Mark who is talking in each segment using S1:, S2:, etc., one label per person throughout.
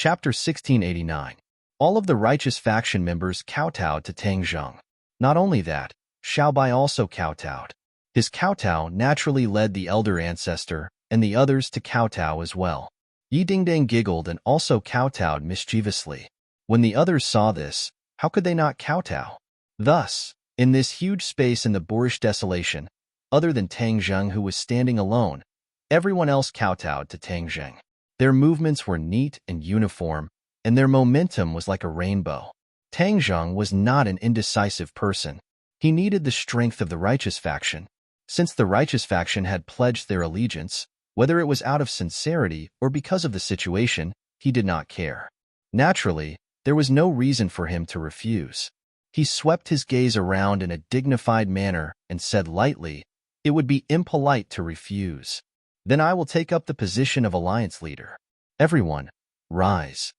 S1: Chapter 1689. All of the righteous faction members kowtowed to Tang Zheng. Not only that, Xiao Bai also kowtowed. His kowtow naturally led the elder ancestor and the others to kowtow as well. Yi Dingdang giggled and also kowtowed mischievously. When the others saw this, how could they not kowtow? Thus, in this huge space in the boorish desolation, other than Tang Zheng who was standing alone, everyone else kowtowed to Tang Zheng. Their movements were neat and uniform, and their momentum was like a rainbow. Tang Zheng was not an indecisive person. He needed the strength of the righteous faction. Since the righteous faction had pledged their allegiance, whether it was out of sincerity or because of the situation, he did not care. Naturally, there was no reason for him to refuse. He swept his gaze around in a dignified manner and said lightly, "It would be impolite to refuse. Then I will take up the position of alliance leader. Everyone, rise."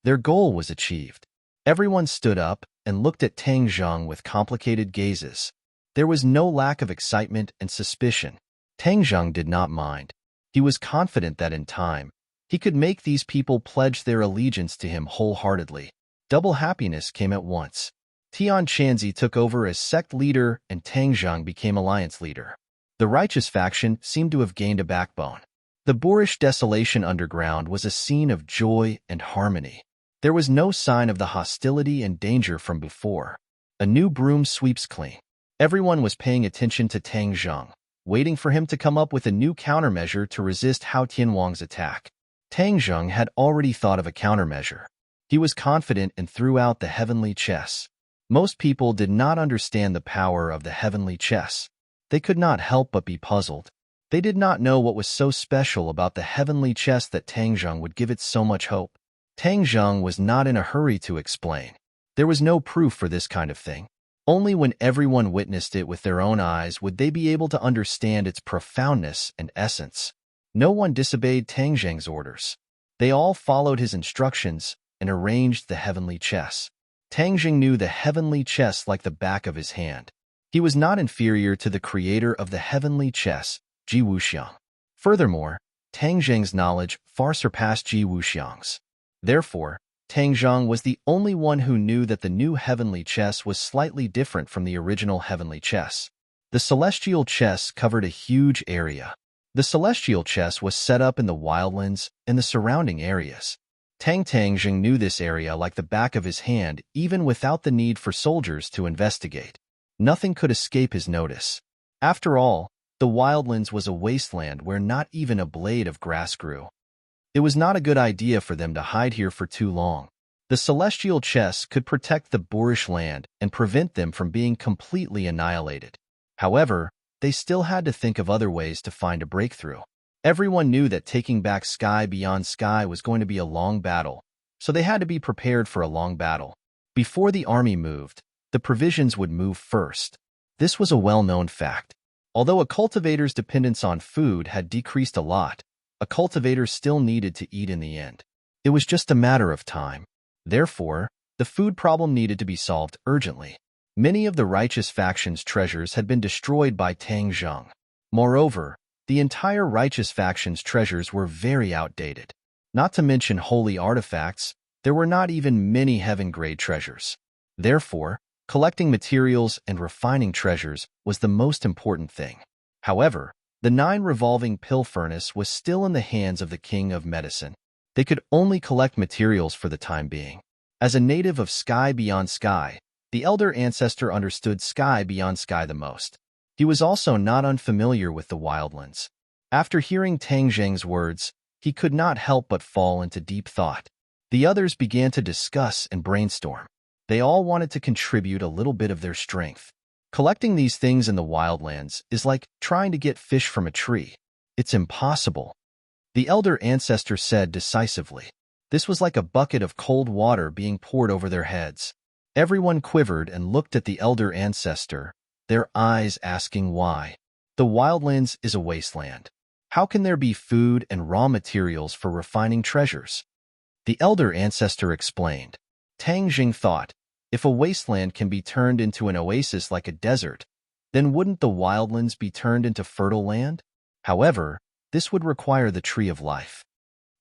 S1: Their goal was achieved. Everyone stood up and looked at Tang Zheng with complicated gazes. There was no lack of excitement and suspicion. Tang Zheng did not mind. He was confident that in time, he could make these people pledge their allegiance to him wholeheartedly. Double happiness came at once. Tian Chanzi took over as sect leader and Tang Zheng became alliance leader. The righteous faction seemed to have gained a backbone. The boorish desolation underground was a scene of joy and harmony. There was no sign of the hostility and danger from before. A new broom sweeps clean. Everyone was paying attention to Tang Zheng, waiting for him to come up with a new countermeasure to resist Hao Tianwang's attack. Tang Zheng had already thought of a countermeasure. He was confident and threw out the heavenly chess. Most people did not understand the power of the heavenly chess. They could not help but be puzzled. They did not know what was so special about the heavenly chess that Tang Zheng would give it so much hope. Tang Zheng was not in a hurry to explain. There was no proof for this kind of thing. Only when everyone witnessed it with their own eyes would they be able to understand its profoundness and essence. No one disobeyed Tang Zheng's orders. They all followed his instructions and arranged the heavenly chess. Tang Zheng knew the heavenly chess like the back of his hand. He was not inferior to the creator of the heavenly chess, Ji Wuxiang. Furthermore, Tang Zheng's knowledge far surpassed Ji Wuxiang's. Therefore, Tang Zheng was the only one who knew that the new heavenly chess was slightly different from the original heavenly chess. The celestial chess covered a huge area. The celestial chess was set up in the wildlands and the surrounding areas. Tang Zheng knew this area like the back of his hand even without the need for soldiers to investigate. Nothing could escape his notice. After all, the wildlands was a wasteland where not even a blade of grass grew. It was not a good idea for them to hide here for too long. The celestial chess could protect the boorish land and prevent them from being completely annihilated. However, they still had to think of other ways to find a breakthrough. Everyone knew that taking back Sky Beyond Sky was going to be a long battle, so they had to be prepared for a long battle. Before the army moved, the provisions would move first. This was a well-known fact. Although a cultivator's dependence on food had decreased a lot, a cultivator still needed to eat in the end. It was just a matter of time. Therefore, the food problem needed to be solved urgently. Many of the righteous faction's treasures had been destroyed by Tang Zheng. Moreover, the entire righteous faction's treasures were very outdated. Not to mention holy artifacts, there were not even many heaven-grade treasures. Therefore, collecting materials and refining treasures was the most important thing. However, the 9-revolving pill furnace was still in the hands of the king of medicine. They could only collect materials for the time being. As a native of Sky Beyond Sky, the elder ancestor understood Sky Beyond Sky the most. He was also not unfamiliar with the wildlands. After hearing Tang Zheng's words, he could not help but fall into deep thought. The others began to discuss and brainstorm. They all wanted to contribute a little bit of their strength. Collecting these things in the wildlands is like trying to get fish from a tree. It's impossible. The elder ancestor said decisively. This was like a bucket of cold water being poured over their heads. Everyone quivered and looked at the elder ancestor, their eyes asking why. The wildlands is a wasteland. How can there be food and raw materials for refining treasures? The elder ancestor explained. Tang Zheng thought, if a wasteland can be turned into an oasis like a desert, then wouldn't the wildlands be turned into fertile land? However, this would require the tree of life.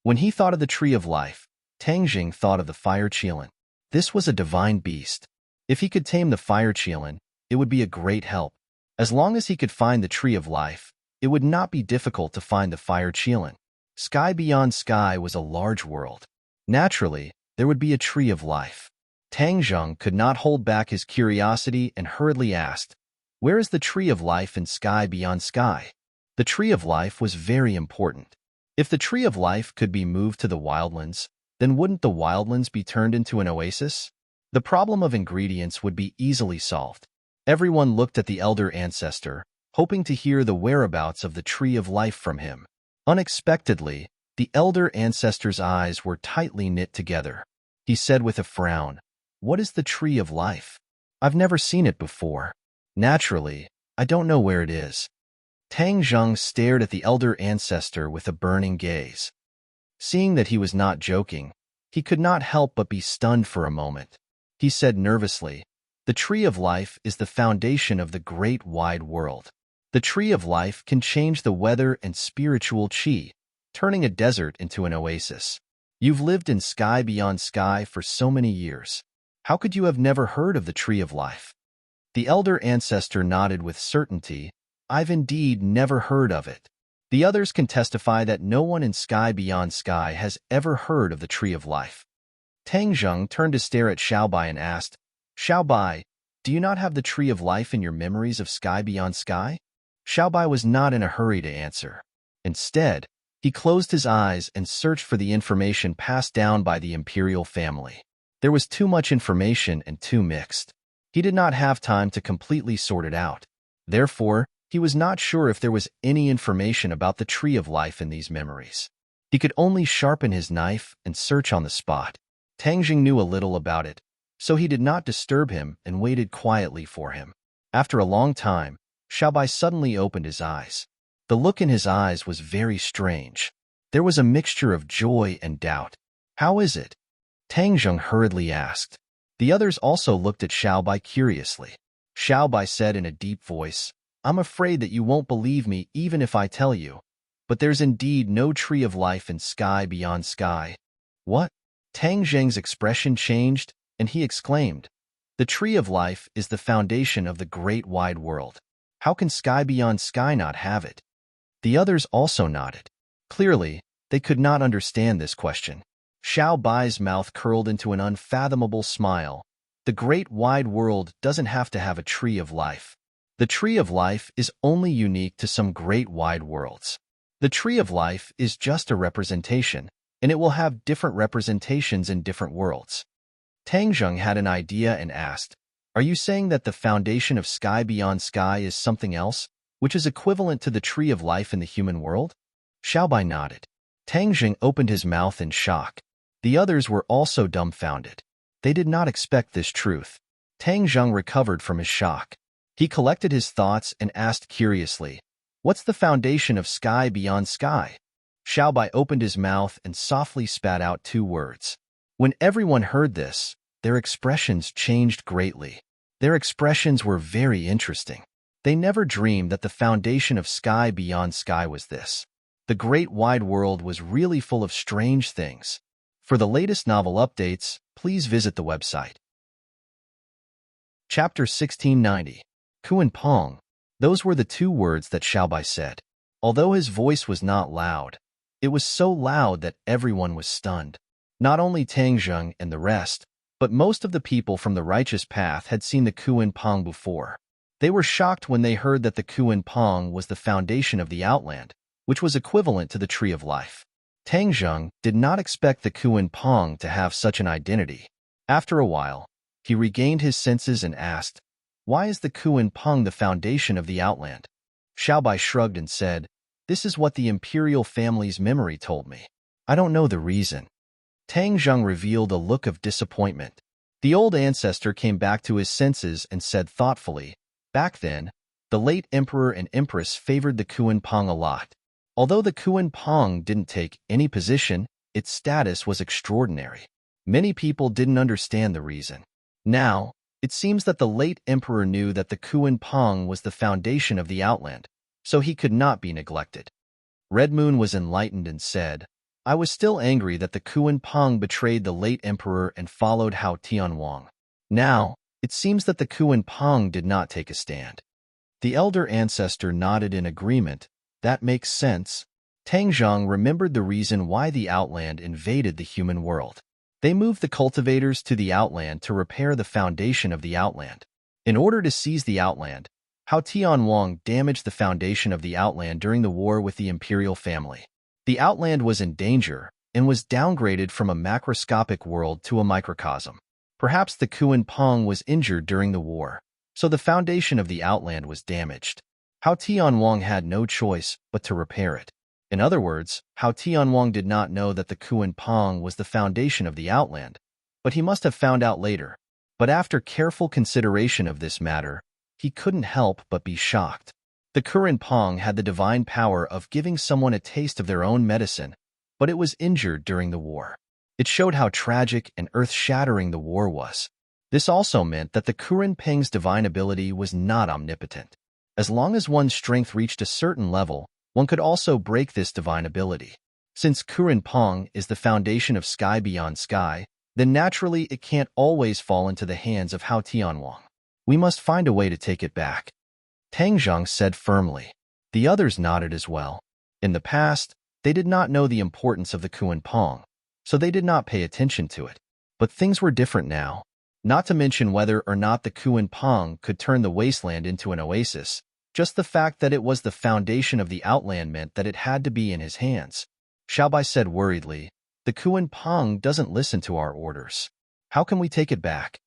S1: When he thought of the tree of life, Tang Jing thought of the fire qilin. This was a divine beast. If he could tame the fire qilin, it would be a great help. As long as he could find the tree of life, it would not be difficult to find the fire qilin. Sky beyond sky was a large world. Naturally, there would be a tree of life. Tang Jing could not hold back his curiosity and hurriedly asked, "Where is the tree of life in sky beyond sky?" The tree of life was very important. If the tree of life could be moved to the wildlands, then wouldn't the wildlands be turned into an oasis? The problem of ingredients would be easily solved. Everyone looked at the elder ancestor, hoping to hear the whereabouts of the tree of life from him. Unexpectedly, the elder ancestor's eyes were tightly knit together. He said with a frown, "What is the tree of life? I've never seen it before. Naturally, I don't know where it is." Tang Jing stared at the elder ancestor with a burning gaze. Seeing that he was not joking, he could not help but be stunned for a moment. He said nervously, "The tree of life is the foundation of the great wide world. The tree of life can change the weather and spiritual qi, turning a desert into an oasis. You've lived in sky beyond sky for so many years. How could you have never heard of the tree of life?" The elder ancestor nodded with certainty. "I've indeed never heard of it. The others can testify that no one in sky beyond sky has ever heard of the tree of life." Tang Jing turned to stare at Xiaobai and asked, "Xiaobai, do you not have the tree of life in your memories of sky beyond sky?" Xiaobai was not in a hurry to answer. Instead, he closed his eyes and searched for the information passed down by the imperial family. There was too much information and too mixed. He did not have time to completely sort it out. Therefore, he was not sure if there was any information about the tree of life in these memories. He could only sharpen his knife and search on the spot. Tang Jing knew a little about it, so he did not disturb him and waited quietly for him. After a long time, Xiaobai suddenly opened his eyes. The look in his eyes was very strange. There was a mixture of joy and doubt. "How is it?" Tang Jing hurriedly asked. The others also looked at Xiaobai curiously. Xiaobai said in a deep voice, "I'm afraid that you won't believe me even if I tell you, but there's indeed no tree of life in sky beyond sky." "What?" Tang Jing's expression changed, and he exclaimed, "The tree of life is the foundation of the great wide world. How can sky beyond sky not have it?" The others also nodded. Clearly, they could not understand this question. Xiaobai's mouth curled into an unfathomable smile. The great wide world doesn't have to have a tree of life. The tree of life is only unique to some great wide worlds. The tree of life is just a representation, and it will have different representations in different worlds. Tang Jing had an idea and asked, "Are you saying that the foundation of sky beyond sky is something else, which is equivalent to the tree of life in the human world?" Xiaobai nodded. Tang Jing opened his mouth in shock. The others were also dumbfounded. They did not expect this truth. Tang Jing recovered from his shock. He collected his thoughts and asked curiously, "What's the foundation of sky beyond sky?" Xiaobai opened his mouth and softly spat out 2 words. When everyone heard this, their expressions changed greatly. Their expressions were very interesting. They never dreamed that the foundation of sky beyond sky was this. The great wide world was really full of strange things. For the latest novel updates, please visit the website. Chapter 1690. Kuan Pong. Those were the 2 words that Xiaobai said. Although his voice was not loud, it was so loud that everyone was stunned. Not only Tang Jing and the rest, but most of the people from the righteous path had seen the Kuan Pong before. They were shocked when they heard that the Kuan Pong was the foundation of the Outland, which was equivalent to the Tree of Life. Tang Jing did not expect the Kuan Pong to have such an identity. After a while, he regained his senses and asked, "Why is the Kuan Pong the foundation of the Outland?" Xiaobai shrugged and said, "This is what the imperial family's memory told me. I don't know the reason." Tang Jing revealed a look of disappointment. The old ancestor came back to his senses and said thoughtfully, "Back then, the late emperor and empress favored the Kuan Pong a lot. Although the Kuan Pong didn't take any position, its status was extraordinary. Many people didn't understand the reason. Now, it seems that the late emperor knew that the Kuan Pong was the foundation of the Outland, so he could not be neglected." Red Moon was enlightened and said, I was still angry that the Kuan Peng betrayed the late emperor and followed Hao Tianwang. Now, it seems that the Kuan Peng did not take a stand. The elder ancestor nodded in agreement. That makes sense. Tang Zhang remembered the reason why the Outland invaded the human world. They moved the cultivators to the Outland to repair the foundation of the Outland. In order to seize the Outland, Hao Tianwang damaged the foundation of the Outland during the war with the imperial family. The Outland was in danger and was downgraded from a macroscopic world to a microcosm. Perhaps the Kuan Peng was injured during the war, so the foundation of the Outland was damaged. Hao Tianwang had no choice but to repair it. In other words, Hao Tianwang did not know that the Kuan Peng was the foundation of the Outland, but he must have found out later. But after careful consideration of this matter, he couldn't help but be shocked. The Kuan Peng had the divine power of giving someone a taste of their own medicine, but it was injured during the war. It showed how tragic and earth-shattering the war was. This also meant that the Kuan Peng's divine ability was not omnipotent. As long as one's strength reached a certain level, one could also break this divine ability. Since Kuan Peng is the foundation of sky beyond sky, then naturally it can't always fall into the hands of Hao Tianwang. We must find a way to take it back. Tang Zhang said firmly. The others nodded as well. In the past, they did not know the importance of the Kuan Peng, so they did not pay attention to it. But things were different now. Not to mention whether or not the Kuan Peng could turn the wasteland into an oasis, just the fact that it was the foundation of the Outland meant that it had to be in his hands. Xiaobai said worriedly, the Kuan Peng doesn't listen to our orders. How can we take it back?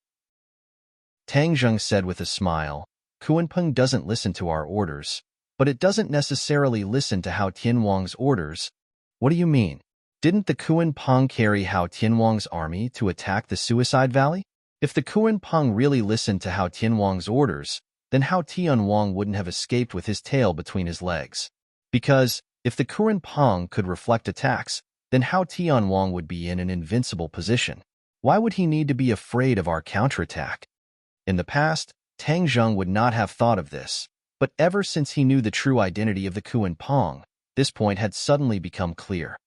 S1: Tang Zheng said with a smile, Kuan Peng doesn't listen to our orders, but it doesn't necessarily listen to Hao Tianwang's orders. What do you mean? Didn't the Kuan Peng carry Hao Tianwang's army to attack the Suicide Valley? If the Kuan Peng really listened to Hao Tianwang's orders, then Hao Tianwang wouldn't have escaped with his tail between his legs. Because, if the Kuan Peng could reflect attacks, then Hao Tianwang would be in an invincible position. Why would he need to be afraid of our counterattack? In the past, Tang Zheng would not have thought of this, but ever since he knew the true identity of the Kuan Peng, this point had suddenly become clear.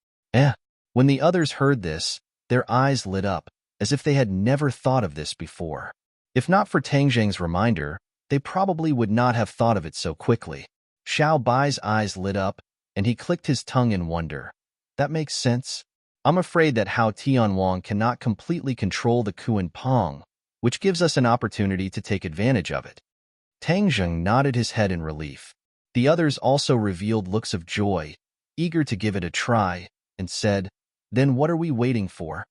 S1: When the others heard this, their eyes lit up, as if they had never thought of this before. If not for Tang Zheng's reminder, they probably would not have thought of it so quickly. Xiao Bai's eyes lit up, and he clicked his tongue in wonder. That makes sense. I'm afraid that Hao Tianwang cannot completely control the Kuan Peng, which gives us an opportunity to take advantage of it. Tang Zheng nodded his head in relief. The others also revealed looks of joy, eager to give it a try, and said, then what are we waiting for?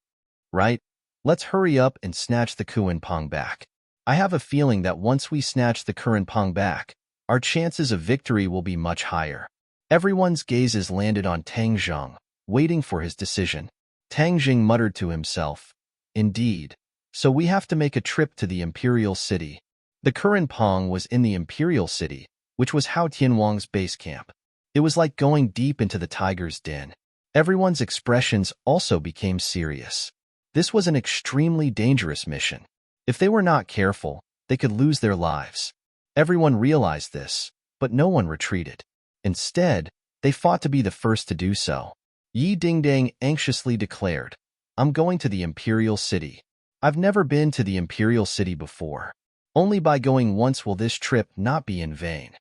S1: Right? Let's hurry up and snatch the Kuan Peng back. I have a feeling that once we snatch the Kuan Peng back, our chances of victory will be much higher. Everyone's gazes landed on Tang Zheng, waiting for his decision. Tang Zheng muttered to himself, indeed. So we have to make a trip to the Imperial City. The Kuan Peng was in the Imperial City, which was Hao Tianwang's base camp. It was like going deep into the tiger's den. Everyone's expressions also became serious. This was an extremely dangerous mission. If they were not careful, they could lose their lives. Everyone realized this, but no one retreated. Instead, they fought to be the first to do so. Yi Dingdang anxiously declared, I'm going to the Imperial City. I've never been to the Imperial City before. Only by going once will this trip not be in vain.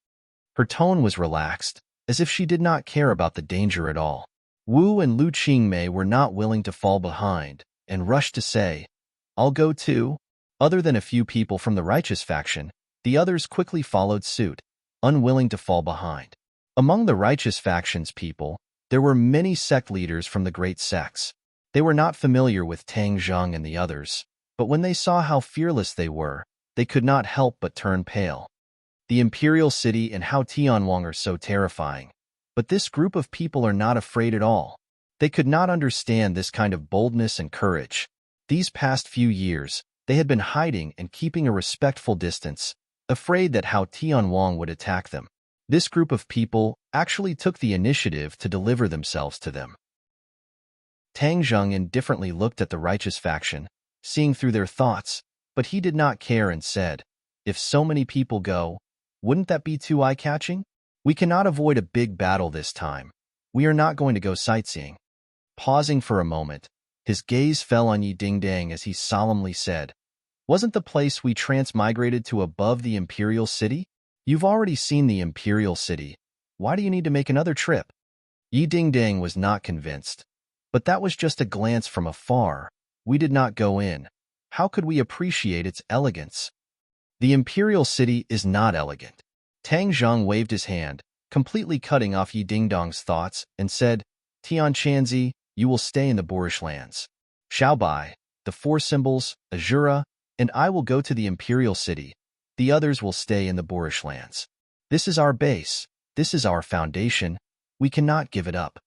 S1: Her tone was relaxed, as if she did not care about the danger at all. Wu and Lu Qingmei were not willing to fall behind, and rushed to say, I'll go too. Other than a few people from the righteous faction, the others quickly followed suit, unwilling to fall behind. Among the righteous faction's people, there were many sect leaders from the great sects. They were not familiar with Tang Zheng and the others, but when they saw how fearless they were, they could not help but turn pale. The Imperial City and Hao Tianwang are so terrifying, but this group of people are not afraid at all. They could not understand this kind of boldness and courage. These past few years, they had been hiding and keeping a respectful distance, afraid that Hao Tianwang would attack them. This group of people actually took the initiative to deliver themselves to them. Tang Zheng indifferently looked at the righteous faction, seeing through their thoughts, but he did not care and said, if so many people go, wouldn't that be too eye-catching? We cannot avoid a big battle this time. We are not going to go sightseeing. Pausing for a moment, his gaze fell on Yi Dingdang as he solemnly said, "Wasn't the place we transmigrated to above the Imperial City? You've already seen the Imperial City. Why do you need to make another trip?" Yi Dingdang was not convinced. "But that was just a glance from afar. We did not go in. How could we appreciate its elegance?" "The Imperial City is not elegant." Tang Zheng waved his hand, completely cutting off Yi Dingdong's thoughts, and said, "Tian Chanzi, you will stay in the Boorish lands. Xiaobai, the four symbols, Azura, and I will go to the Imperial City. The others will stay in the Boorish lands. This is our base. This is our foundation. We cannot give it up."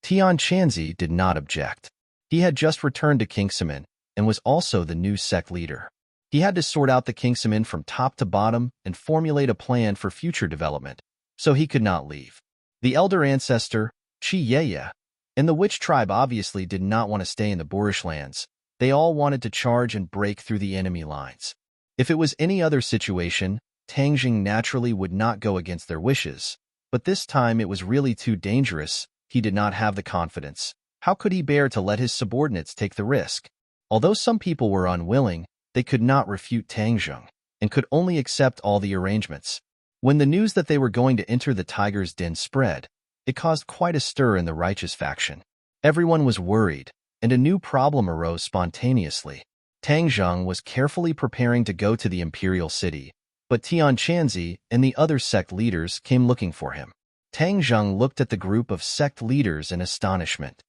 S1: Tian Chanzi did not object. He had just returned to Kingsaman and was also the new sect leader. He had to sort out the Kingsaman from top to bottom and formulate a plan for future development, so he could not leave. The elder ancestor, Chi Yeye, and the witch tribe obviously did not want to stay in the Boorish lands. They all wanted to charge and break through the enemy lines. If it was any other situation, Tang Jing naturally would not go against their wishes, but this time it was really too dangerous. He did not have the confidence. How could he bear to let his subordinates take the risk? Although some people were unwilling, they could not refute Tang Jing and could only accept all the arrangements. When the news that they were going to enter the tiger's den spread, it caused quite a stir in the righteous faction. Everyone was worried, and a new problem arose spontaneously. Tang Zheng was carefully preparing to go to the Imperial City, but Tian Chanzi and the other sect leaders came looking for him. Tang Zheng looked at the group of sect leaders in astonishment.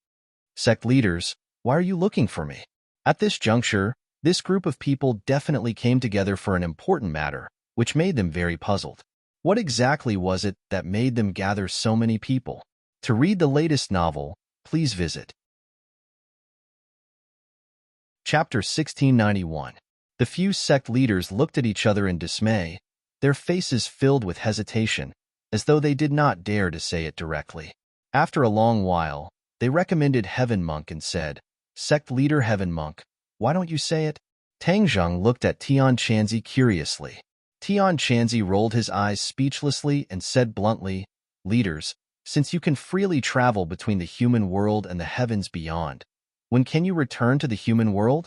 S1: "Sect leaders, why are you looking for me?" At this juncture, this group of people definitely came together for an important matter, which made them very puzzled. What exactly was it that made them gather so many people? To read the latest novel, please visit Chapter 1691. The few sect leaders looked at each other in dismay, their faces filled with hesitation, as though they did not dare to say it directly. After a long while, they recommended Heaven Monk and said, "Sect leader Heaven Monk, why don't you say it?" Tang Zheng looked at Tian Chanzi curiously. Tian Chanzi rolled his eyes speechlessly and said bluntly, "Leaders, since you can freely travel between the human world and the heavens beyond, when can you return to the human world?"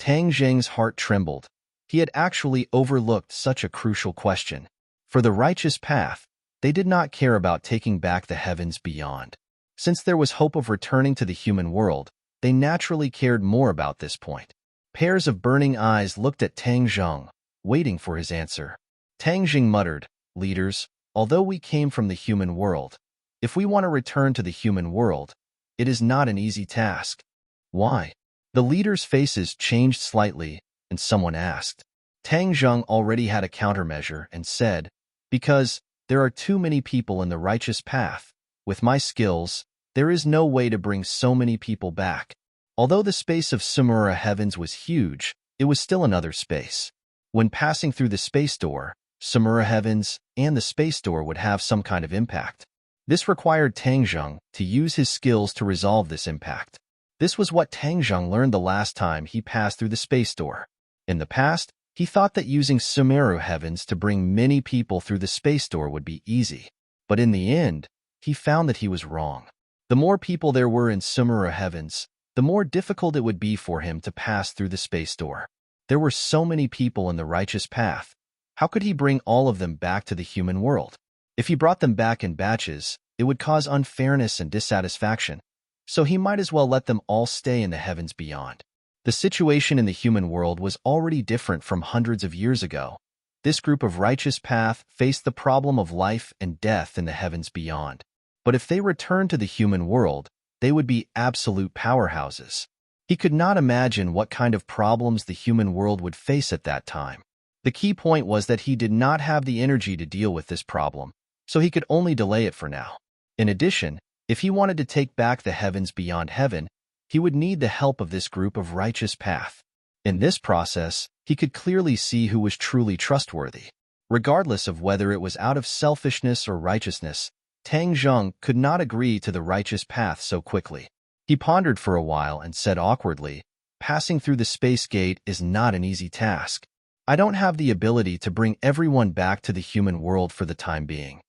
S1: Tang Zheng's heart trembled. He had actually overlooked such a crucial question. For the righteous path, they did not care about taking back the heavens beyond. Since there was hope of returning to the human world, they naturally cared more about this point. Pairs of burning eyes looked at Tang Zheng, waiting for his answer. Tang Jing muttered, "Leaders, although we came from the human world, if we want to return to the human world, it is not an easy task." "Why?" The leaders' faces changed slightly, and someone asked. Tang Zheng already had a countermeasure and said, "Because there are too many people in the righteous path. With my skills, there is no way to bring so many people back." Although the space of Sumura Heavens was huge, it was still another space. When passing through the space door, Sumura Heavens and the space door would have some kind of impact. This required Tang Zheng to use his skills to resolve this impact. This was what Tang Zheng learned the last time he passed through the space door. In the past, he thought that using Sumeru Heavens to bring many people through the space door would be easy. But in the end, he found that he was wrong. The more people there were in Sumera Heavens, the more difficult it would be for him to pass through the space door. There were so many people in the righteous path. How could he bring all of them back to the human world? If he brought them back in batches, it would cause unfairness and dissatisfaction, so he might as well let them all stay in the heavens beyond. The situation in the human world was already different from hundreds of years ago. This group of righteous path faced the problem of life and death in the heavens beyond. But if they returned to the human world, they would be absolute powerhouses. He could not imagine what kind of problems the human world would face at that time. The key point was that he did not have the energy to deal with this problem, so he could only delay it for now. In addition, if he wanted to take back the heavens beyond heaven, he would need the help of this group of righteous path. In this process, he could clearly see who was truly trustworthy. Regardless of whether it was out of selfishness or righteousness, Tang Zheng could not agree to the righteous path so quickly. He pondered for a while and said awkwardly, "Passing through the space gate is not an easy task. I don't have the ability to bring everyone back to the human world for the time being."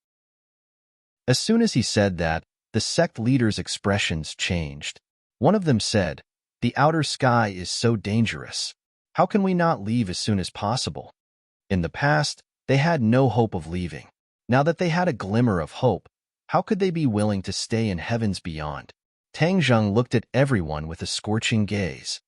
S1: As soon as he said that, the sect leaders' expressions changed. One of them said, "The outer sky is so dangerous. How can we not leave as soon as possible?" In the past, they had no hope of leaving. Now that they had a glimmer of hope, how could they be willing to stay in heavens beyond? Tang Zheng looked at everyone with a scorching gaze.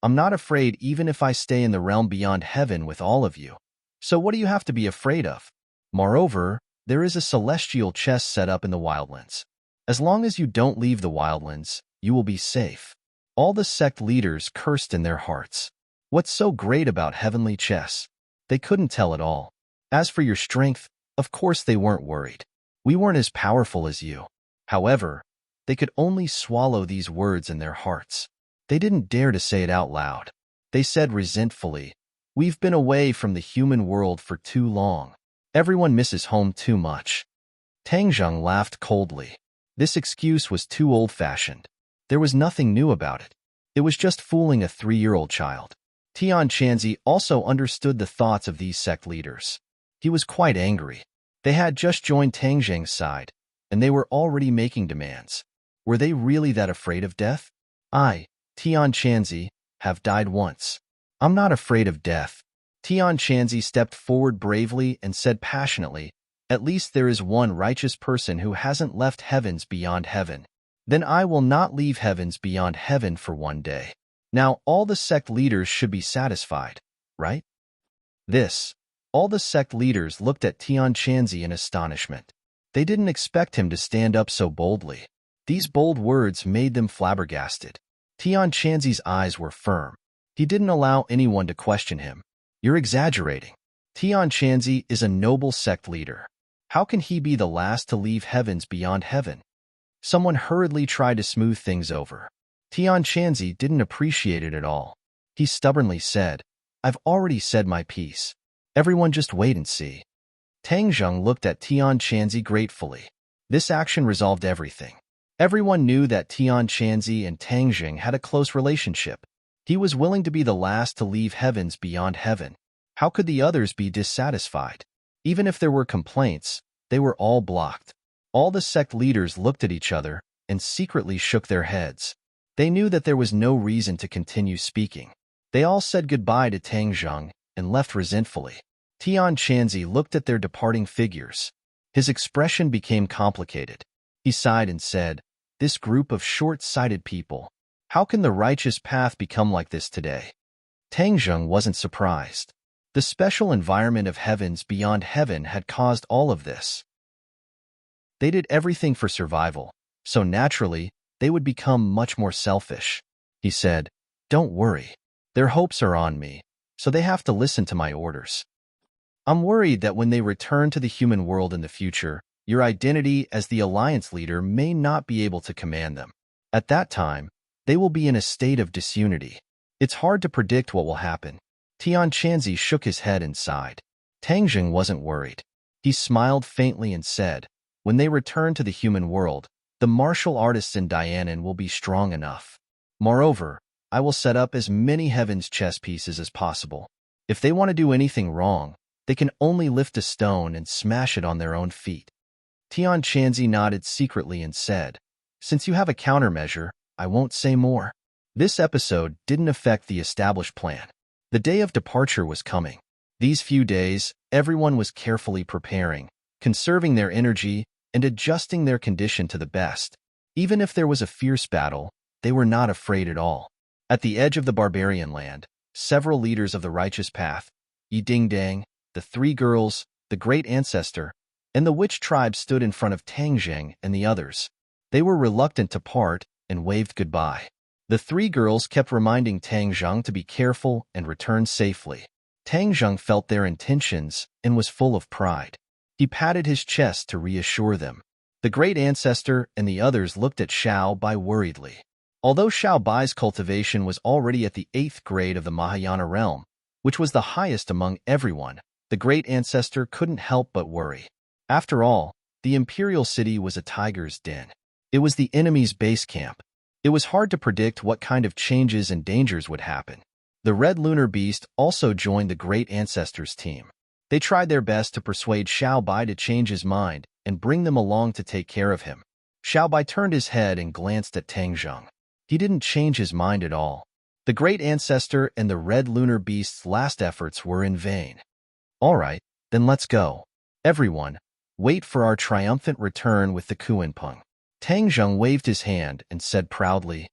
S1: "I'm not afraid even if I stay in the realm beyond heaven with all of you. So what do you have to be afraid of? Moreover, there is a celestial chest set up in the wildlands. As long as you don't leave the wildlands, you will be safe." All the sect leaders cursed in their hearts. What's so great about heavenly chests? They couldn't tell at all. As for your strength, of course they weren't worried. "We weren't as powerful as you." However, they could only swallow these words in their hearts. They didn't dare to say it out loud. They said resentfully, "We've been away from the human world for too long. Everyone misses home too much." Tang Zheng laughed coldly. This excuse was too old-fashioned. There was nothing new about it. It was just fooling a 3-year-old child. Tian Chanzi also understood the thoughts of these sect leaders. He was quite angry. They had just joined Tang Zheng's side, and they were already making demands. Were they really that afraid of death? "I, Tian Chanzi, have died once. I'm not afraid of death." Tian Chanzi stepped forward bravely and said passionately, "At least there is one righteous person who hasn't left heavens beyond heaven. Then I will not leave heavens beyond heaven for one day." Now all the sect leaders should be satisfied, right? All the sect leaders looked at Tian Chanzi in astonishment. They didn't expect him to stand up so boldly. These bold words made them flabbergasted. Tian Chanzi's eyes were firm. He didn't allow anyone to question him. "You're exaggerating. Tian Chanzi is a noble sect leader. How can he be the last to leave heavens beyond heaven?" Someone hurriedly tried to smooth things over. Tian Chanzi didn't appreciate it at all. He stubbornly said, "I've already said my piece. Everyone just wait and see." Tang Zheng looked at Tian Chanzi gratefully. This action resolved everything. Everyone knew that Tian Chanzi and Tang Zheng had a close relationship. He was willing to be the last to leave heavens beyond heaven. How could the others be dissatisfied? Even if there were complaints, they were all blocked. All the sect leaders looked at each other and secretly shook their heads. They knew that there was no reason to continue speaking. They all said goodbye to Tang Zheng and left resentfully. Tian Chanzi looked at their departing figures. His expression became complicated. He sighed and said, "This group of short-sighted people. How can the righteous path become like this today?" Tang Zheng wasn't surprised. The special environment of heavens beyond heaven had caused all of this. They did everything for survival, so naturally, they would become much more selfish. He said, "Don't worry. Their hopes are on me, so they have to listen to my orders. I'm worried that when they return to the human world in the future, your identity as the alliance leader may not be able to command them. At that time, they will be in a state of disunity. It's hard to predict what will happen." Tian Chanzi shook his head and sighed. Tang Zheng wasn't worried. He smiled faintly and said, "When they return to the human world, the martial artists in Dianan will be strong enough. Moreover, I will set up as many heavens chess pieces as possible. If they want to do anything wrong, they can only lift a stone and smash it on their own feet." Tian Chanzi nodded secretly and said, "Since you have a countermeasure, I won't say more." This episode didn't affect the established plan. The day of departure was coming. These few days, everyone was carefully preparing, conserving their energy, and adjusting their condition to the best. Even if there was a fierce battle, they were not afraid at all. At the edge of the barbarian land, several leaders of the righteous path, Yi Dingdang, the 3 girls, the great ancestor, and the witch tribe stood in front of Tang Zheng and the others. They were reluctant to part and waved goodbye. The 3 girls kept reminding Tang Zheng to be careful and return safely. Tang Zheng felt their intentions and was full of pride. He patted his chest to reassure them. The great ancestor and the others looked at Xiao Bai worriedly. Although Xiao Bai's cultivation was already at the 8th grade of the Mahayana realm, which was the highest among everyone, the great ancestor couldn't help but worry. After all, the imperial city was a tiger's den. It was the enemy's base camp. It was hard to predict what kind of changes and dangers would happen. The red lunar beast also joined the great ancestor's team. They tried their best to persuade Xiao Bai to change his mind and bring them along to take care of him. Xiao Bai turned his head and glanced at Tang Zheng. He didn't change his mind at all. The great ancestor and the red lunar beast's last efforts were in vain. All right, then let's go. Everyone, wait for our triumphant return with the Kuanpeng. Tang Zheng waved his hand and said proudly.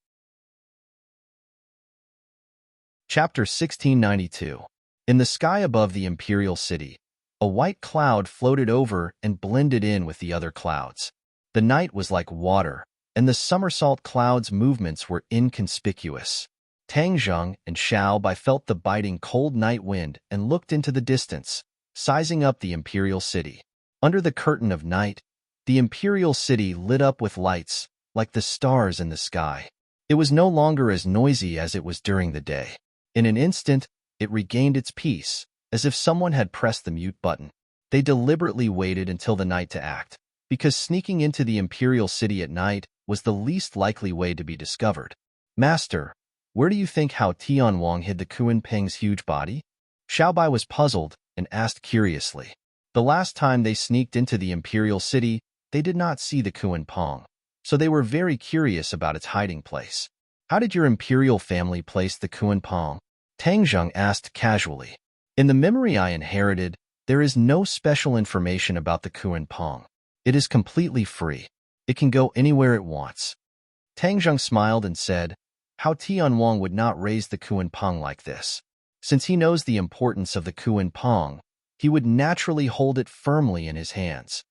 S1: Chapter 1692. In the sky above the imperial city, a white cloud floated over and blended in with the other clouds. The night was like water, and the somersault cloud's movements were inconspicuous. Tang Zheng and Xiao Bai felt the biting cold night wind and looked into the distance, sizing up the imperial city. Under the curtain of night, the imperial city lit up with lights, like the stars in the sky. It was no longer as noisy as it was during the day. In an instant, it regained its peace, as if someone had pressed the mute button. They deliberately waited until the night to act, because sneaking into the imperial city at night was the least likely way to be discovered. Master, where do you think Hao Tianwang hid the Kuanpeng's huge body? Xiao Bai was puzzled and asked curiously. The last time they sneaked into the imperial city, they did not see the Kuanpeng, so they were very curious about its hiding place. How did your imperial family place the Kuanpeng? Tang Zheng asked casually. In the memory I inherited, there is no special information about the Kuanpeng. It is completely free. It can go anywhere it wants. Tang Zheng smiled and said, Hao Tianwang would not raise the Kuanpeng like this. Since he knows the importance of the Kuanpeng, he would naturally hold it firmly in his hands.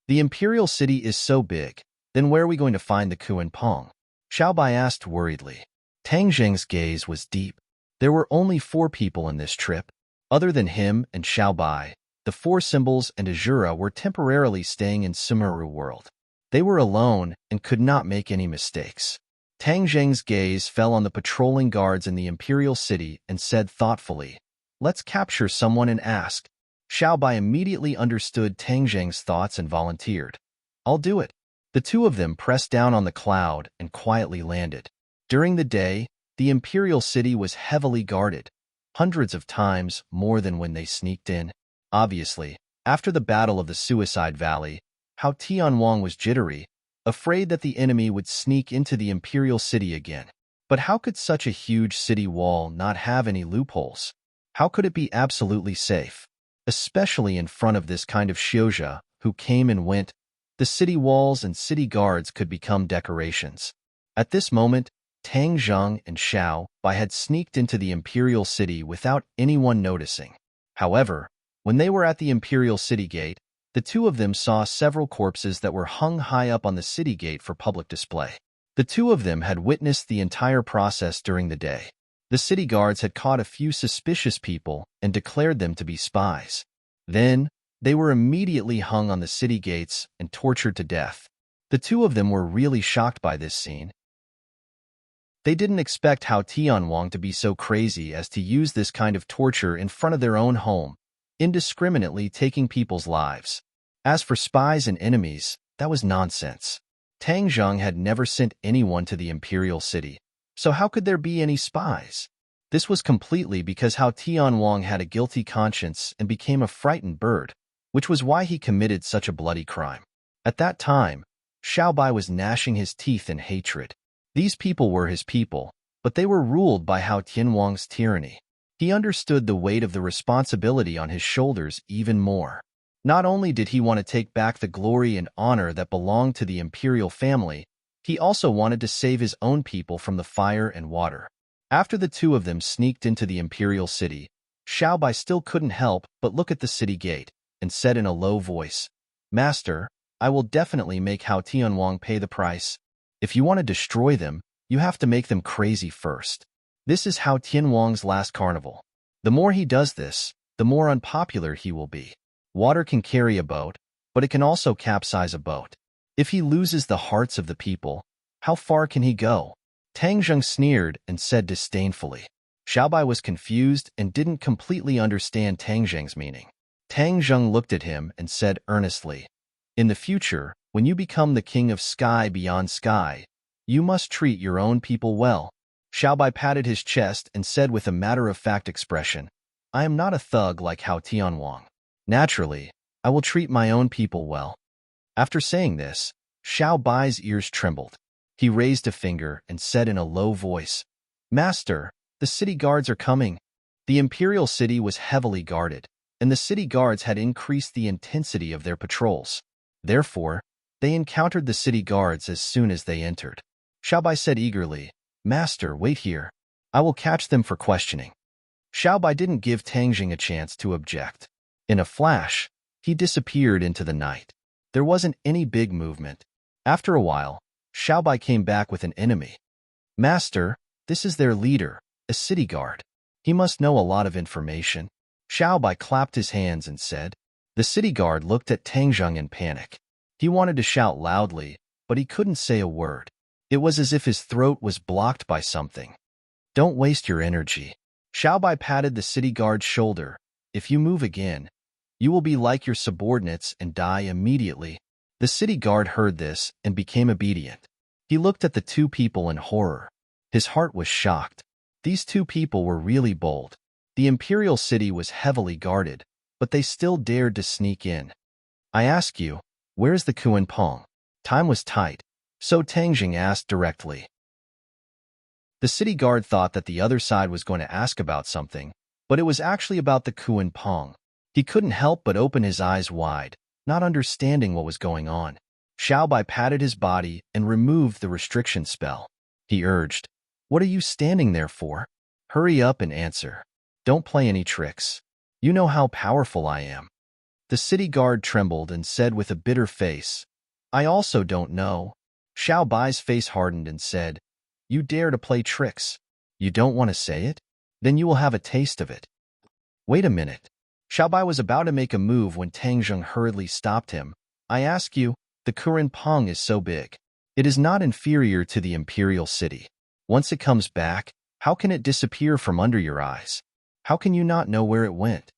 S1: The imperial city is so big, then where are we going to find the Kuanpeng? Xiao Bai asked worriedly. Tang Zheng's gaze was deep. There were only 4 people in this trip. Other than him and Xiao Bai, the 4 symbols and Azura were temporarily staying in Sumeru world. They were alone and could not make any mistakes. Tang Zheng's gaze fell on the patrolling guards in the imperial city and said thoughtfully, Let's capture someone and ask. Xiao Bai immediately understood Tang Zheng's thoughts and volunteered. I'll do it. The 2 of them pressed down on the cloud and quietly landed. During the day, the imperial city was heavily guarded, hundreds of times more than when they sneaked in. Obviously, after the Battle of the Suicide Valley, Hao Tianwang was jittery, afraid that the enemy would sneak into the imperial city again. But how could such a huge city wall not have any loopholes? How could it be absolutely safe? Especially in front of this kind of Xiuzha, who came and went, the city walls and city guards could become decorations. At this moment, Tang Zheng and Xiao Bai had sneaked into the imperial city without anyone noticing. However, when they were at the imperial city gate, the 2 of them saw several corpses that were hung high up on the city gate for public display. The 2 of them had witnessed the entire process during the day. The city guards had caught a few suspicious people and declared them to be spies. Then, they were immediately hung on the city gates and tortured to death. The 2 of them were really shocked by this scene. They didn't expect Hao Tianwang to be so crazy as to use this kind of torture in front of their own home, indiscriminately taking people's lives. As for spies and enemies, that was nonsense. Tang Zheng had never sent anyone to the imperial city, so how could there be any spies? This was completely because Hao Tianwang had a guilty conscience and became a frightened bird, which was why he committed such a bloody crime. At that time, Xiao Bai was gnashing his teeth in hatred. These people were his people, but they were ruled by Hao Tianwang's tyranny. He understood the weight of the responsibility on his shoulders even more. Not only did he want to take back the glory and honor that belonged to the imperial family, he also wanted to save his own people from the fire and water. After the 2 of them sneaked into the imperial city, Xiao Bai still couldn't help but look at the city gate and said in a low voice, Master, I will definitely make Hao Tianwang pay the price. If you want to destroy them, you have to make them crazy first. This is Hao Tianwang's last carnival. The more he does this, the more unpopular he will be. Water can carry a boat, but it can also capsize a boat. If he loses the hearts of the people, how far can he go? Tang Zheng sneered and said disdainfully. Xiao Bai was confused and didn't completely understand Tang Zheng's meaning. Tang Zheng looked at him and said earnestly, In the future, when you become the king of sky beyond sky, you must treat your own people well. Xiao Bai patted his chest and said with a matter-of-fact expression, I am not a thug like Hao Tianwang. Naturally, I will treat my own people well. After saying this, Xiao Bai's ears trembled. He raised a finger and said in a low voice, "Master, the city guards are coming." The imperial city was heavily guarded, and the city guards had increased the intensity of their patrols. Therefore, they encountered the city guards as soon as they entered. Xiaobai said eagerly, "Master, wait here. I will catch them for questioning." Xiaobai didn't give Tangjing a chance to object. In a flash, he disappeared into the night. There wasn't any big movement. After a while, Xiaobai came back with an enemy. "Master, this is their leader, a city guard. He must know a lot of information." Xiaobai clapped his hands and said. The city guard looked at Tangjung in panic. He wanted to shout loudly, but he couldn't say a word. It was as if his throat was blocked by something. "Don't waste your energy." Xiaobai patted the city guard's shoulder. "If you move again, you will be like your subordinates and die immediately." The city guard heard this and became obedient. He looked at the two people in horror. His heart was shocked. These two people were really bold. The imperial city was heavily guarded, but they still dared to sneak in. "I ask you, where's the Kuan Pong?" Time was tight, so Tangjing asked directly. The city guard thought that the other side was going to ask about something, but it was actually about the Kuan Pong. He couldn't help but open his eyes wide, not understanding what was going on. Xiaobai patted his body and removed the restriction spell. He urged, "What are you standing there for? Hurry up and answer. Don't play any tricks. You know how powerful I am." The city guard trembled and said with a bitter face, "I also don't know." Xiaobai's face hardened and said, "You dare to play tricks? You don't want to say it? Then you will have a taste of it." "Wait a minute." Xiaobai was about to make a move when Tangjung hurriedly stopped him. "I ask you, the Kuan Pong is so big. It is not inferior to the imperial city. Once it comes back, how can it disappear from under your eyes? How can you not know where it went?"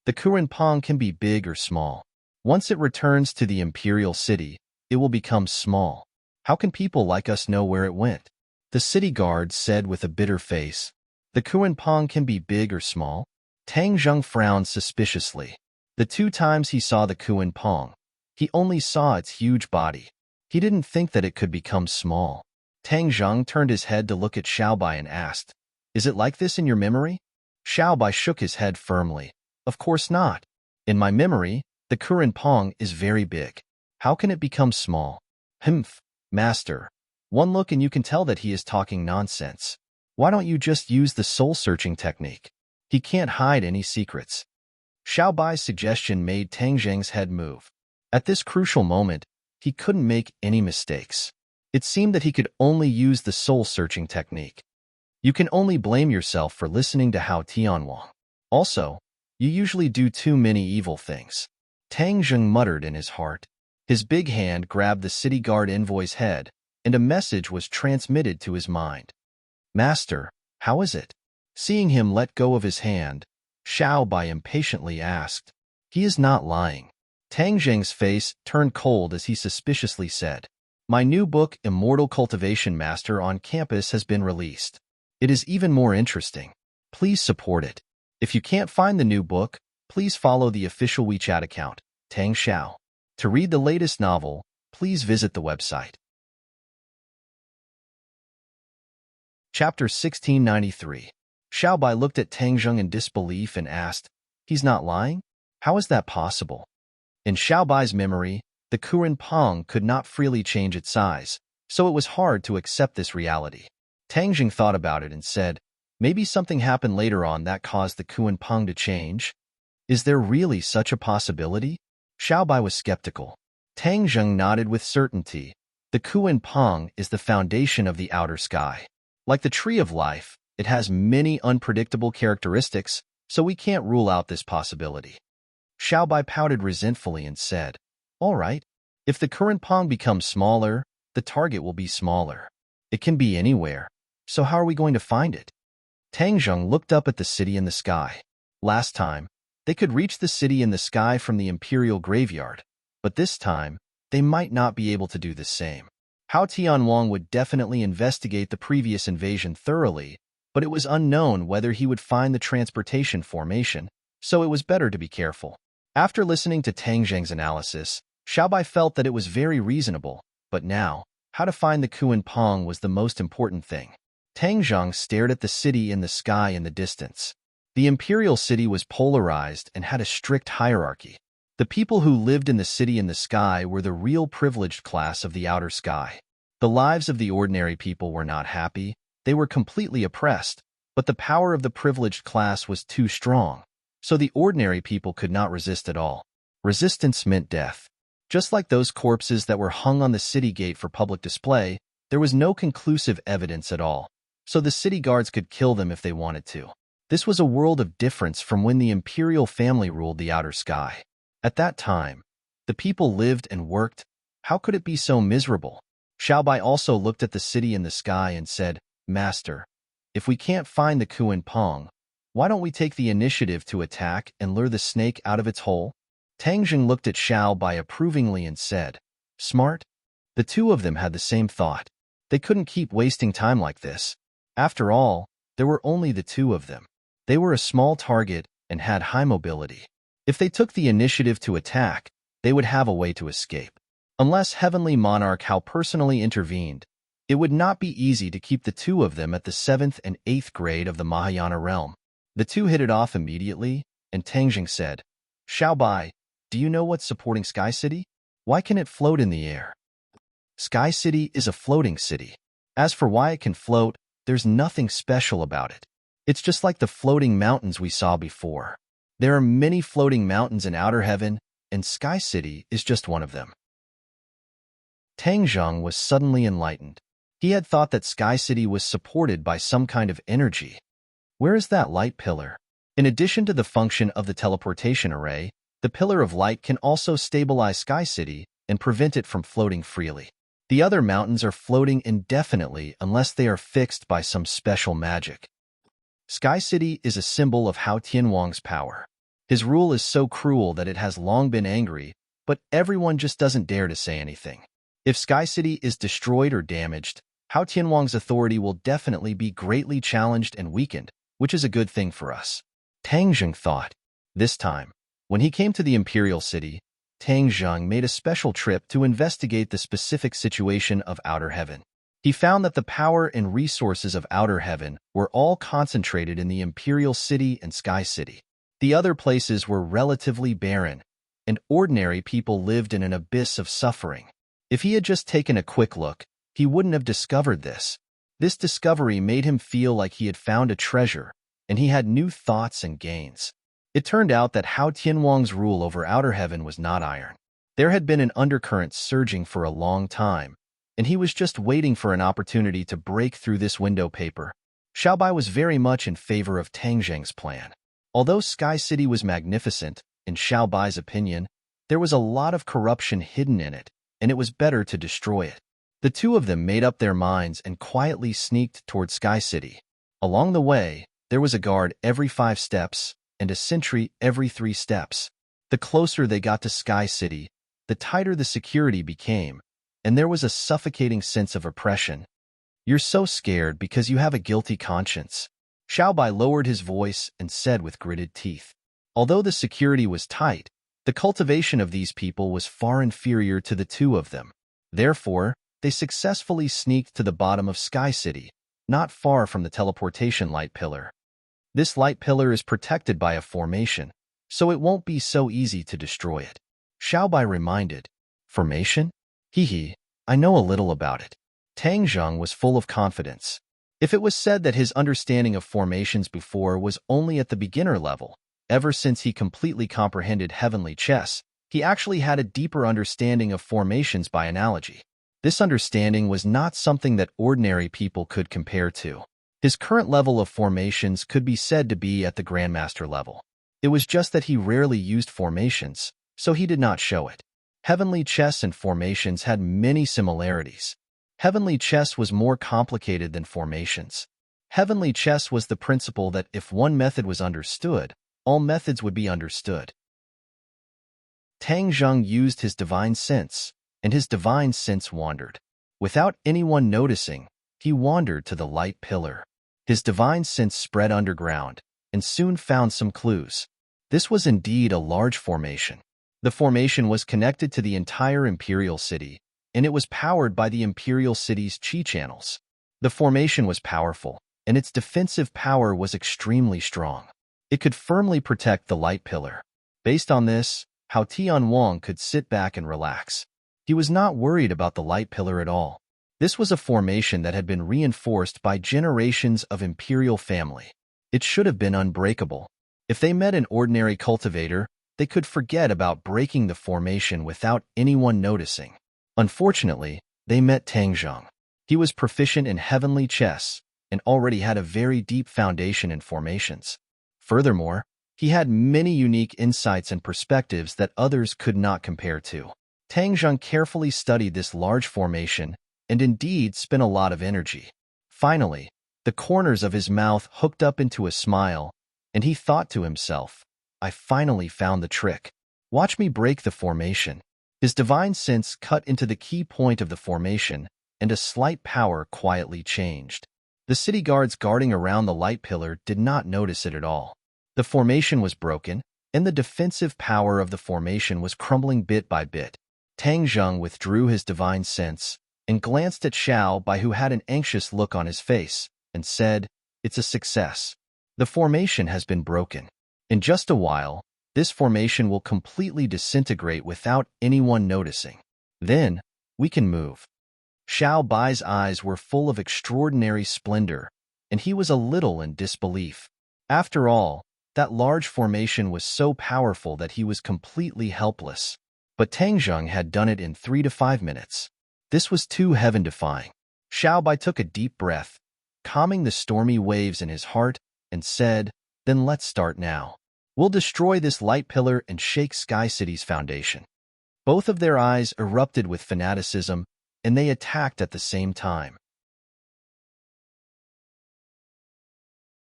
S1: "The Kuan Pong can be big or small. Once it returns to the imperial city, it will become small. How can people like us know where it went?" The city guard said with a bitter face. "The Kuan Pong can be big or small?" Tangjung frowned suspiciously. The 2 times he saw the Kuan Pong, he only saw its huge body. He didn't think that it could become small. Tangjung turned his head to look at Xiaobai and asked, "Is it like this in your memory?" Xiaobai shook his head firmly. "Of course not. In my memory, the Kuan Pong is very big. How can it become small?" "Humph, master. One look and you can tell that he is talking nonsense. Why don't you just use the soul-searching technique? He can't hide any secrets." Xiaobai's suggestion made Tangjung's head move. At this crucial moment, he couldn't make any mistakes. It seemed that he could only use the soul-searching technique. You can only blame yourself for listening to Hao Tianwang. Also, you usually do too many evil things. Tangjung muttered in his heart. His big hand grabbed the city guard envoy's head, and a message was transmitted to his mind. "Master, how is it?" Seeing him let go of his hand, Xiaobai impatiently asked. "He is not lying." Tangjung's face turned cold as he suspiciously said, "My new book, Immortal Cultivation Master on Campus, has been released. It is even more interesting. Please support it. If you can't find the new book, please follow the official WeChat account, Tang Xiao. To read the latest novel, please visit the website." Chapter 1693. Xiaobai looked at Tangjung in disbelief and asked, "He's not lying? How is that possible?" In Xiaobai's memory, the Kuan Pong could not freely change its size, so it was hard to accept this reality. Tangjung thought about it and said, "Maybe something happened later on that caused the Kuan Pong to change? Is there really such a possibility?" Xiaobai was skeptical. Tangjung nodded with certainty. The Kuan Pong is the foundation of the outer sky. Like the tree of life, it has many unpredictable characteristics, so we can't rule out this possibility. Xiaobai pouted resentfully and said, "All right, if the Kuan Pong becomes smaller, the target will be smaller. It can be anywhere, so how are we going to find it?" Tangjung looked up at the city in the sky. Last time, they could reach the city in the sky from the Imperial Graveyard, but this time, they might not be able to do the same. Hao Tianwang would definitely investigate the previous invasion thoroughly, but it was unknown whether he would find the transportation formation, so it was better to be careful. After listening to Tangjung's analysis, Xiaobai felt that it was very reasonable, but now,
S2: How to find the Kuan Pong was the most important thing. Tang Zhang stared at the city in the sky in the distance. The imperial city was polarized and had a strict hierarchy. The people who lived in the city in the sky were the real privileged class of the outer sky. The lives of the ordinary people were not happy. They were completely oppressed, but the power of the privileged class was too strong, so the ordinary people could not resist at all. Resistance meant death. Just like those corpses that were hung on the city gate for public display, there was no conclusive evidence at all, so the city guards could kill them if they wanted to. This was a world of difference from when the imperial family ruled the outer sky. At that time, the people lived and worked. How could it be so miserable? Xiaobai also looked at the city in the sky and said, "Master, if we can't find the Kuan Pong, why don't we take the initiative to attack and lure the snake out of its hole?" Tang Jing looked at Xiaobai approvingly and said, "Smart." The two of them had the same thought. They couldn't keep wasting time like this. After all, there were only the two of them. They were a small target and had high mobility. If they took the initiative to attack, they would have a way to escape. Unless Heavenly Monarch Hao personally intervened, it would not be easy to keep the two of them at the 7th and 8th grade of the Mahayana realm. The two hit it off immediately, and Tangjing said, "Xiaobai, do you know what's supporting Sky City? Why can it float in the air?" Sky City is a floating city. As for why it can float, there's nothing special about it. It's just like the floating mountains we saw before. There are many floating mountains in outer heaven, and Sky City is just one of them. Tang Zhang was suddenly enlightened. He had thought that Sky City was supported by some kind of energy. Where is that light pillar? In addition to the function of the teleportation array, the pillar of light can also stabilize Sky City and prevent it from floating freely. The other mountains are floating indefinitely unless they are fixed by some special magic. Sky City is a symbol of Hao Tianwang's power. His rule is so cruel that it has long been angry, but everyone just doesn't dare to say anything. If Sky City is destroyed or damaged, Hao Tianwang's authority will definitely be greatly challenged and weakened, which is a good thing for us. Tang Zheng thought. This time, when he came to the imperial city, Tang Zheng made a special trip to investigate the specific situation of outer heaven. He found that the power and resources of outer heaven were all concentrated in the imperial city and Sky City. The other places were relatively barren, and ordinary people lived in an abyss of suffering. If he had just taken a quick look, he wouldn't have discovered this. This discovery made him feel like he had found a treasure, and he had new thoughts and gains. It turned out that Hao Tianwang's rule over outer heaven was not iron. There had been an undercurrent surging for a long time, and he was just waiting for an opportunity to break through this window paper. Xiaobai was very much in favor of Tang Zheng's plan. Although Sky City was magnificent, in Xiaobai's opinion, there was a lot of corruption hidden in it, and it was better to destroy it. The two of them made up their minds and quietly sneaked toward Sky City. Along the way, there was a guard every 5 steps and a sentry every 3 steps. The closer they got to Sky City, the tighter the security became, and there was a suffocating sense of oppression. "You're so scared because you have a guilty conscience." Xiaobai lowered his voice and said with gritted teeth. Although the security was tight, the cultivation of these people was far inferior to the two of them. Therefore, they successfully sneaked to the bottom of Sky City, not far from the teleportation light pillar. This light pillar is protected by a formation, so it won't be so easy to destroy it. Xiaobai reminded. "Formation? Hee, I know a little about it." Tang Zheng was full of confidence. If it was said that his understanding of formations before was only at the beginner level, ever since he completely comprehended heavenly chess, he actually had a deeper understanding of formations by analogy. This understanding was not something that ordinary people could compare to. His current level of formations could be said to be at the Grandmaster level. It was just that he rarely used formations, so he did not show it. Heavenly chess and formations had many similarities. Heavenly chess was more complicated than formations. Heavenly chess was the principle that if one method was understood, all methods would be understood. Tang Zheng used his divine sense, and his divine sense wandered. Without anyone noticing, he wandered to the light pillar. His divine sense spread underground, and soon found some clues. This was indeed a large formation. The formation was connected to the entire imperial city,
S1: and it was powered by the Imperial City's chi channels. The formation was powerful, and its defensive power was extremely strong. It could firmly protect the light pillar. Based on this, Hao Tianwang could sit back and relax. He was not worried about the light pillar at all. This was a formation that had been reinforced by generations of imperial family. It should have been unbreakable. If they met an ordinary cultivator, they could forget about breaking the formation without anyone noticing. Unfortunately, they met Tang Zheng. He was proficient in heavenly chess and already had a very deep foundation in formations. Furthermore, he had many unique insights and perspectives that others could not compare to. Tang Zheng carefully studied this large formation and indeed spent a lot of energy. Finally, the corners of his mouth hooked up into a smile, and he thought to himself, I finally found the trick. Watch me break the formation. His divine sense cut into the key point of the formation, and a slight power quietly changed. The city guards guarding around the light pillar did not notice it at all. The formation was broken, and the defensive power of the formation was crumbling bit by bit. Tang Zheng withdrew his divine sense and glanced at Xiao Bai, who had an anxious look on his face, and said, It's a success. The formation has been broken. In just a while, this formation will completely disintegrate without anyone noticing. Then, we can move. Xiao Bai's eyes were full of extraordinary splendor, and he was a little in disbelief. After all, that large formation was so powerful that he was completely helpless. But Tang Zheng had done it in 3 to 5 minutes. This was too heaven-defying. Xiao Bai took a deep breath, calming the stormy waves in his heart, and said, Then let's start now. We'll destroy this light pillar and shake Sky City's foundation. Both of their eyes erupted with fanaticism, and they attacked at the same time.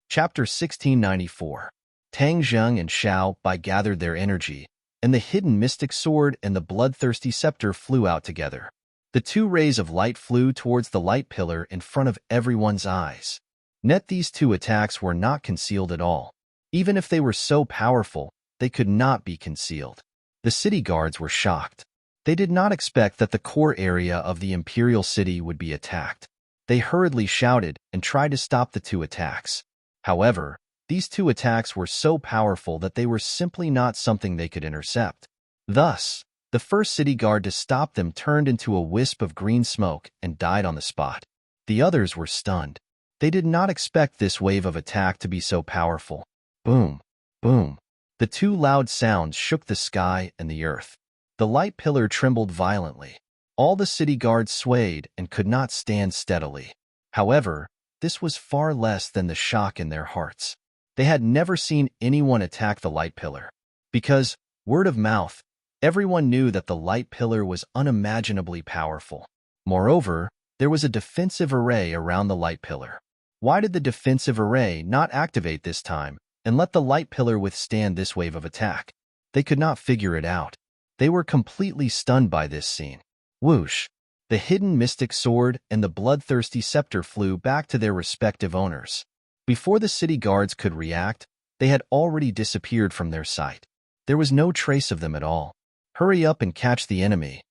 S1: Chapter 1694. Tang Zheng and Xiao Bai gathered their energy, and the hidden mystic sword and the bloodthirsty scepter flew out together. The two rays of light flew towards the light pillar in front of everyone's eyes. Yet these two attacks were not concealed at all. Even if they were so powerful, they could not be concealed. The city guards were shocked. They did not expect that the core area of the Imperial City would be attacked. They hurriedly shouted and tried to stop the two attacks. However, these two attacks were so powerful that they were simply not something they could intercept. Thus, the first city guard to stop them turned into a wisp of green smoke and died on the spot. The others were stunned. They did not expect this wave of attack to be so powerful. Boom, boom. The two loud sounds shook the sky and the earth. The light pillar trembled violently. All the city guards swayed and could not stand steadily. However, this was far less than the shock in their hearts. They had never seen anyone attack the light pillar. Because, word of mouth, everyone knew that the light pillar was unimaginably powerful. Moreover, there was a defensive array around the light pillar. Why did the defensive array not activate this time and let the light pillar withstand this wave of attack? They could not figure it out. They were completely stunned by this scene. Whoosh! The hidden mystic sword and the bloodthirsty scepter flew back to their respective owners. Before the city guards could react, they had already disappeared from their sight. There was no trace of them at all. Hurry up and catch the enemy.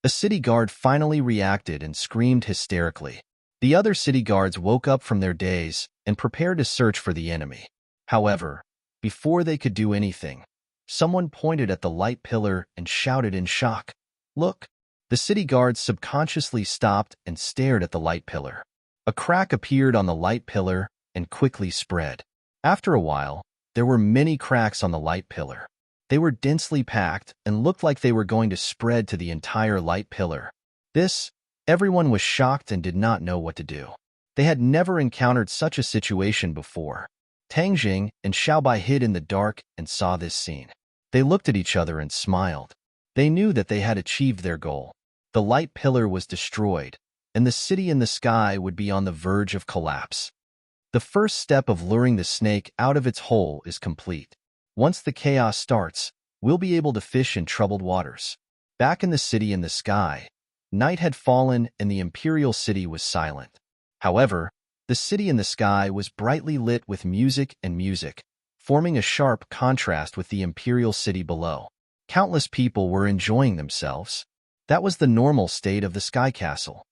S1: A city guard finally reacted and screamed hysterically. The other city guards woke up from their daze and prepared to search for the enemy. However, before they could do anything, someone pointed at the light pillar and shouted in shock, Look! The city guards subconsciously stopped and stared at the light pillar. A crack appeared on the light pillar and quickly spread. After a while, there were many cracks on the light pillar. They were densely packed and looked like they were going to spread to the entire light pillar. Everyone was shocked and did not know what to do. They had never encountered such a situation before. Tang Zheng and Xiao Bai hid in the dark and saw this scene. They looked at each other and smiled. They knew that they had achieved their goal. The light pillar was destroyed, and the city in the sky would be on the verge of collapse. The first step of luring the snake out of its hole is complete. Once the chaos starts, we'll be able to fish in troubled waters. Back in the city in the sky, night had fallen and the Imperial City was silent. However, the city in the sky was brightly lit with music, forming a sharp contrast with the Imperial City below. Countless people were enjoying themselves. That was the normal state of the Sky Castle.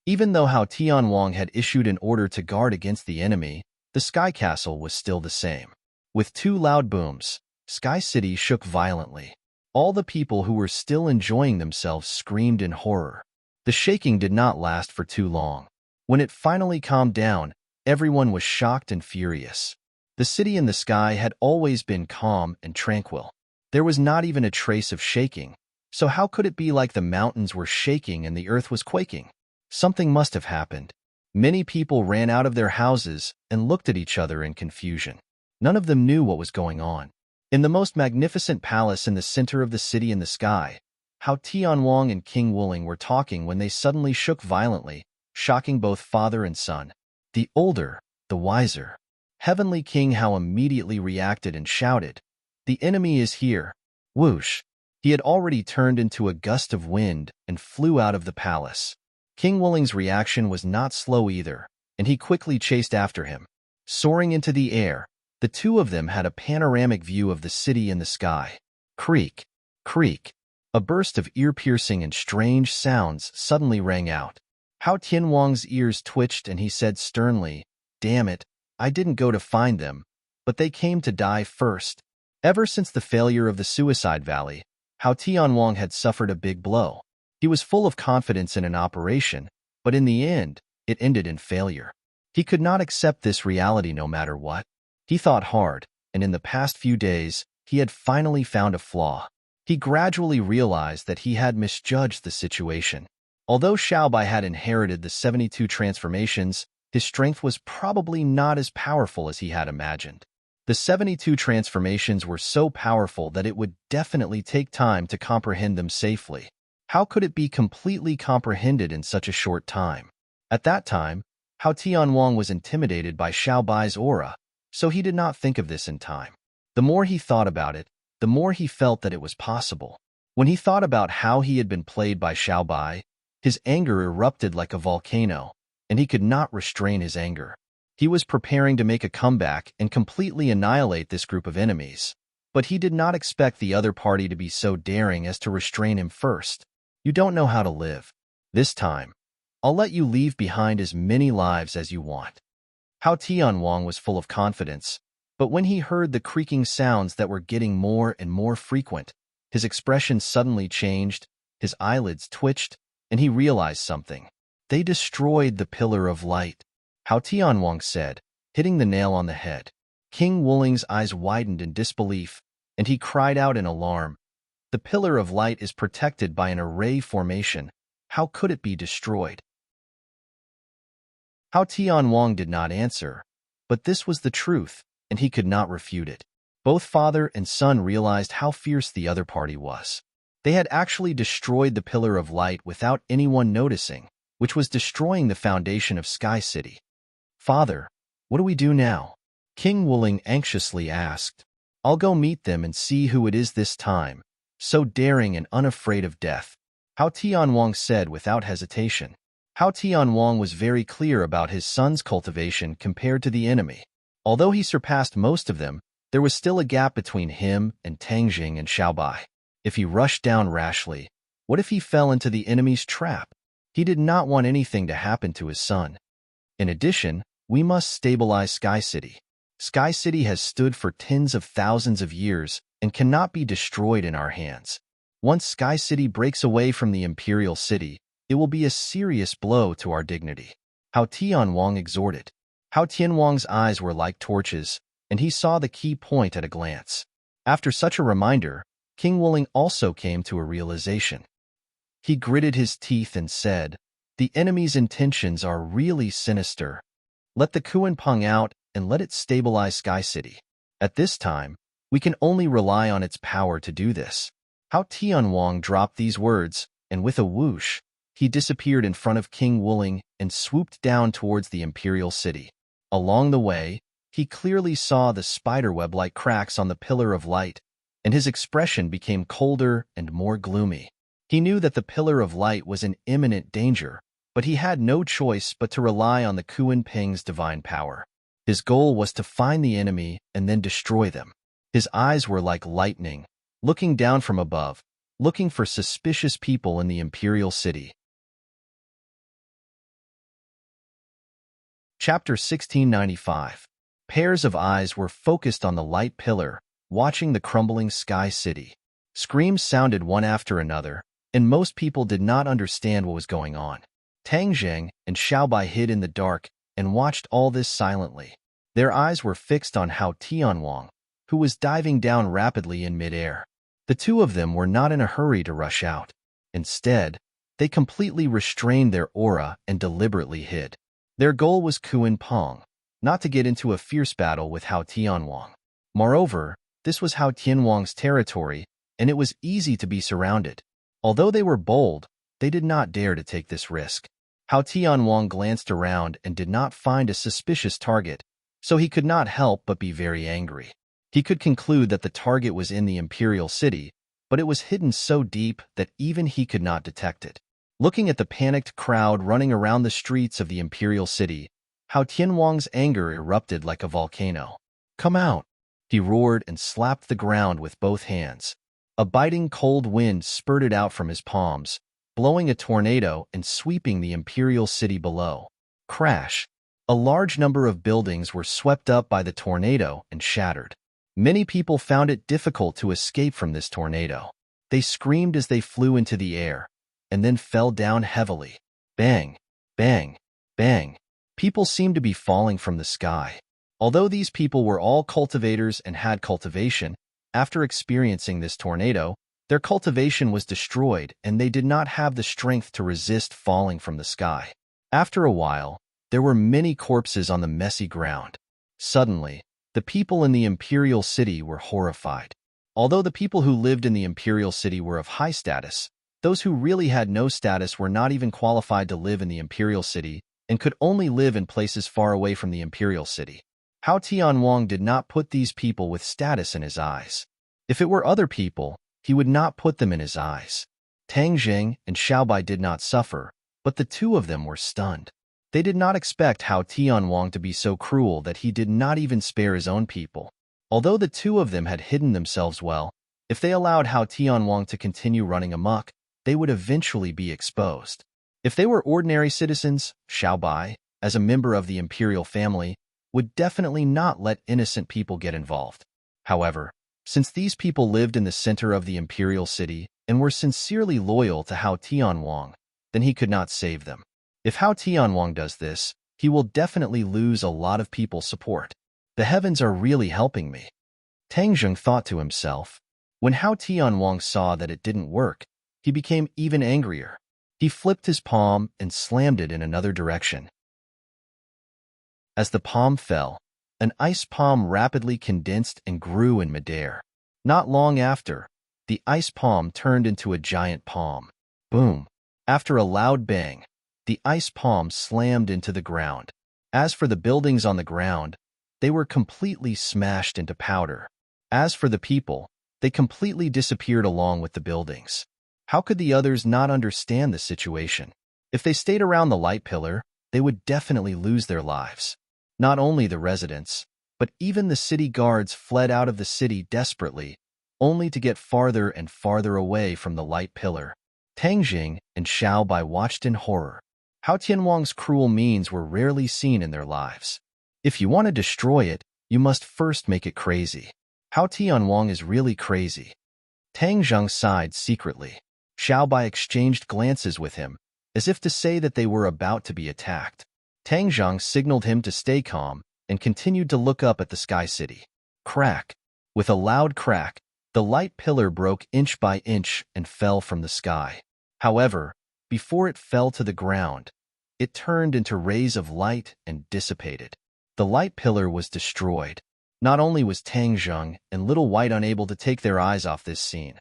S1: Even though Hao Tianwang had issued an order to guard against the enemy, the Sky Castle was still the same. With two loud booms, Sky City shook violently. All the people who were still enjoying themselves screamed in horror. The shaking did not last for too long. When it finally calmed down, everyone was shocked and furious. The city in the sky had always been calm and tranquil. There was not even a trace of shaking, so how could it be like the mountains were shaking and the earth was quaking? Something must have happened. Many people ran out of their houses and looked at each other in confusion. None of them knew what was going on. In the most magnificent palace in the center of the city in the sky, Hao Tianwang and King Wuling were talking when they suddenly shook violently, shocking both father and son. The older, the wiser. Heavenly King Hao immediately reacted and shouted, "The enemy is here!" Whoosh! He had already turned into a gust of wind and flew out of the palace. King Wuling's reaction was not slow either, and he quickly chased after him. Soaring into the air, the two of them had a panoramic view of the city in the sky. Creak, creak. A burst of ear-piercing and strange sounds suddenly rang out. Hao Tianwang's ears twitched and he said sternly, "Damn it, I didn't go to find them, but they came to die first." Ever since the failure of the Suicide Valley, Hao Tianwang had suffered a big blow. He was full of confidence in an operation, but in the end, it ended in failure. He could not accept this reality no matter what. He thought hard, and in the past few days, he had finally found a flaw. He gradually realized that he had misjudged the situation. Although Xiaobai had inherited the 72 transformations, his strength was probably not as powerful as he had imagined. The 72 transformations were so powerful that it would definitely take time to comprehend them safely. How could it be completely comprehended in such a short time? At that time, Hao Tianwang was intimidated by Xiaobai's aura, so he did not think of this in time. The more he thought about it, the more he felt that it was possible. When he thought about how he had been played by Xiaobai, his anger erupted like a volcano, and he could not restrain his anger. He was preparing to make a comeback and completely annihilate this group of enemies, but he did not expect the other party to be so daring as to restrain him first. You don't know how to live. This time, I'll let you leave behind as many lives as you want. Hao Tianwang was full of confidence, but when he heard the creaking sounds that were getting more and more frequent, his expression suddenly changed, his eyelids twitched, and he realized something. They destroyed the Pillar of Light. Hao Tianwang said, hitting the nail on the head. King Wuling's eyes widened in disbelief, and he cried out in alarm. The Pillar of Light is protected by an array formation. How could it be destroyed? Hao Tianwang did not answer, but this was the truth, and he could not refute it. Both father and son realized how fierce the other party was. They had actually destroyed the Pillar of Light without anyone noticing, which was destroying the foundation of Sky City. "Father, what do we do now?" King Wuling anxiously asked. "I'll go meet them and see who it is this time, so daring and unafraid of death," Hao Tianwang said without hesitation. Hao Tianwang was very clear about his son's cultivation compared to the enemy. Although he surpassed most of them, there was still a gap between him and Tangjing and Xiaobai. If he rushed down rashly, what if he fell into the enemy's trap? He did not want anything to happen to his son. In addition, we must stabilize Sky City. Sky City has stood for tens of thousands of years and cannot be destroyed in our hands. Once Sky City breaks away from the Imperial City, it will be a serious blow to our dignity. Hao Tianwang exhorted. Hao Tianwang's eyes were like torches, and he saw the key point at a glance. After such a reminder, King Wuling also came to a realization. He gritted his teeth and said, "The enemy's intentions are really sinister. Let the Kuanpeng out and let it stabilize Sky City. At this time, we can only rely on its power to do this." Hao Tianwang dropped these words, and with a whoosh, he disappeared in front of King Wuling and swooped down towards the Imperial City. Along the way, he clearly saw the spiderweb-like cracks on the Pillar of Light, and his expression became colder and more gloomy. He knew that the Pillar of Light was in imminent danger, but he had no choice but to rely on the Kuanpeng's divine power. His goal was to find the enemy and then destroy them. His eyes were like lightning, looking down from above, looking for suspicious people in the imperial city. Chapter 1695. Pairs of eyes were focused on the light pillar, watching the crumbling sky city. Screams sounded one after another, and most people did not understand what was going on. Tang Zheng and Xiaobai hid in the dark and watched all this silently. Their eyes were fixed on Hao Tianwang, who was diving down rapidly in midair. The two of them were not in a hurry to rush out. Instead, they completely restrained their aura and deliberately hid. Their goal was Kuan Pong, not to get into a fierce battle with Hao Tianwang. Moreover, this was Hao Tianwang's territory, and it was easy to be surrounded. Although they were bold, they did not dare to take this risk. Hao Tianwang glanced around and did not find a suspicious target, so he could not help but be very angry. He could conclude that the target was in the imperial city, but it was hidden so deep that even he could not detect it. Looking at the panicked crowd running around the streets of the imperial city, Hao Tianwang's anger erupted like a volcano. "Come out!" he roared and slapped the ground with both hands. A biting cold wind spurted out from his palms, blowing a tornado and sweeping the imperial city below. Crash! A large number of buildings were swept up by the tornado and shattered. Many people found it difficult to escape from this tornado. They screamed as they flew into the air, and then fell down heavily. Bang! Bang! Bang! People seemed to be falling from the sky. Although these people were all cultivators and had cultivation, after experiencing this tornado, their cultivation was destroyed and they did not have the strength to resist falling from the sky. After a while, there were many corpses on the messy ground. Suddenly, the people in the imperial city were horrified. Although the people who lived in the imperial city were of high status, those who really had no status were not even qualified to live in the imperial city and could only live in places far away from the imperial city. Hao Tianwang did not put these people with status in his eyes. If it were other people, he would not put them in his eyes. Tang Zheng and Xiaobai did not suffer, but the two of them were stunned. They did not expect Hao Tianwang to be so cruel that he did not even spare his own people. Although the two of them had hidden themselves well, if they allowed Hao Tianwang to continue running amok, they would eventually be exposed. If they were ordinary citizens, Xiaobai, as a member of the imperial family, would definitely not let innocent people get involved. However, since these people lived in the center of the imperial city and were sincerely loyal to Hao Tianwang, then he could not save them. If Hao Tianwang does this, he will definitely lose a lot of people's support. The heavens are really helping me, Tang Zheng thought to himself. When Hao Tianwang saw that it didn't work, he became even angrier. He flipped his palm and slammed it in another direction. As the palm fell, an ice palm rapidly condensed and grew in midair. Not long after, the ice palm turned into a giant palm. Boom! After a loud bang, the ice palm slammed into the ground. As for the buildings on the ground, they were completely smashed into powder. As for the people, they completely disappeared along with the buildings. How could the others not understand the situation? If they stayed around the light pillar, they would definitely lose their lives. Not only the residents, but even the city guards fled out of the city desperately, only to get farther and farther away from the light pillar. Tang Zheng and Xiaobai watched in horror. Hao Tianwang's cruel means were rarely seen in their lives. If you want to destroy it, you must first make it crazy. Hao Tianwang is really crazy. Tang Zheng sighed secretly. Xiaobai exchanged glances with him, as if to say that they were about to be attacked. Tang Zheng signaled him to stay calm and continued to look up at the sky city. Crack! With a loud crack, the light pillar broke inch by inch and fell from the sky. However, before it fell to the ground, it turned into rays of light and dissipated. The light pillar was destroyed. Not only was Tang Zheng and Little White unable to take their eyes off this scene,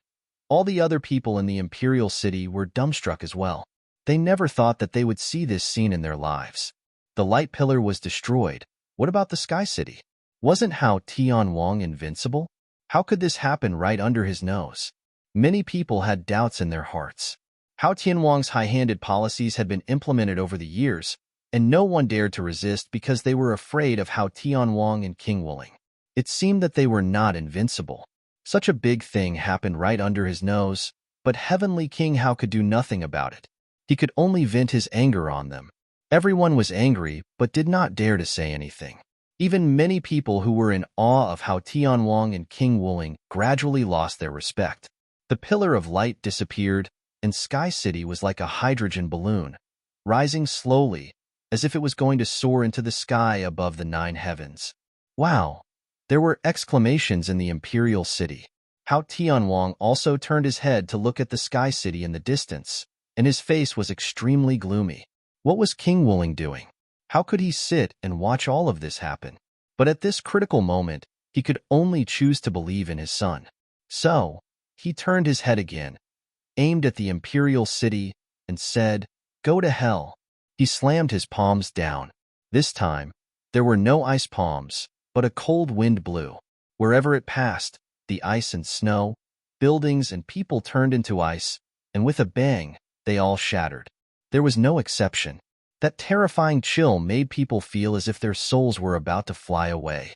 S1: all the other people in the imperial city were dumbstruck as well. They never thought that they would see this scene in their lives. The light pillar was destroyed. What about the sky city? Wasn't Hao Tianwang invincible? How could this happen right under his nose? Many people had doubts in their hearts. Hao Tianwang's high-handed policies had been implemented over the years, and no one dared to resist because they were afraid of Hao Tianwang and King Wuling. It seemed that they were not invincible. Such a big thing happened right under his nose, but Heavenly King Hao could do nothing about it. He could only vent his anger on them. Everyone was angry, but did not dare to say anything. Even many people who were in awe of Hao Tianwang and King Wuling gradually lost their respect. The pillar of light disappeared, and Sky City was like a hydrogen balloon, rising slowly, as if it was going to soar into the sky above the 9 heavens. Wow! There were exclamations in the Imperial City. Hao Tianwang also turned his head to look at the Sky City in the distance, and his face was extremely gloomy. What was King Wuling doing? How could he sit and watch all of this happen? But at this critical moment, he could only choose to believe in his son. So, he turned his head again, aimed at the Imperial City, and said, "Go to hell." He slammed his palms down. This time, there were no ice palms, but a cold wind blew. Wherever it passed, the ice and snow, buildings and people turned into ice, and with a bang, they all shattered. There was no exception. That terrifying chill made people feel as if their souls were about to fly away.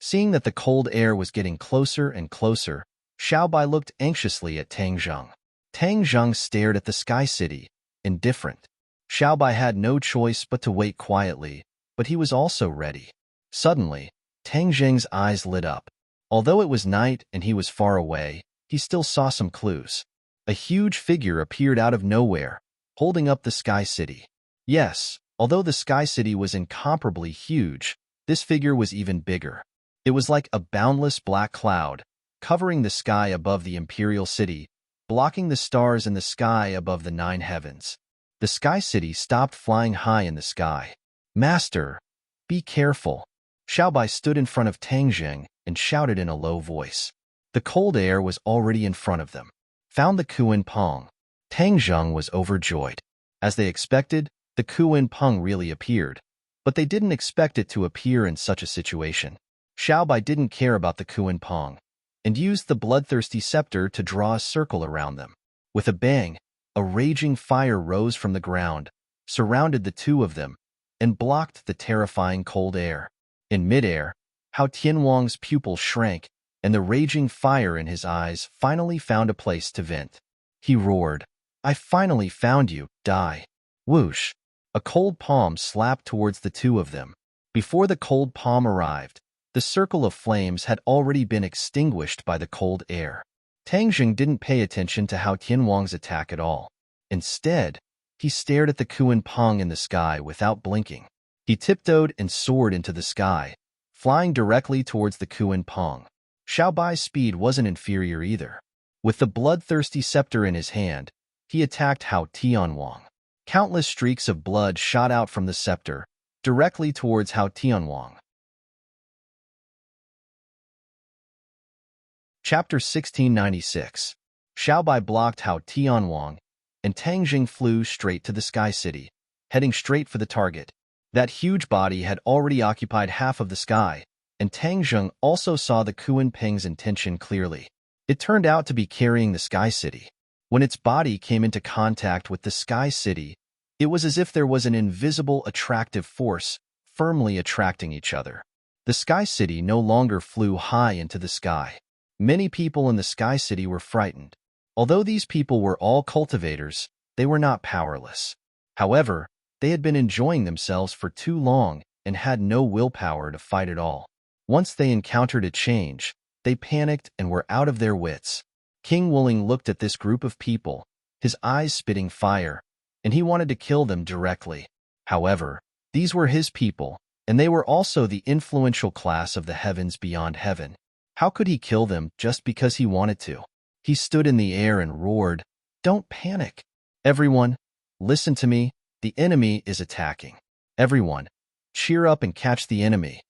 S1: Seeing that the cold air was getting closer and closer, Xiaobai looked anxiously at Tang Zheng. Tang Zheng stared at the Sky City, indifferent. Xiaobai had no choice but to wait quietly, but he was also ready. Suddenly, Tang Zheng's eyes lit up. Although it was night and he was far away, he still saw some clues. A huge figure appeared out of nowhere, holding up the Sky City. Yes, although the Sky City was incomparably huge, this figure was even bigger. It was like a boundless black cloud, covering the sky above the Imperial City, blocking the stars in the sky above the 9 heavens. The Sky City stopped flying high in the sky. "Master, be careful." Xiaobai stood in front of Tang Zheng and shouted in a low voice. The cold air was already in front of them. Found the Kuan Pong. Tang Zheng was overjoyed. As they expected, the Kuan Pong really appeared, but they didn't expect it to appear in such a situation. Xiaobai didn't care about the Kuan Pong, and used the bloodthirsty scepter to draw a circle around them. With a bang, a raging fire rose from the ground, surrounded the two of them, and blocked the terrifying cold air. In midair, Hao Tianwang's pupil shrank, and the raging fire in his eyes finally found a place to vent. He roared, "I finally found you, die." Whoosh! A cold palm slapped towards the two of them. Before the cold palm arrived, the circle of flames had already been extinguished by the cold air. Tang Zheng didn't pay attention to Hao Tianwang's attack at all. Instead, he stared at the Kuan Pong in the sky without blinking. He tiptoed and soared into the sky, flying directly towards the Kuan Pong. Xiaobai's speed wasn't inferior either. With the bloodthirsty scepter in his hand, he attacked Hao Tianwang. Countless streaks of blood shot out from the scepter, directly towards Hao Tianwang. Chapter 1696. Xiaobai blocked Hao Tianwang, and Tang Zheng flew straight to the Sky City, heading straight for the target. That huge body had already occupied half of the sky, and Tang Zheng also saw the Kuan Peng's intention clearly. It turned out to be carrying the Sky City. When its body came into contact with the Sky City, it was as if there was an invisible attractive force firmly attracting each other. The Sky City no longer flew high into the sky. Many people in the Sky City were frightened. Although these people were all cultivators, they were not powerless. However, they had been enjoying themselves for too long and had no willpower to fight at all. Once they encountered a change, they panicked and were out of their wits. King Wuling looked at this group of people, his eyes spitting fire, and he wanted to kill them directly. However, these were his people, and they were also the influential class of the heavens beyond heaven. How could he kill them just because he wanted to? He stood in the air and roared, "Don't panic. Everyone, listen to me. The enemy is attacking. Everyone, cheer up and catch the enemy."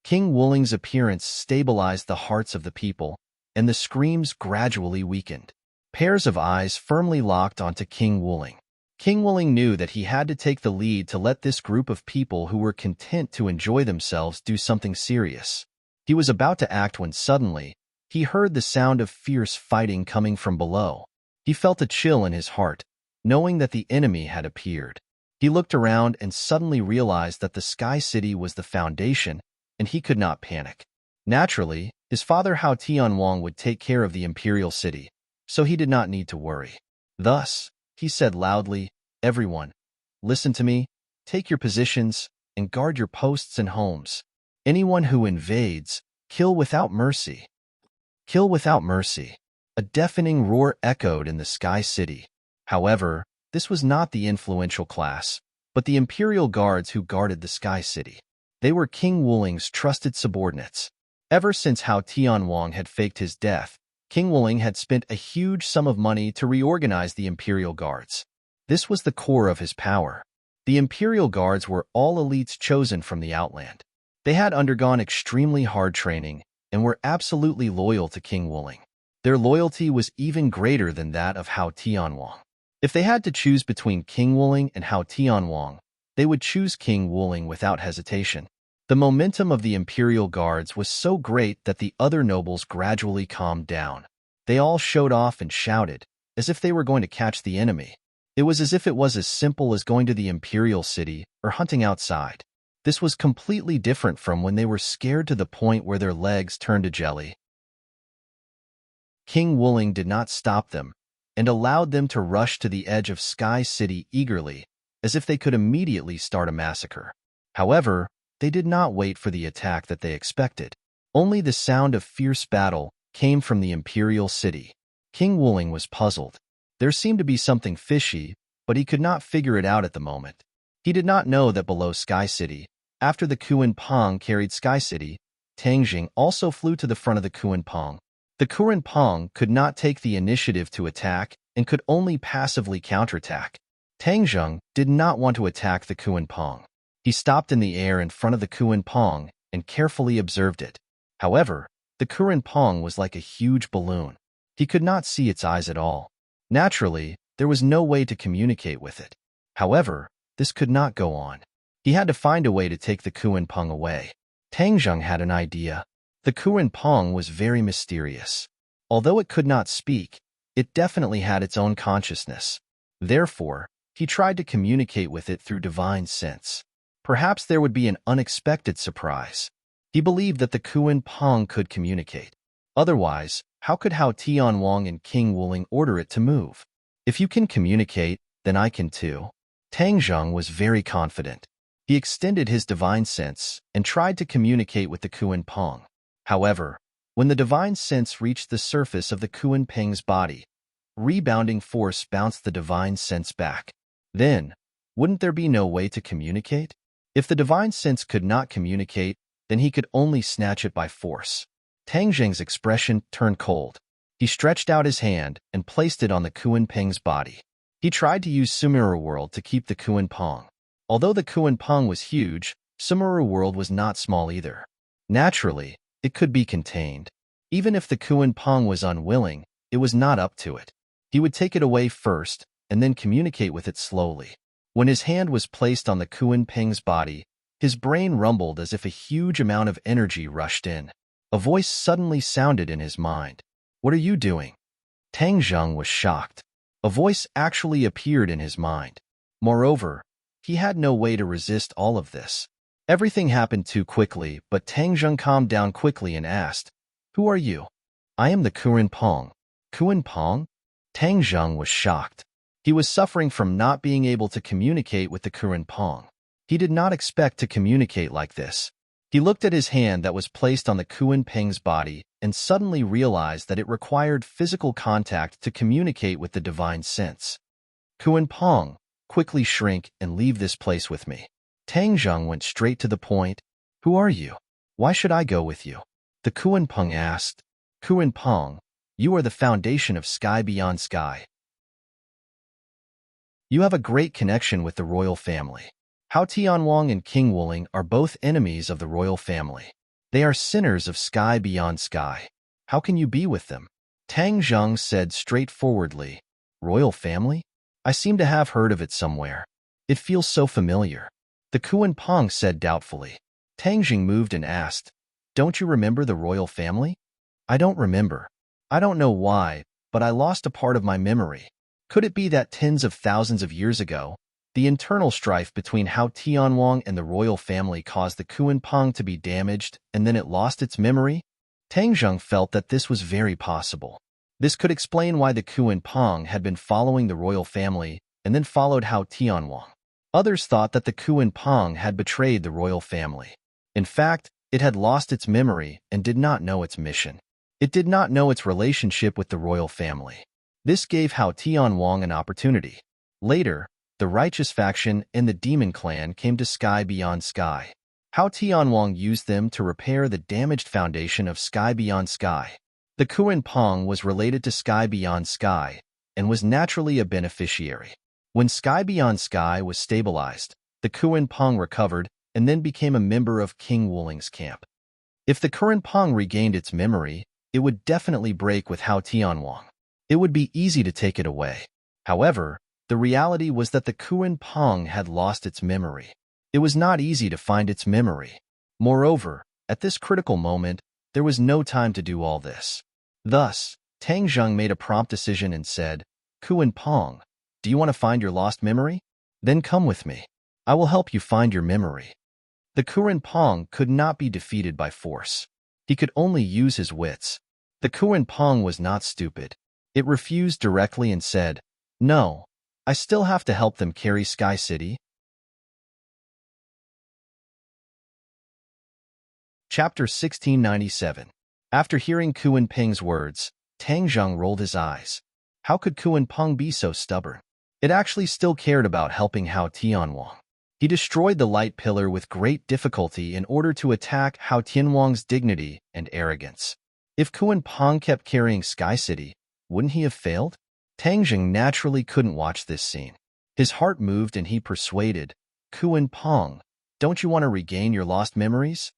S1: King Wuling's appearance stabilized the hearts of the people, and the screams gradually weakened. Pairs of eyes firmly locked onto King Wuling. King Wuling knew that he had to take the lead to let this group of people who were content to enjoy themselves do something serious. He was about to act when suddenly, he heard the sound of fierce fighting coming from below. He felt a chill in his heart, knowing that the enemy had appeared. He looked around and suddenly realized that the Sky City was the foundation, and he could not panic. Naturally, his father Hao Tianwang would take care of the Imperial City,
S2: so he did not need to worry. Thus, he said loudly, "Everyone, listen to me, take your positions, and guard your posts and homes. Anyone who invades, kill without mercy. Kill without mercy." A deafening roar echoed in the Sky City. However, this was not the influential class, but the Imperial Guards who guarded the Sky City. They were King Wuling's trusted subordinates. Ever since Hao Tianwang had faked his death, King Wuling had spent a huge sum of money to reorganize the Imperial Guards. This was the core of his power. The Imperial Guards were all elites chosen from the Outland. They had undergone extremely hard training and were absolutely loyal to King Wuling. Their loyalty was even greater than that of Hao Tianwang. If they had to choose between King Wuling and Hao Tianwang, they would choose King Wuling without hesitation. The momentum of the Imperial Guards was so great that the other nobles gradually calmed down. They all showed off and shouted, as if they were going to catch the enemy. It was as if it was as simple as going to the Imperial City or hunting outside. This was completely different from when they were scared to the point where their legs turned to jelly. King Wuling did not stop them and allowed them to rush to the edge of Sky City eagerly, as if they could immediately start a massacre. However, they did not wait for the attack that they expected. Only the sound of fierce battle came from the Imperial City. King Wuling was puzzled. There seemed to be something fishy, but he could not figure it out at the moment. He did not know that below Sky City, after the Kuan Pong carried Sky City, Tangjing also flew to the front of the Kuan Pong. The Kuan Pong could not take the initiative to attack and could only passively counterattack. Tangjing did not want to attack the Kuan Pong. He stopped in the air in front of the Kuan Pong and carefully observed it. However, the Kuan Pong was like a huge balloon. He could not see its eyes at all. Naturally, there was no way to communicate with it. However, this could not go on. He had to find a way to take the Kuan Pong away. Tangjing had an idea. The Kuan Pong was very mysterious. Although it could not speak, it definitely had its own consciousness. Therefore, he tried to communicate with it through divine sense. Perhaps there would be an unexpected surprise. He believed that the Kuan Pong could communicate. Otherwise, how could Hao Tianwang and King Wuling order it to move? If you can communicate, then I can too. Tangjing was very confident. He extended his divine sense and tried to communicate with the Kuan Pong. However, when the divine sense reached the surface of the Kuan Peng's body, rebounding force bounced the divine sense back. Then, wouldn't there be no way to communicate? If the divine sense could not communicate, then he could only snatch it by force. Tangjing's expression turned cold. He stretched out his hand and placed it on the Kuan Peng's body. He tried to use Sumera World to keep the Kuan Pong. Although the Kuan Pong was huge, Sumera World was not small either. Naturally, it could be contained. Even if the Kuan Pong was unwilling, it was not up to it. He would take it away first and then communicate with it slowly. When his hand was placed on the Kuan Peng's body, his brain rumbled as if a huge amount of energy rushed in. A voice suddenly sounded in his mind. "What are you doing?" Tangjing was shocked. A voice actually appeared in his mind. Moreover, he had no way to resist all of this. Everything happened too quickly, but Tangjing calmed down quickly and asked, "Who are you?" "I am the Kuan Pong." "Kuan Pong?" Tangjing was shocked. He was suffering from not being able to communicate with the Kuan Pong. He did not expect to communicate like this. He looked at his hand that was placed on the Kuan Peng's body and suddenly realized that it required physical contact to communicate with the divine sense. "Kuan Pong, quickly shrink and leave this place with me." Tangjing went straight to the point. "Who are you? Why should I go with you?" The Kuan Pong asked. "Kuan Pong, you are the foundation of Sky Beyond Sky. You have a great connection with the royal family. Hao Tianwang and King Wuling are both enemies of the royal family. They are sinners of Sky Beyond Sky. How can you be with them?" Tangjing said straightforwardly. "Royal family? I seem to have heard of it somewhere. It feels so familiar." The Kuan Pong said doubtfully. Tangjing moved and asked, "Don't you remember the royal family?" "I don't remember. I don't know why, but I lost a part of my memory. Could it be that tens of thousands of years ago, the internal strife between Hao Tianwang and the royal family caused the Kuan Pong to be damaged and then it lost its memory?" Tangjing felt that this was very possible.
S1: This could explain why the Kuan Pong had been following the royal family and then followed Hao Tianwang. Others thought that the Kuan Pong had betrayed the royal family. In fact, it had lost its memory and did not know its mission. It did not know its relationship with the royal family. This gave Hao Tianwang an opportunity. Later, the righteous faction and the demon clan came to Sky Beyond Sky. Hao Tianwang used them to repair the damaged foundation of Sky Beyond Sky. The Kuan Pong was related to Sky Beyond Sky and was naturally a beneficiary. When Sky Beyond Sky was stabilized, the Kuan Pong recovered and then became a member of King Wuling's camp. If the Kuan Pong regained its memory, it would definitely break with Hao Tianwang. It would be easy to take it away. However, the reality was that the Kuan Pong had lost its memory. It was not easy to find its memory. Moreover, at this critical moment, there was no time to do all this. Thus, Tang Zheng made a prompt decision and said, "Kuan Pong, do you want to find your lost memory? Then come with me. I will help you find your memory." The Kuan Pong could not be defeated by force. He could only use his wits. The Kuan Pong was not stupid. It refused directly and said, "No, I still have to help them carry Sky City." Chapter 1697. After hearing Kuan Peng's words, Tang Zheng rolled his eyes. How could Kuan Peng be so stubborn? It actually still cared about helping Hao Tianwang. He destroyed the light pillar with great difficulty in order to attack Hao Tianwang's dignity and arrogance. If Kuan Peng kept carrying Sky City, wouldn't he have failed? Tang Zheng naturally couldn't watch this scene. His heart moved and he persuaded, "Kuan Peng, don't you want to regain your lost memories?"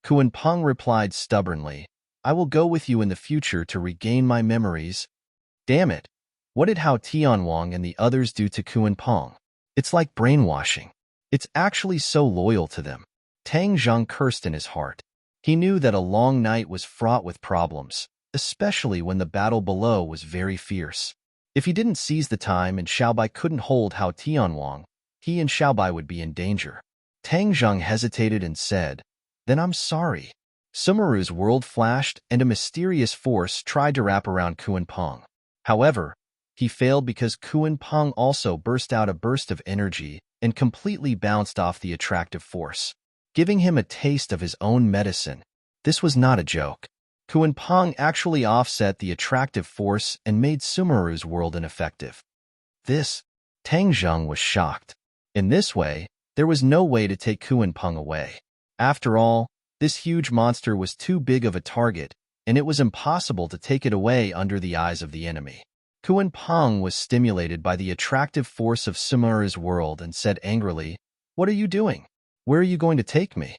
S1: Kuan Peng replied stubbornly, "I will go with you in the future to regain my memories." Damn it! What did Hao Tianwang and the others do to Kuan Peng? It's like brainwashing. It's actually so loyal to them. Tang Zheng cursed in his heart. He knew that a long night was fraught with problems, especially when the battle below was very fierce. If he didn't seize the time and Xiaobai couldn't hold Hao Tianwang, he and Xiaobai would be in danger. Tang Zheng hesitated and said, "Then I'm sorry." Sumeru's world flashed and a mysterious force tried to wrap around Kuan Peng. However, he failed because Kuan Peng also burst out a burst of energy and completely bounced off the attractive force, giving him a taste of his own medicine. This was not a joke. Kuan Peng actually offset the attractive force and made Sumeru's world ineffective. Tang Zheng was shocked. In this way, there was no way to take Kuan Peng away. After all, this huge monster was too big of a target, and it was impossible to take it away under the eyes of the enemy. Kuan Peng was stimulated by the attractive force of Sumeru's world and said angrily, "What are you doing? Where are you going to take me?"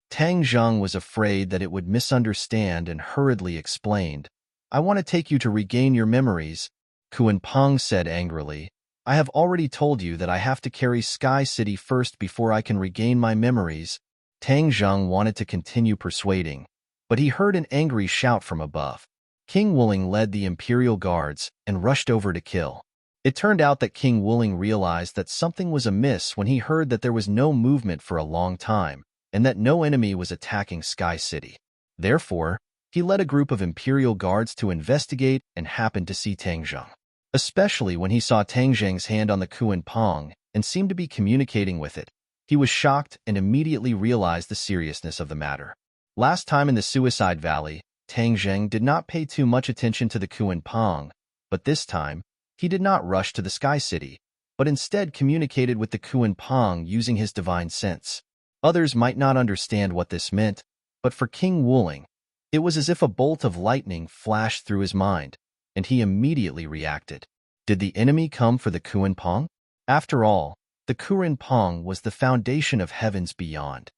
S1: Tang Zheng was afraid that it would misunderstand and hurriedly explained, "I want to take you to regain your memories." Kuan Peng said angrily, "I have already told you that I have to carry Sky City first before I can regain my memories." Tang Zheng wanted to continue persuading, but he heard an angry shout from above. King Wuling led the Imperial Guards and rushed over to kill. It turned out that King Wuling realized that something was amiss when he heard that there was no movement for a long time and that no enemy was attacking Sky City. Therefore, he led a group of Imperial Guards to investigate and happened to see Tang Zheng. Especially when he saw Tang Zheng's hand on the Kuan Peng and seemed to be communicating with it. He was shocked and immediately realized the seriousness of the matter. Last time in the Suicide Valley, Tang Zheng did not pay too much attention to the Kuan Peng, but this time, he did not rush to the Sky City, but instead communicated with the Kuan Peng using his divine sense. Others might not understand what this meant, but for King Wuling, it was as if a bolt of lightning flashed through his mind, and he immediately reacted. Did the enemy come for the Kuan Peng? After all, the Kuan Peng was the foundation of heavens beyond.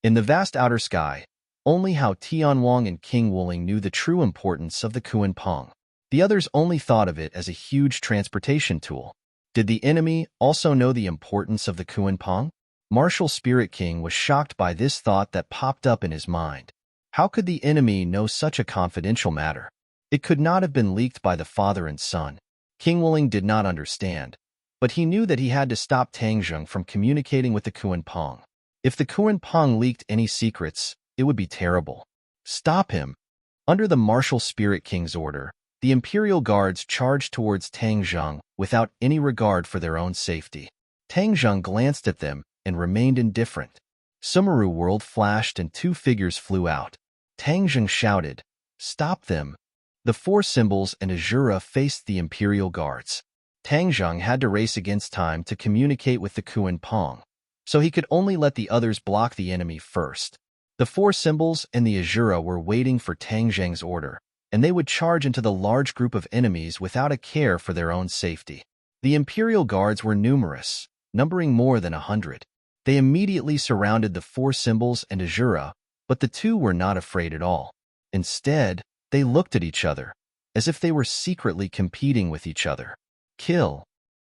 S1: In the vast outer sky, only Hao Tianwang and King Wuling knew the true importance of the Kuan Peng. The others only thought of it as a huge transportation tool. Did the enemy also know the importance of the Kuan Peng? Martial Spirit King was shocked by this thought that popped up in his mind. How could the enemy know such a confidential matter? It could not have been leaked by the father and son. King Wuling did not understand, but he knew that he had to stop Tang Zheng from communicating with the Kuan Peng. If the Kuan Peng leaked any secrets, it would be terrible. Stop him! Under the martial spirit king's order, the imperial guards charged towards Tang Zheng without any regard for their own safety. Tang Zheng glanced at them and remained indifferent. Sumeru world flashed and two figures flew out. Tang Zheng shouted, "Stop them!" The four symbols and Azura faced the imperial guards. Tang Zheng had to race against time to communicate with the Kuan Pong, so he could only let the others block the enemy first. The four symbols and the Azura were waiting for Tang Zheng's order, and they would charge into the large group of enemies without a care for their own safety. The imperial guards were numerous, numbering more than 100. They immediately surrounded the four symbols and Azura, but the two were not afraid at all. Instead, they looked at each other, as if they were secretly competing with each other. Kill!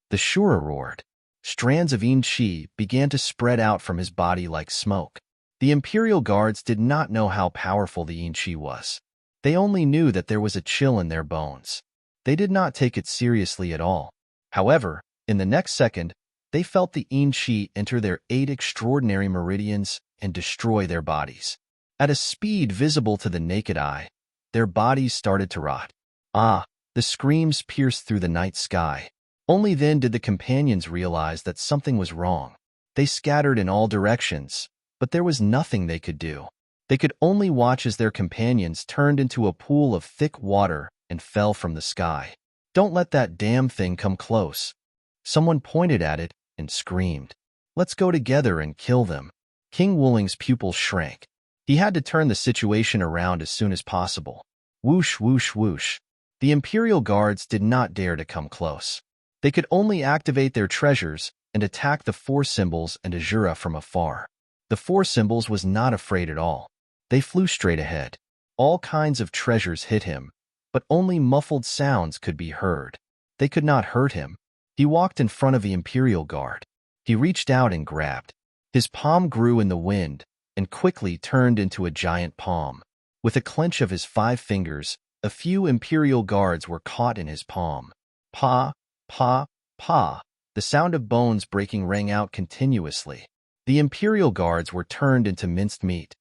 S1: The Shura roared. Strands of yin qi began to spread out from his body like smoke. The imperial guards did not know how powerful the yin qi was. They only knew that there was a chill in their bones. They did not take it seriously at all. However, in the next second, they felt the yin qi enter their 8 extraordinary meridians and destroy their bodies. At a speed visible to the naked eye, their bodies started to rot. Ah! The screams pierced through the night sky. Only then did the companions realize that something was wrong. They scattered in all directions, but there was nothing they could do. They could only watch as their companions turned into a pool of thick water and fell from the sky. "Don't let that damn thing come close." Someone pointed at it and screamed, "Let's go together and kill them." King Wooling's pupils shrank. He had to turn the situation around as soon as possible. Whoosh, whoosh, whoosh. The imperial guards did not dare to come close. They could only activate their treasures and attack the four symbols and Azura from afar. The four symbols was not afraid at all. They flew straight ahead. All kinds of treasures hit him, but only muffled sounds could be heard. They could not hurt him. He walked in front of the imperial guard. He reached out and grabbed. His palm grew in the wind and quickly turned into a giant palm. With a clench of his 5 fingers, a few imperial guards were caught in his palm. Pa, pa, pa. The sound of bones breaking rang out continuously. The imperial guards were turned into minced meat.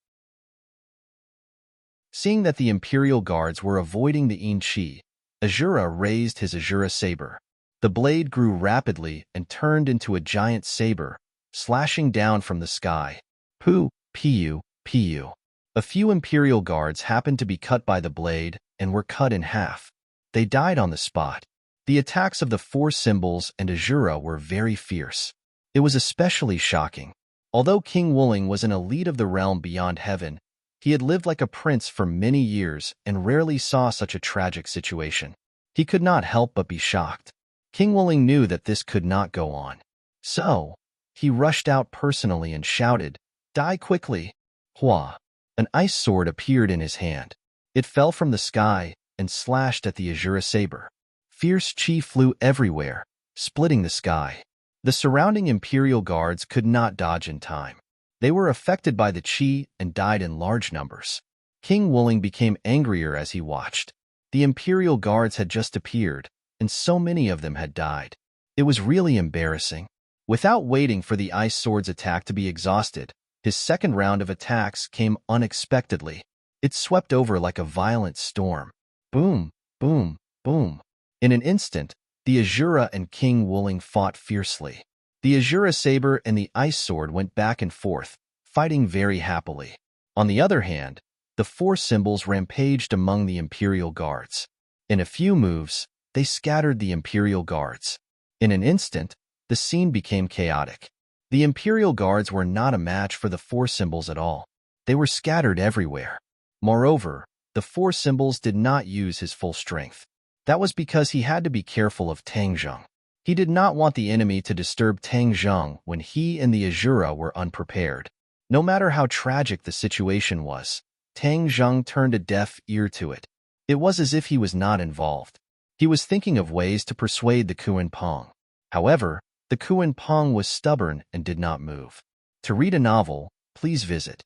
S1: Seeing that the imperial guards were avoiding the yin qi, Azura raised his Azura saber. The blade grew rapidly and turned into a giant saber, slashing down from the sky. Pu, piu, piu. A few imperial guards happened to be cut by the blade and were cut in half. They died on the spot. The attacks of the four symbols and Azura were very fierce. It was especially shocking. Although King Wooling was an elite of the realm beyond heaven, he had lived like a prince for many years and rarely saw such a tragic situation. He could not help but be shocked. King Wooling knew that this could not go on. So, he rushed out personally and shouted, "Die quickly!" Hua! An ice sword appeared in his hand. It fell from the sky and slashed at the Azura saber. Fierce chi flew everywhere, splitting the sky. The surrounding imperial guards could not dodge in time. They were affected by the chi and died in large numbers. King Wooling became angrier as he watched. The imperial guards had just appeared, and so many of them had died. It was really embarrassing. Without waiting for the ice sword's attack to be exhausted, his second round of attacks came unexpectedly. It swept over like a violent storm. Boom, boom, boom. In an instant, the Azura and King Wooling fought fiercely. The Azura saber and the ice sword went back and forth, fighting very happily. On the other hand, the four symbols rampaged among the imperial guards. In a few moves, they scattered the imperial guards. In an instant, the scene became chaotic. The imperial guards were not a match for the four symbols at all. They were scattered everywhere. Moreover, the four symbols did not use his full strength. That was because he had to be careful of Tang Zheng. He did not want the enemy to disturb Tang Zheng when he and the Azura were unprepared. No matter how tragic the situation was, Tang Zheng turned a deaf ear to it. It was as if he was not involved. He was thinking of ways to persuade the Kuan Pong. However, the Kuan Pong was stubborn and did not move. To read a novel, please visit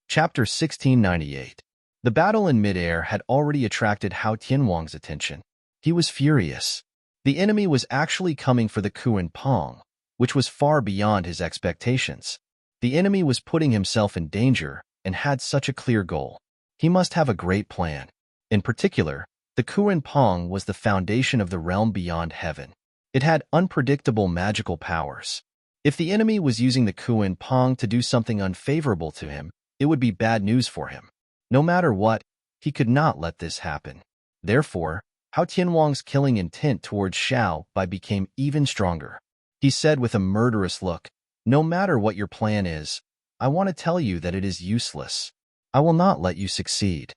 S1: Chapter 1698. The battle in midair had already attracted Hao Tianwang's attention. He was furious. The enemy was actually coming for the Kuan Pong, which was far beyond his expectations.
S2: The enemy was putting himself in danger and had such a clear goal. He must have a great plan. In particular, the Kuan Pong was the foundation of the realm beyond heaven. It had unpredictable magical powers. If the enemy was using the Kuan Pong to do something unfavorable to him, it would be bad news for him. No matter what, he could not let this happen. Therefore, Hao Tianwang's killing intent towards Xiao Bai became even stronger. He said with a murderous look, "No matter what your plan is, I want to tell you that it is useless. I will not let you succeed."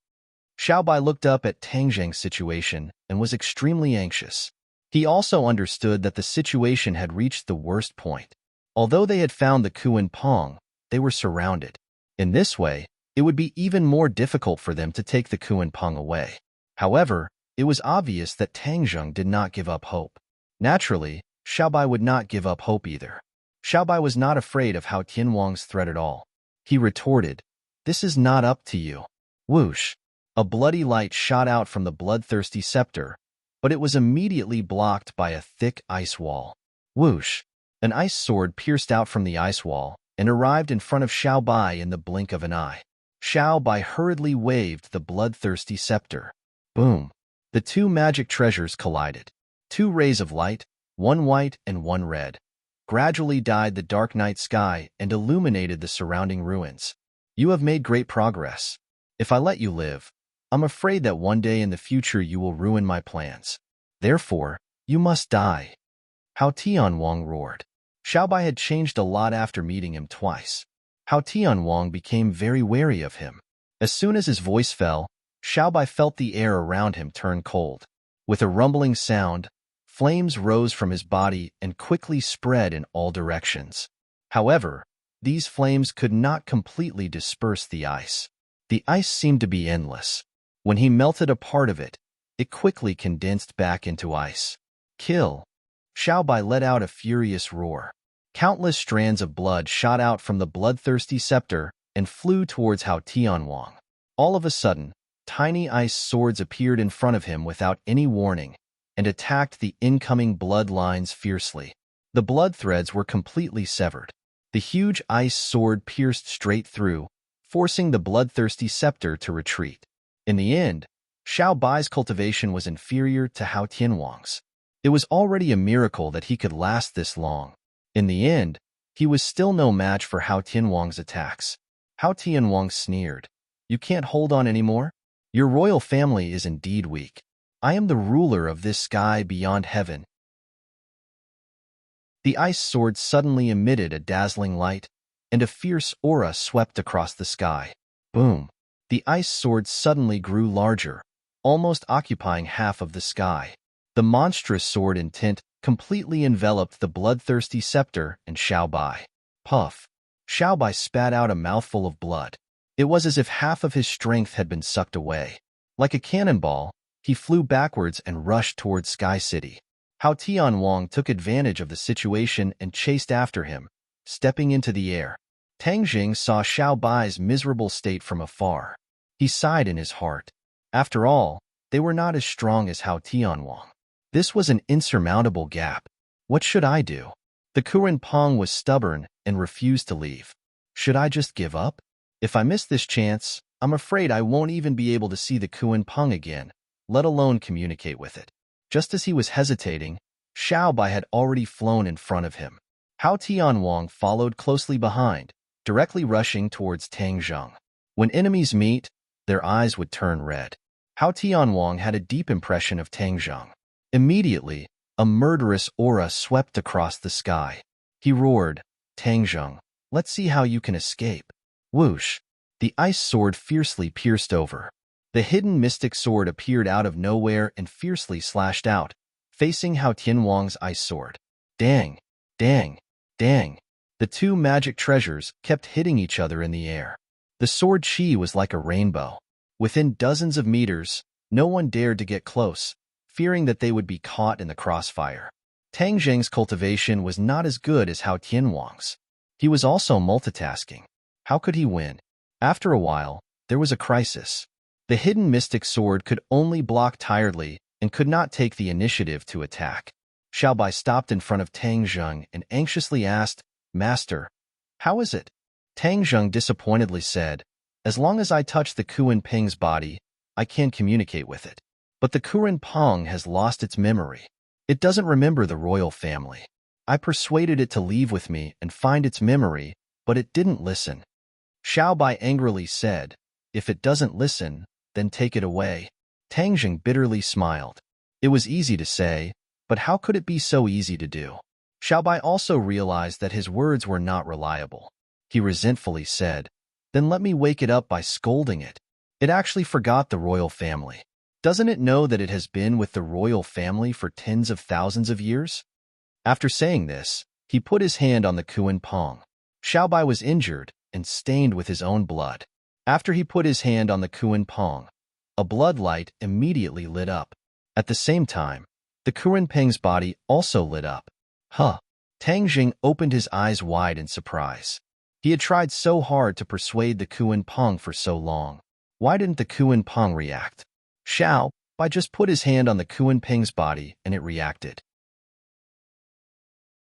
S2: Xiao Bai looked up at Tang Zheng's situation and was extremely anxious. He also understood that the situation had reached the worst point. Although they had found the Kuan Pong, they were surrounded. In this way, it would be even more difficult for them to take the Kuan Pong away. However, it was obvious that Tang Zheng did not give up hope. Naturally, Xiao Bai would not give up hope either. Xiao Bai was not afraid of Hao Tianwang's threat at all. He retorted, "This is not up to you." Whoosh! A bloody light shot out from the bloodthirsty scepter, but it was immediately blocked by a thick ice wall. Whoosh! An ice sword pierced out from the ice wall and arrived in front of Xiao Bai in the blink of an eye. Xiao Bai hurriedly waved the bloodthirsty scepter. Boom! The two magic treasures collided. Two rays of light, one white and one red, gradually dyed the dark night sky and illuminated the surrounding ruins. You have made great progress. If I let you live, I'm afraid that one day in the future you will ruin my plans. Therefore, you must die. Hao Tianwang roared. Xiao Bai had changed a lot after meeting him twice. Hao Tianwang became very wary of him. As soon as his voice fell, Xiao Bai felt the air around him turn cold. With a rumbling sound, flames rose from his body and quickly spread in all directions. However, these flames could not completely disperse the ice. The ice seemed to be endless. When he melted a part of it, it quickly condensed back into ice. Kill! Xiao Bai let out a furious roar. Countless strands of blood shot out from the bloodthirsty scepter and flew towards Hao Tianwang. All of a sudden, tiny ice swords appeared in front of him without any warning and attacked the incoming blood lines fiercely. The blood threads were completely severed. The huge ice sword pierced straight through, forcing the bloodthirsty scepter to retreat. In the end, Xiao Bai's cultivation was inferior to Hao Tianwang's. It was already a miracle that he could last this long. In the end, he was still no match for Hao Tianwang's attacks. Hao Tianwang sneered, "You can't hold on anymore? Your royal family is indeed weak. I am the ruler of this sky beyond heaven." The ice sword suddenly emitted a dazzling light, and a fierce aura swept across the sky. Boom! The ice sword suddenly grew larger, almost occupying half of the sky. The monstrous sword intent completely enveloped the bloodthirsty scepter and Xiao Bai. Puff! Xiao Bai spat out a mouthful of blood. It was as if half of his strength had been sucked away. Like a cannonball, he flew backwards and rushed towards Sky City. Hao Tianwang took advantage of the situation and chased after him, stepping into the air. Tang Jing saw Xiao Bai's miserable state from afar. He sighed in his heart. After all, they were not as strong as Hao Tianwang. This was an insurmountable gap. What should I do? The Kuan Pong was stubborn and refused to leave. Should I just give up? If I miss this chance, I'm afraid I won't even be able to see the Kuan Pong again, let alone communicate with it. Just as he was hesitating, Xiao Bai had already flown in front of him. Hao Tianwang followed closely behind, directly rushing towards Tang Zheng. When enemies meet, their eyes would turn red. Hao Tianwang had a deep impression of Tang Zheng. Immediately, a murderous aura swept across the sky. He roared, "Tang Zheng, let's see how you can escape." Whoosh! The ice sword fiercely pierced over. The hidden mystic sword appeared out of nowhere and fiercely slashed out, facing Hao Tianwang's ice sword. Dang! Dang! Dang! The two magic treasures kept hitting each other in the air. The sword chi was like a rainbow. Within dozens of meters, no one dared to get close, fearing that they would be caught in the crossfire. Tang Zheng's cultivation was not as good as Hao Tianwang's. He was also multitasking. How could he win? After a while, there was a crisis. The hidden mystic sword could only block tiredly and could not take the initiative to attack. Xiao Bai stopped in front of Tang Zheng and anxiously asked, "Master, how is it? Tang Zheng disappointedly said, "As long as I touch the Kuan Ping's body, I can communicate with it. But the Kuan Pong has lost its memory. It doesn't remember the royal family. I persuaded it to leave with me and find its memory, but it didn't listen." Xiao Bai angrily said, "If it doesn't listen, then take it away." Tang Zheng bitterly smiled. It was easy to say, but how could it be so easy to do? Xiao Bai also realized that his words were not reliable. He resentfully said, "Then let me wake it up by scolding it. It actually forgot the royal family. Doesn't it know that it has been with the royal family for tens of thousands of years?" After saying this, he put his hand on the Kuan Pong. Xiao Bai was injured and stained with his own blood. After he put his hand on the Kuan Pong, a blood light immediately lit up. At the same time, the Kuan Peng's body also lit up. Huh! Tang Jing opened his eyes wide in surprise. He had tried so hard to persuade the Kuan Pong for so long. Why didn't the Kuan Pong react? Xiao Bai just put his hand on the Kuan Peng's body and it reacted.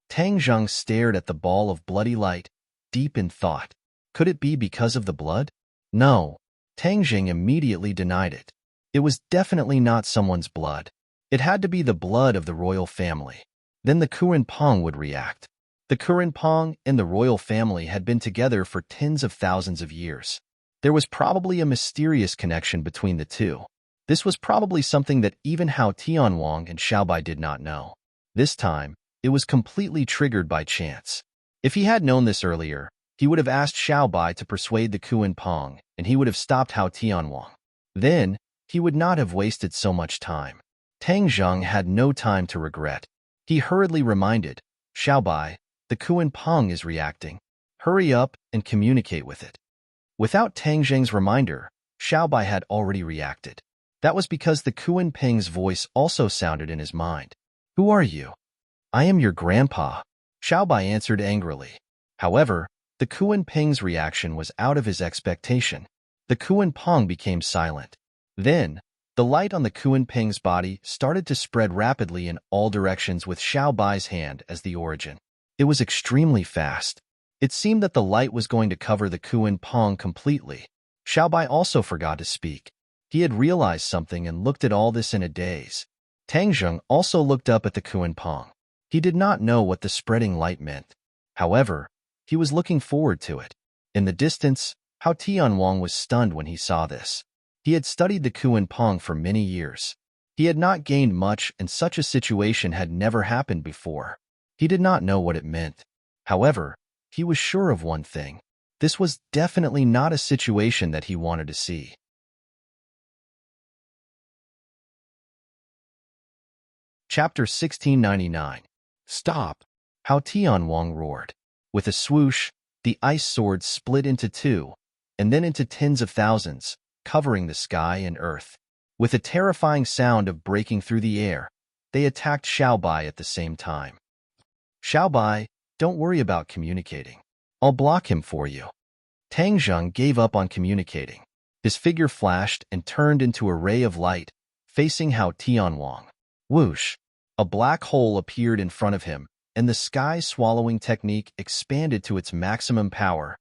S2: Tang Zheng stared at the ball of bloody light, deep in thought. Could it be because of the blood? No. Tang Jing immediately denied it. It was definitely not someone's blood. It had to be the blood of the royal family. Then the Kuan Pong would react. The Kuan Pong and the royal family had been together for tens of thousands of years. There was probably a mysterious connection between the two. This was probably something that even Hao Tianwang and Xiao Bai did not know. This time, it was completely triggered by chance. If he had known this earlier, he would have asked Xiao Bai to persuade the Kuan Pong, and he would have stopped Hao Tianwang. Then, he would not have wasted so much time. Tang Zheng had no time to regret. He hurriedly reminded, "Xiao Bai, the Kuan Pong is reacting. Hurry up and communicate with it." Without Tang Zheng's reminder, Xiao Bai had already reacted. That was because the Kuan Peng's voice also sounded in his mind. "Who are you?" "I am your grandpa," Xiao Bai answered angrily. However, the Kuan Peng's reaction was out of his expectation. The Kuan Pong became silent. Then, the light on the Kuan Peng's body started to spread rapidly in all directions with Xiao Bai's hand as the origin. It was extremely fast. It seemed that the light was going to cover the Kuan Pong completely. Xiao Bai also forgot to speak. He had realized something and looked at all this in a daze. Tang Zheng also looked up at the Kuan Pong. He did not know what the spreading light meant. However, he was looking forward to it. In the distance, Hao Tianwang was stunned when he saw this. He had studied the Kuan Pong for many years. He had not gained much, and such a situation had never happened before. He did not know what it meant. However, he was sure of one thing. This was definitely not a situation that he wanted to see. Chapter 1699. Stop! Hao Tianwang roared. With a swoosh, the ice swords split into two, and then into tens of thousands, covering the sky and earth. With a terrifying sound of breaking through the air, they attacked Xiao Bai at the same time. "Xiao Bai, don't worry about communicating. I'll block him for you." Tang Zheng gave up on communicating. His figure flashed and turned into a ray of light, facing Hao Tianwang. Whoosh! A black hole appeared in front of him, and the sky swallowing technique expanded to its maximum power.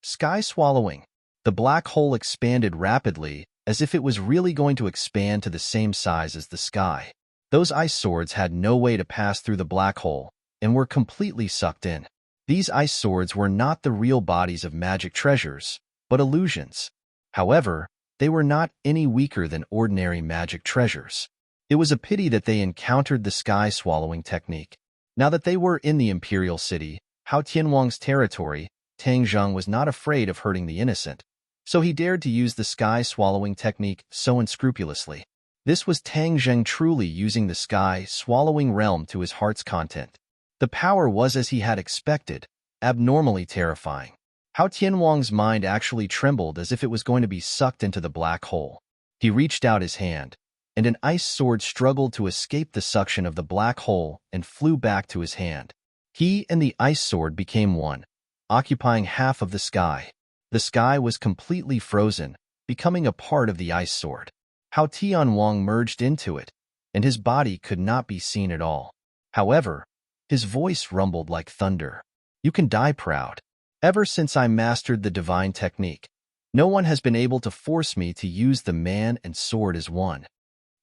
S2: Sky swallowing. The black hole expanded rapidly, as if it was really going to expand to the same size as the sky. Those ice swords had no way to pass through the black hole, and were completely sucked in. These ice swords were not the real bodies of magic treasures, but illusions. However, they were not any weaker than ordinary magic treasures. It was a pity that they encountered the sky-swallowing technique. Now that they were in the imperial city, Hao Tianwang's territory, Tang Zheng was not afraid of hurting the innocent, so he dared to use the sky-swallowing technique so unscrupulously. This was Tang Zheng truly using the sky-swallowing realm to his heart's content. The power was as he had expected, abnormally terrifying. Hao Tianwang's mind actually trembled as if it was going to be sucked into the black hole. He reached out his hand, and an ice sword struggled to escape the suction of the black hole and flew back to his hand. He and the ice sword became one, occupying half of the sky. The sky was completely frozen, becoming a part of the ice sword. Hao Tianwang merged into it, and his body could not be seen at all. However, his voice rumbled like thunder. "You can die proud. Ever since I mastered the divine technique, no one has been able to force me to use the man and sword as one.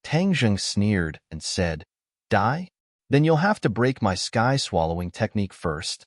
S2: Tang Zheng sneered and said, Die? Then you'll have to break my sky-swallowing technique first.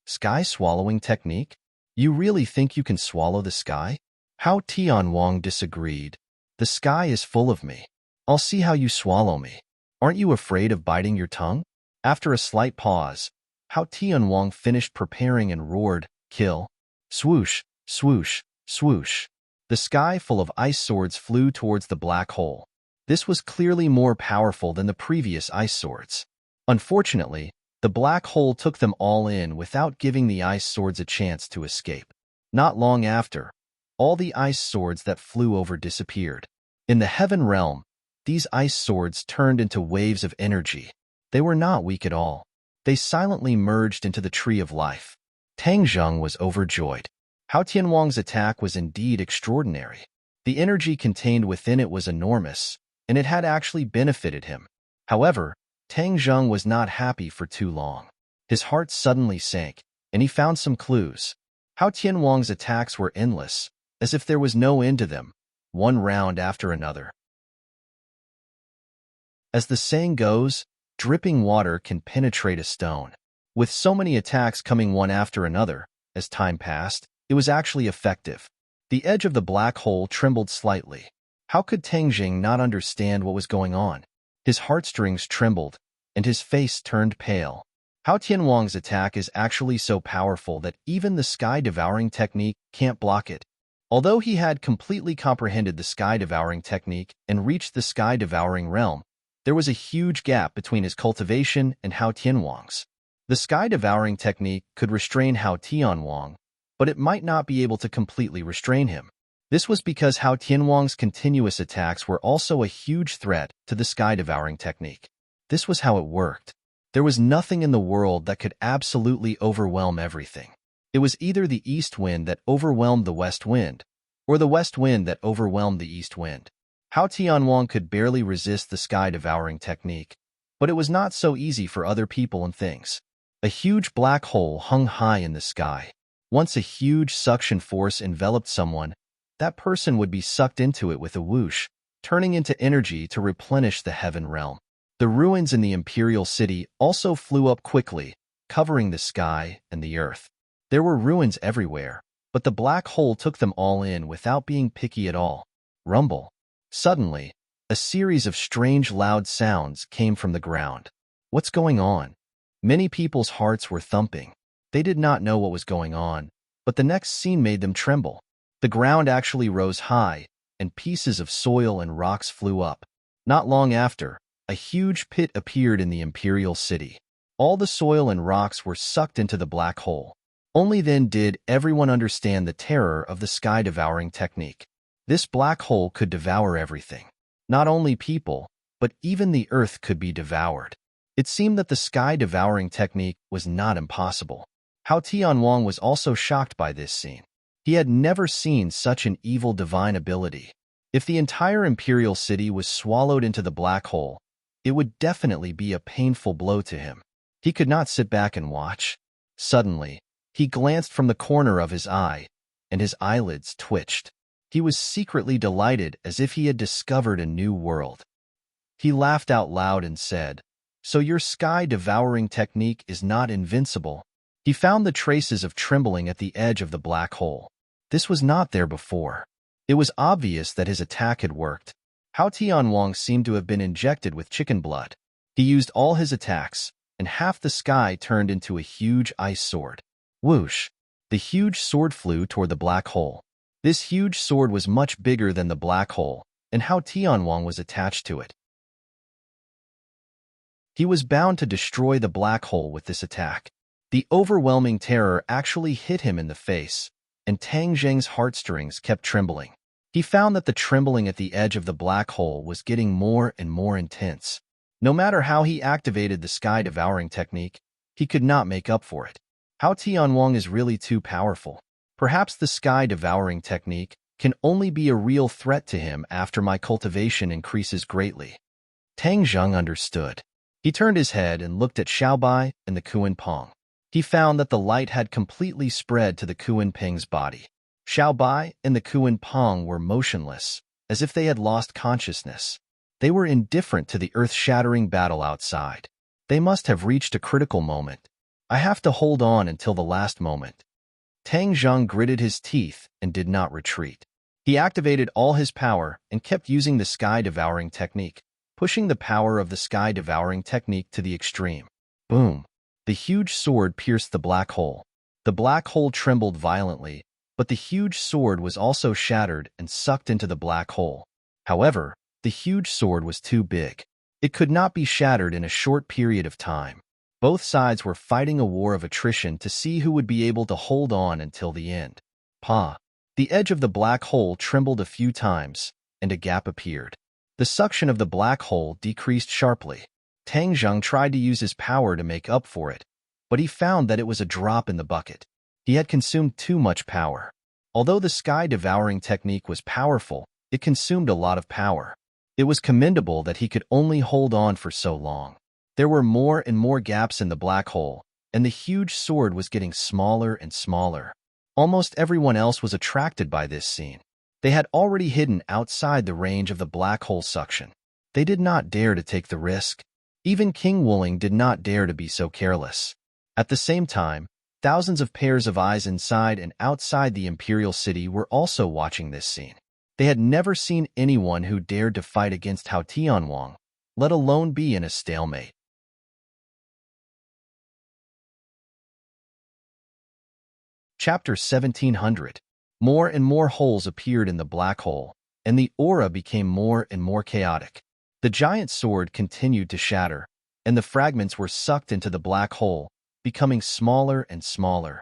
S2: Sky-swallowing technique? You really think you can swallow the sky? Hao Tianwang disagreed. The sky is full of me. I'll see how you swallow me. Aren't you afraid of biting your tongue? After a slight pause, Hao Tianwang finished preparing and roared, Kill. Swoosh, swoosh, swoosh. The sky full of ice swords flew towards the black hole. This was clearly more powerful than the previous ice swords. Unfortunately, the black hole took them all in without giving the ice swords a chance to escape. Not long after, all the ice swords that flew over disappeared. In the heaven realm, these ice swords turned into waves of energy. They were not weak at all. They silently merged into the tree of life. Tang Zheng was overjoyed. Hao Tianwang's attack was indeed extraordinary. The energy contained within it was enormous, and it had actually benefited him. However, Tang Zheng was not happy for too long. His heart suddenly sank, and he found some clues. Hao Tianwang's attacks were endless, as if there was no end to them, one round after another. As the saying goes, dripping water can penetrate a stone. With so many attacks coming one after another, as time passed, it was actually effective. The edge of the black hole trembled slightly. How could Tang Zheng not understand what was going on? His heartstrings trembled, and his face turned pale. Hao Tianwang's attack is actually so powerful that even the sky-devouring technique can't block it. Although he had completely comprehended the sky-devouring technique and reached the sky-devouring realm, there was a huge gap between his cultivation and Hao Tianwang's. The sky-devouring technique could restrain Hao Tianwang, but it might not be able to completely restrain him. This was because Hao Tianwang's continuous attacks were also a huge threat to the sky-devouring technique. This was how it worked. There was nothing in the world that could absolutely overwhelm everything. It was either the east wind that overwhelmed the west wind, or the west wind that overwhelmed the east wind. Hao Tianwang could barely resist the sky-devouring technique, but it was not so easy for other people and things. A huge black hole hung high in the sky. Once a huge suction force enveloped someone, that person would be sucked into it with a whoosh, turning into energy to replenish the heaven realm. The ruins in the imperial city also flew up quickly, covering the sky and the earth. There were ruins everywhere, but the black hole took them all in without being picky at all. Rumble. Suddenly, a series of strange loud sounds came from the ground. What's going on? Many people's hearts were thumping. They did not know what was going on, but the next scene made them tremble. The ground actually rose high, and pieces of soil and rocks flew up. Not long after, a huge pit appeared in the imperial city. All the soil and rocks were sucked into the black hole. Only then did everyone understand the terror of the sky-devouring technique. This black hole could devour everything. Not only people, but even the earth could be devoured. It seemed that the sky-devouring technique was not impossible. Hao Tianwang was also shocked by this scene. He had never seen such an evil divine ability. If the entire imperial city was swallowed into the black hole, it would definitely be a painful blow to him. He could not sit back and watch. Suddenly, he glanced from the corner of his eye, and his eyelids twitched. He was secretly delighted as if he had discovered a new world. He laughed out loud and said, "So your sky-devouring technique is not invincible." He found the traces of trembling at the edge of the black hole. This was not there before. It was obvious that his attack had worked. Hao Tianwang seemed to have been injected with chicken blood. He used all his attacks, and half the sky turned into a huge ice sword. Whoosh! The huge sword flew toward the black hole. This huge sword was much bigger than the black hole, and Hao Tianwang was attached to it. He was bound to destroy the black hole with this attack. The overwhelming terror actually hit him in the face, and Tang Zheng's heartstrings kept trembling. He found that the trembling at the edge of the black hole was getting more and more intense. No matter how he activated the sky-devouring technique, he could not make up for it. Hao Tianwang is really too powerful. Perhaps the sky-devouring technique can only be a real threat to him after my cultivation increases greatly. Tang Zheng understood. He turned his head and looked at Xiaobai and the Kuan Pong. He found that the light had completely spread to the Kuan Ping's body. Xiao Bai and the Kuan Pong were motionless, as if they had lost consciousness. They were indifferent to the earth-shattering battle outside. They must have reached a critical moment. I have to hold on until the last moment. Tang Zheng gritted his teeth and did not retreat. He activated all his power and kept using the sky-devouring technique, pushing the power of the sky-devouring technique to the extreme. Boom! The huge sword pierced the black hole. The black hole trembled violently, but the huge sword was also shattered and sucked into the black hole. However, the huge sword was too big. It could not be shattered in a short period of time. Both sides were fighting a war of attrition to see who would be able to hold on until the end. Pa! The edge of the black hole trembled a few times, and a gap appeared. The suction of the black hole decreased sharply. Tang Zheng tried to use his power to make up for it, but he found that it was a drop in the bucket. He had consumed too much power. Although the sky-devouring technique was powerful, it consumed a lot of power. It was commendable that he could only hold on for so long. There were more and more gaps in the black hole, and the huge sword was getting smaller and smaller. Almost everyone else was attracted by this scene. They had already hidden outside the range of the black hole suction. They did not dare to take the risk. Even King Wuling did not dare to be so careless. At the same time, thousands of pairs of eyes inside and outside the imperial city were also watching this scene. They had never seen anyone who dared to fight against Hao Tianwang, let alone be in a stalemate. Chapter 1700. More and more holes appeared in the black hole, and the aura became more and more chaotic. The giant sword continued to shatter, and the fragments were sucked into the black hole, becoming smaller and smaller.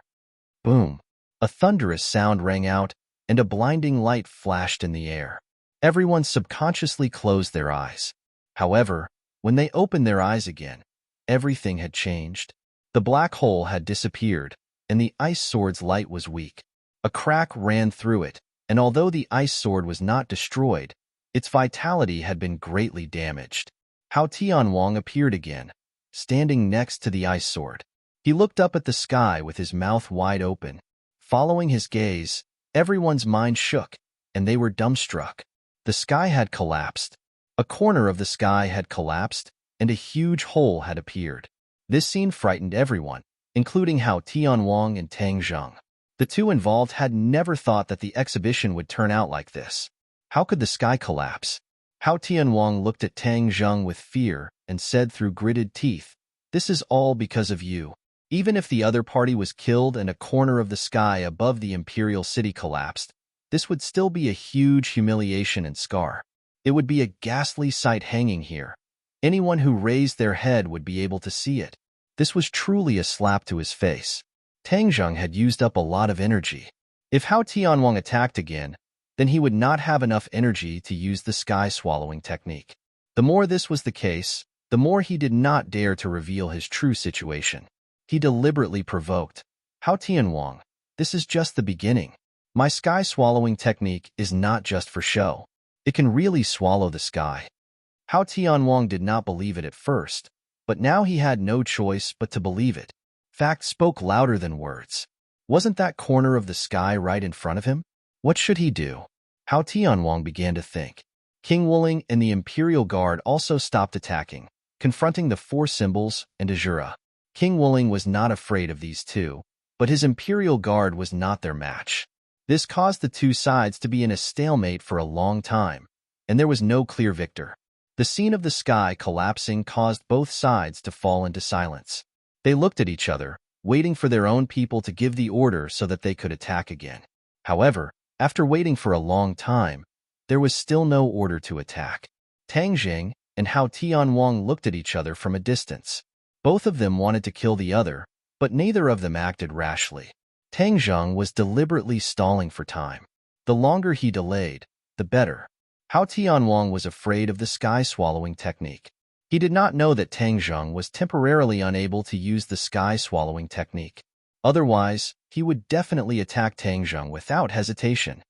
S2: Boom! A thunderous sound rang out, and a blinding light flashed in the air. Everyone subconsciously closed their eyes. However, when they opened their eyes again, everything had changed. The black hole had disappeared, and the ice sword's light was weak. A crack ran through it, and although the ice sword was not destroyed, its vitality had been greatly damaged. Hao Tianwang appeared again, standing next to the ice sword. He looked up at the sky with his mouth wide open. Following his gaze, everyone's mind shook, and they were dumbstruck. The sky had collapsed. A corner of the sky had collapsed, and a huge hole had appeared. This scene frightened everyone, including Hao Tianwang and Tang Zheng. The two involved had never thought that the exhibition would turn out like this. How could the sky collapse? Hao Tianwang looked at Tang Zheng with fear and said through gritted teeth, "This is all because of you." Even if the other party was killed and a corner of the sky above the imperial city collapsed, this would still be a huge humiliation and scar. It would be a ghastly sight hanging here. Anyone who raised their head would be able to see it. This was truly a slap to his face. Tang Zheng had used up a lot of energy. If Hao Tianwang attacked again, then he would not have enough energy to use the sky-swallowing technique. The more this was the case, the more he did not dare to reveal his true situation. He deliberately provoked, "Hao Tianwang, this is just the beginning. My sky-swallowing technique is not just for show. It can really swallow the sky." Hao Tianwang did not believe it at first, but now he had no choice but to believe it. Fact spoke louder than words. Wasn't that corner of the sky right in front of him? What should he do? Hao Tianwang began to think. King Wuling and the Imperial Guard also stopped attacking, confronting the four symbols and Azura. King Wuling was not afraid of these two, but his Imperial Guard was not their match. This caused the two sides to be in a stalemate for a long time, and there was no clear victor. The scene of the sky collapsing caused both sides to fall into silence. They looked at each other, waiting for their own people to give the order so that they could attack again. However, after waiting for a long time, there was still no order to attack. Tang Zheng and Hao Tianwang looked at each other from a distance. Both of them wanted to kill the other, but neither of them acted rashly. Tang Zheng was deliberately stalling for time. The longer he delayed, the better. Hao Tianwang was afraid of the sky-swallowing technique. He did not know that Tang Zheng was temporarily unable to use the sky-swallowing technique. Otherwise, he would definitely attack Tang Zheng without hesitation.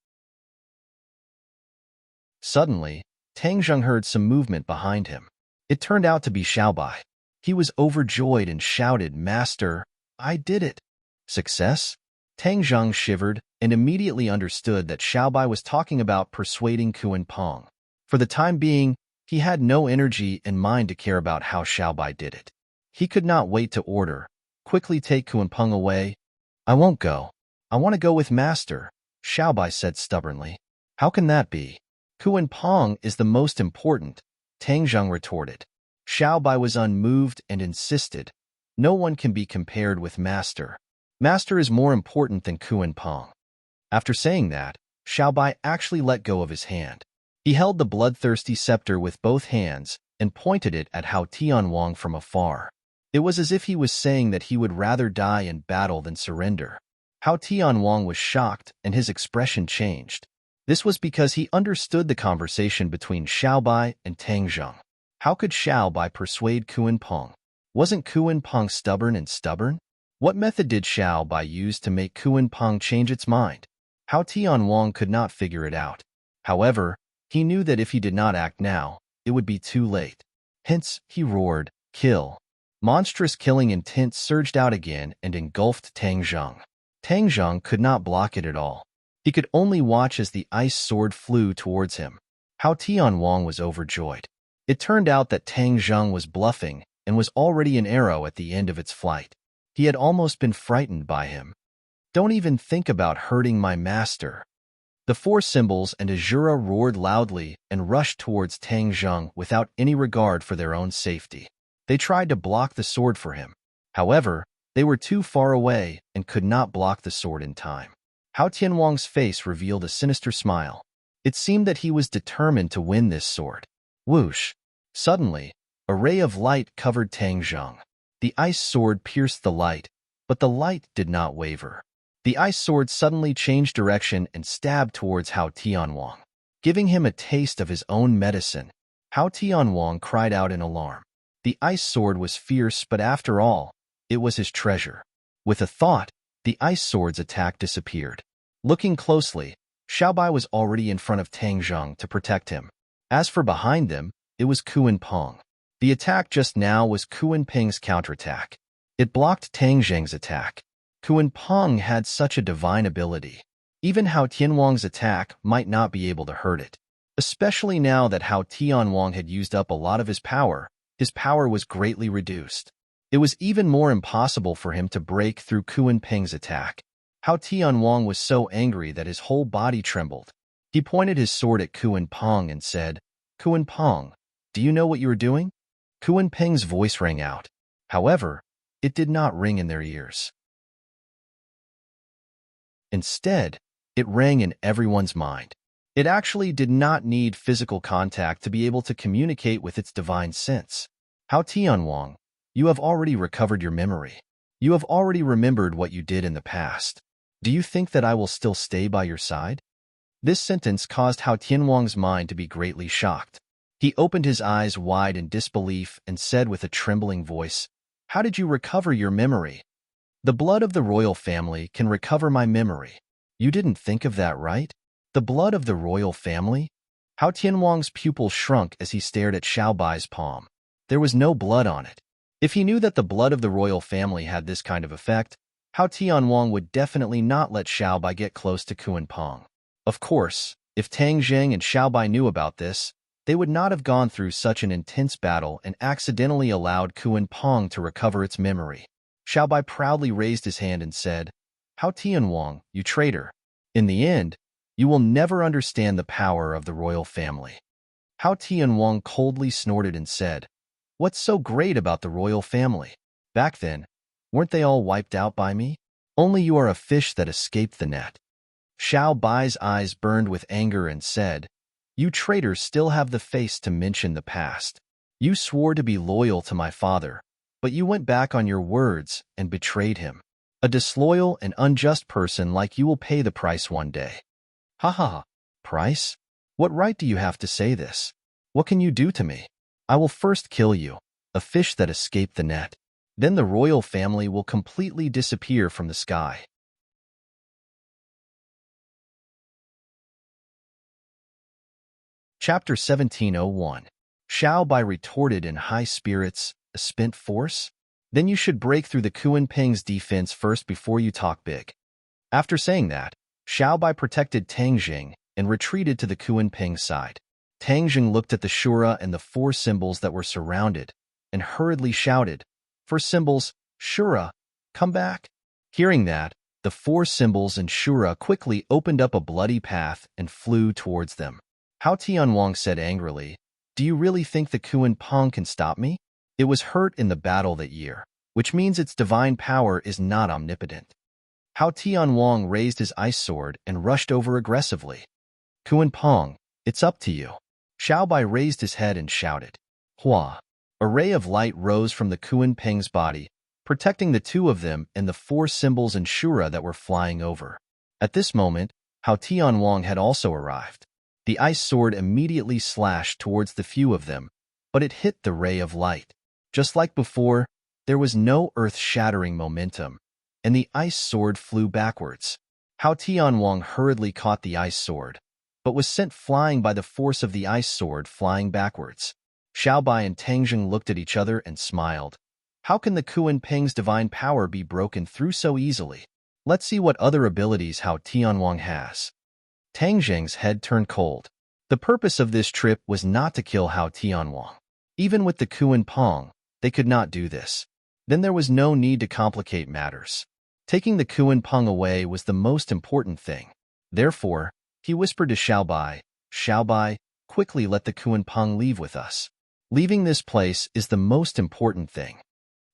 S2: Suddenly, Tang Zheng heard some movement behind him. It turned out to be Xiao Bai. He was overjoyed and shouted, "Master,
S1: I did it. Success? Tang Zhang shivered and immediately understood that Xiaobai was talking about persuading Kuan Pong. For the time being, he had no energy and mind to care about how Xiaobai did it. He could not wait to order. Quickly take Kuan Pong away. I won't go. I want to go with Master, Xiaobai said stubbornly. How can that be? Kuan Pong is the most important, Tang Zhang retorted. Xiaobai was unmoved and insisted. No one can be compared with Master. Master is more important than Kuan Pong. After saying that, Xiaobai actually let go of his hand. He held the bloodthirsty scepter with both hands and pointed it at Hao Tianwang from afar. It was as if he was saying that he would rather die in battle than surrender. Hao Tianwang was shocked and his expression changed. This was because he understood the conversation between Xiaobai and Tang Zhang. How could Xiaobai persuade Kuan Pong? Wasn't Kuan Pong stubborn and stubborn? What method did Xiaobai use to make Kuan Pong change its mind? Hao Tianwang could not figure it out. However, he knew that if he did not act now, it would be too late. Hence, he roared, "Kill!" Monstrous killing intent surged out again and engulfed Tang Zhang. Tang Zhang could not block it at all. He could only watch as the ice sword flew towards him. Hao Tianwang was overjoyed. It turned out that Tang Zhang was bluffing and was already an arrow at the end of its flight. He had almost been frightened by him. Don't even think about hurting my master. The four symbols and Azura roared loudly and rushed towards Tang Zhang without any regard for their own safety. They tried to block the sword for him. However, they were too far away and could not block the sword in time. Hao Tianwang's face revealed a sinister smile. It seemed that he was determined to win this sword. Whoosh! Suddenly, a ray of light covered Tang Zhang. The ice sword pierced the light, but the light did not waver. The ice sword suddenly changed direction and stabbed towards Hao Tianwang. Giving him a taste of his own medicine, Hao Tianwang cried out in alarm. The ice sword was fierce, but after all, it was his treasure. With a thought, the ice sword's attack disappeared. Looking closely, Xiaobai was already in front of Tang Zhang to protect him. As for behind them, it was Kuan Pong. The attack just now was Kuan Ping's counterattack. It blocked Tang Zhang's attack. Kuan Pong had such a divine ability. Even Hao Tianwang's attack might not be able to hurt it. Especially now that Hao Tianwang had used up a lot of his power was greatly reduced. It was even more impossible for him to break through Kuan Ping's attack. Hao Tianwang was so angry that his whole body trembled. He pointed his sword at Kuan Pong and said, "Kuan Pong, do you know what you are doing?" Kuan Ping's voice rang out. However, it did not ring in their ears. Instead, it rang in everyone's mind. It actually did not need physical contact to be able to communicate with its divine sense. Hao Tianwang, you have already recovered your memory. You have already remembered what you did in the past. Do you think that I will still stay by your side? This sentence caused Hao Tianwang's mind to be greatly shocked. He opened his eyes wide in disbelief and said with a trembling voice, "How did you recover your memory?" "The blood of the royal family can recover my memory." You didn't think of that, right? The blood of the royal family? Hao Tianwang's pupil shrunk as he stared at Xiaobai's palm. There was no blood on it. If he knew that the blood of the royal family had this kind of effect, Hao Tianwang would definitely not let Xiaobai get close to Kuan Pong. Of course, if Tang Zhang and Xiaobai knew about this, they would not have gone through such an intense battle and accidentally allowed Kuan Pong to recover its memory. Xiaobai proudly raised his hand and said, "Hao Tianwang, you traitor. In the end, you will never understand the power of the royal family." Hao Tianwang coldly snorted and said, "What's so great about the royal family? Back then, weren't they all wiped out by me? Only you are a fish that escaped the net." Xiaobai's eyes burned with anger and said, "You traitors still have the face to mention the past. You swore to be loyal to my father, but you went back on your words and betrayed him. A disloyal and unjust person like you will pay the price one day." "Ha ha ha. Price? What right do you have to say this? What can you do to me? I will first kill you, a fish that escaped the net. Then the royal family will completely disappear from the sky." Chapter 1701. Xiaobai retorted in high spirits, "A spent force? Then you should break through the Kunpeng's defense first before you talk big. After saying that, Xiaobai protected Tang Jing and retreated to the Kunpeng side. Tang Jing looked at the Shura and the 4 symbols that were surrounded and hurriedly shouted, "For symbols, Shura, come back." Hearing that, the 4 symbols and Shura quickly opened up a bloody path and flew towards them. Hao Tianwang said angrily, "Do you really think the Kunpeng can stop me? It was hurt in the battle that year, which means its divine power is not omnipotent." Hao Tianwang raised his ice sword and rushed over aggressively. "Kunpeng, it's up to you." Xiaobai raised his head and shouted. Hua! A ray of light rose from the Kunpeng's body, protecting the 2 of them and the 4 symbols and Shura that were flying over. At this moment, Hao Tianwang had also arrived. The ice sword immediately slashed towards the few of them, but it hit the ray of light. Just like before, there was no earth-shattering momentum, and the ice sword flew backwards. Hao Tianwang hurriedly caught the ice sword, but was sent flying by the force of the ice sword flying backwards. Xiaobai and Tang Jing looked at each other and smiled. How can the Kunpeng's divine power be broken through so easily? Let's see what other abilities Hao Tianwang has. Tang Jing's head turned cold. The purpose of this trip was not to kill Hao Tianwang. Even with the Kunpeng, they could not do this. Then there was no need to complicate matters. Taking the Kunpeng away was the most important thing. Therefore, he whispered to Xiaobai, "Xiaobai, quickly let the Kunpeng leave with us. Leaving this place is the most important thing."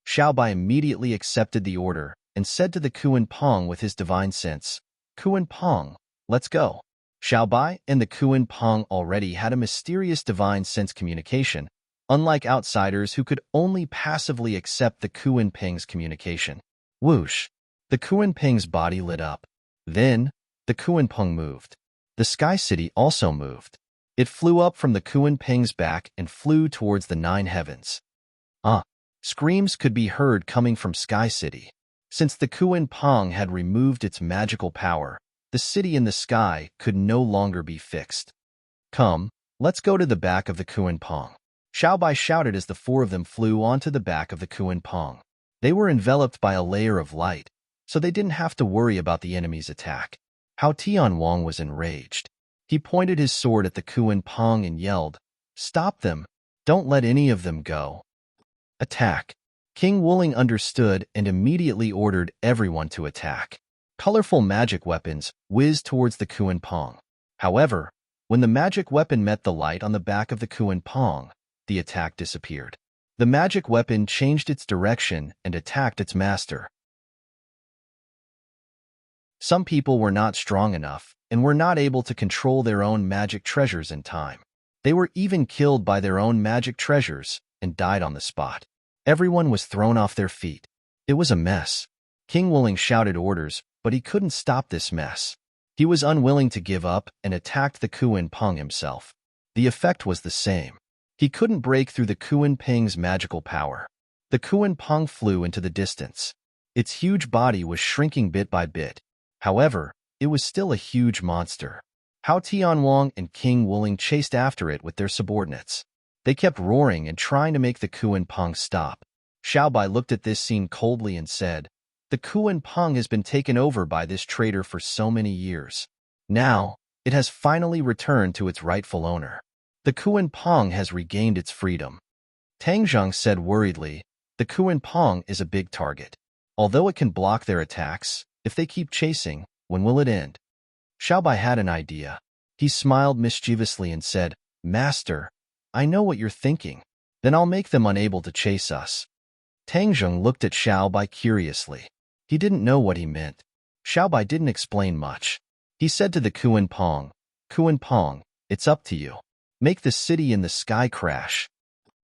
S1: Xiaobai immediately accepted the order and said to the Kunpeng with his divine sense, "Kunpeng, let's go." Xiaobai and the Kunpeng already had a mysterious divine sense communication, unlike outsiders who could only passively accept the Kunpeng's communication. Whoosh! The Kunpeng's body lit up. Then, the Kunpeng moved. The Sky City also moved. It flew up from the Kunpeng's back and flew towards the 9 heavens. Screams could be heard coming from Sky City. Since the Kunpeng had removed its magical power, the city in the sky could no longer be fixed. "Come, let's go to the back of the Kunpeng." Xiaobai shouted as the 4 of them flew onto the back of the Kunpeng. They were enveloped by a layer of light, so they didn't have to worry about the enemy's attack. Hao Tianwang was enraged. He pointed his sword at the Kunpeng and yelled, "Stop them! Don't let any of them go! Attack!" King Wuling understood and immediately ordered everyone to attack. Colorful magic weapons whizzed towards the Kunpeng. However, when the magic weapon met the light on the back of the Kunpeng, the attack disappeared. The magic weapon changed its direction and attacked its master. Some people were not strong enough and were not able to control their own magic treasures in time. They were even killed by their own magic treasures and died on the spot. Everyone was thrown off their feet. It was a mess. King Wuling shouted orders, but he couldn't stop this mess. He was unwilling to give up and attacked the Kunpeng himself. The effect was the same. He couldn't break through the Kunpeng's magical power. The Kunpeng flew into the distance. Its huge body was shrinking bit by bit. However, it was still a huge monster. Hao Tianwang and King Wuling chased after it with their subordinates. They kept roaring and trying to make the Kunpeng stop. Xiaobai looked at this scene coldly and said, "The Kunpeng has been taken over by this traitor for so many years. Now, it has finally returned to its rightful owner. The Kunpeng has regained its freedom." Tang Zhang said worriedly, "The Kunpeng is a big target. Although it can block their attacks, if they keep chasing, when will it end?" Xiaobai had an idea. He smiled mischievously and said, "Master, I know what you're thinking. Then I'll make them unable to chase us." Tang Zhang looked at Xiaobai curiously. He didn't know what he meant. Xiaobai didn't explain much. He said to the Kunpeng, "Kunpeng, it's up to you. Make the city in the sky crash."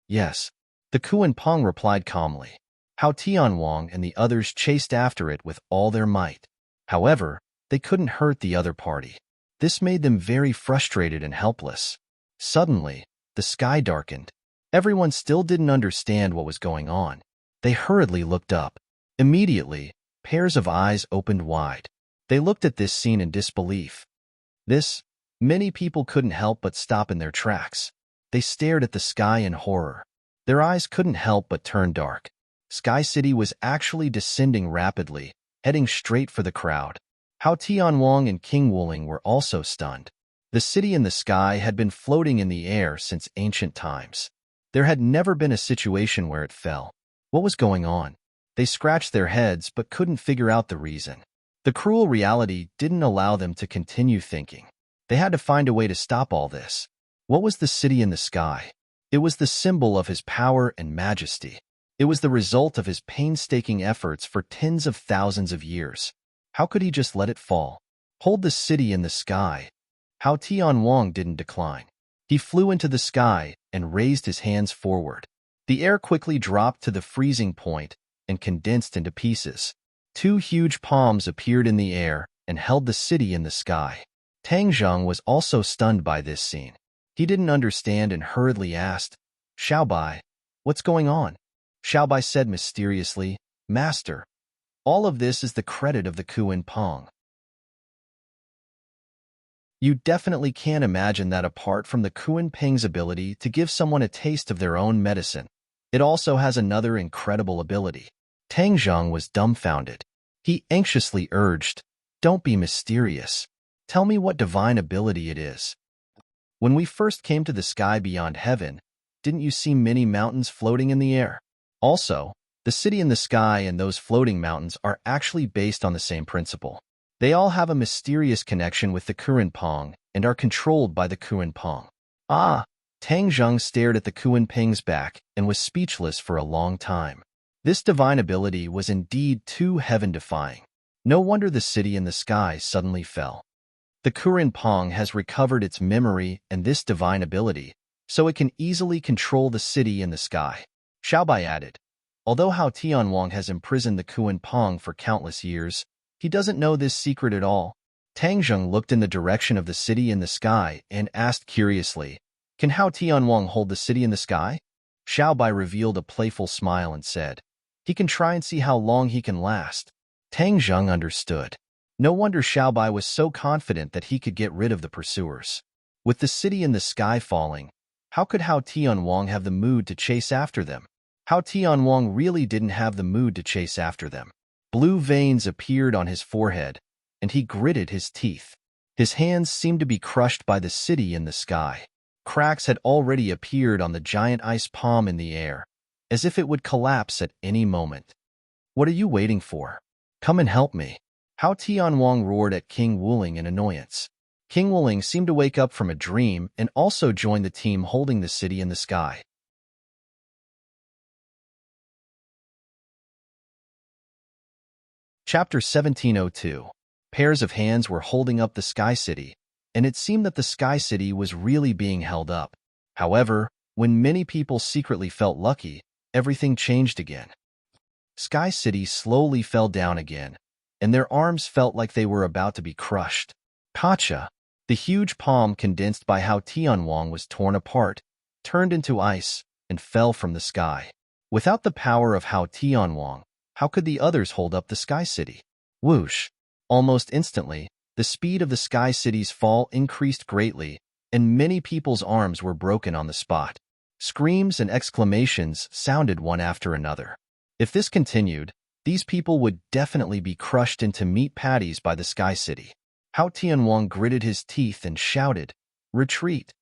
S1: "Yes." The Kunpeng replied calmly. Hao Tianwang and the others chased after it with all their might. However, they couldn't hurt the other party. This made them very frustrated and helpless. Suddenly, the sky darkened. Everyone still didn't understand what was going on. They hurriedly looked up. Immediately, pairs of eyes opened wide. They looked at this scene in disbelief. Many people couldn't help but stop in their tracks. They stared at the sky in horror. Their eyes couldn't help but turn dark.
S2: Sky City was actually descending rapidly, heading straight for the crowd. Hao Tianwang and King Wuling were also stunned. The city in the sky had been floating in the air since ancient times. There had never been a situation where it fell. What was going on? They scratched their heads but couldn't figure out the reason. The cruel reality didn't allow them to continue thinking. They had to find a way to stop all this. What was the city in the sky? It was the symbol of his power and majesty. It was the result of his painstaking efforts for tens of thousands of years. How could he just let it fall? Hold the city in the sky. Hao Tianwang didn't decline. He flew into the sky and raised his hands forward. The air quickly dropped to the freezing point and condensed into pieces. Two huge palms appeared in the air and held the city in the sky. Tang Zheng was also stunned by this scene. He didn't understand and hurriedly asked, "Xiaobai, what's going on?" Xiaobai said mysteriously, "Master, all of this is the credit of the Kuan Pong." You definitely can't imagine that apart from the Kuan Ping's ability to give someone a taste of their own medicine, it also has another incredible ability. Tang Zheng was dumbfounded. He anxiously urged, "Don't be mysterious. Tell me what divine ability it is." When we first came to the sky beyond heaven, didn't you see many mountains floating in the air? Also, the city in the sky and those floating mountains are actually based on the same principle. They all have a mysterious connection with the Kuan Pong and are controlled by the Kuan Pong. Ah! Tang Zheng stared at the Kuan Ping's back and was speechless for a long time. This divine ability was indeed too heaven-defying. No wonder the city in the sky suddenly fell. The Kuan Pong has recovered its memory and this divine ability, so it can easily control the city in the sky. Xiaobai added, although Hao Tianwang has imprisoned the Kuan Pong for countless years, he doesn't know this secret at all. Tang Zheng looked in the direction of the city in the sky and asked curiously, "Can Hao Tianwang hold the city in the sky?" Xiaobai revealed a playful smile and said, "He can try and see how long he can last." Tang Zheng understood. No wonder Xiaobai was so confident that he could get rid of the pursuers. With the city in the sky falling, how could Hao Tianwang have the mood to chase after them? Hao Tianwang really didn't have the mood to chase after them. Blue veins appeared on his forehead, and he gritted his teeth. His hands seemed to be crushed by the city in the sky. Cracks had already appeared on the giant ice palm in the air, as if it would collapse at any moment. "What are you waiting for? Come and help me." Hao Tianwang roared at King Wuling in annoyance. King Wuling seemed to wake up from a dream and also joined the team holding the city in the sky. Chapter 1702. Pairs of hands were holding up the Sky City, and it seemed that the Sky City was really being held up. However, when many people secretly felt lucky, everything changed again. Sky City slowly fell down again, and their arms felt like they were about to be crushed. Pacha, the huge palm condensed by Hao Tianwang, was torn apart, turned into ice, and fell from the sky. Without the power of Hao Tianwang, how could the others hold up the Sky City? Whoosh! Almost instantly, the speed of the Sky City's fall increased greatly, and many people's arms were broken on the spot. Screams and exclamations sounded one after another. If this continued, these people would definitely be crushed into meat patties by the Sky City. Hao Tianwang gritted his teeth and shouted, "Retreat!"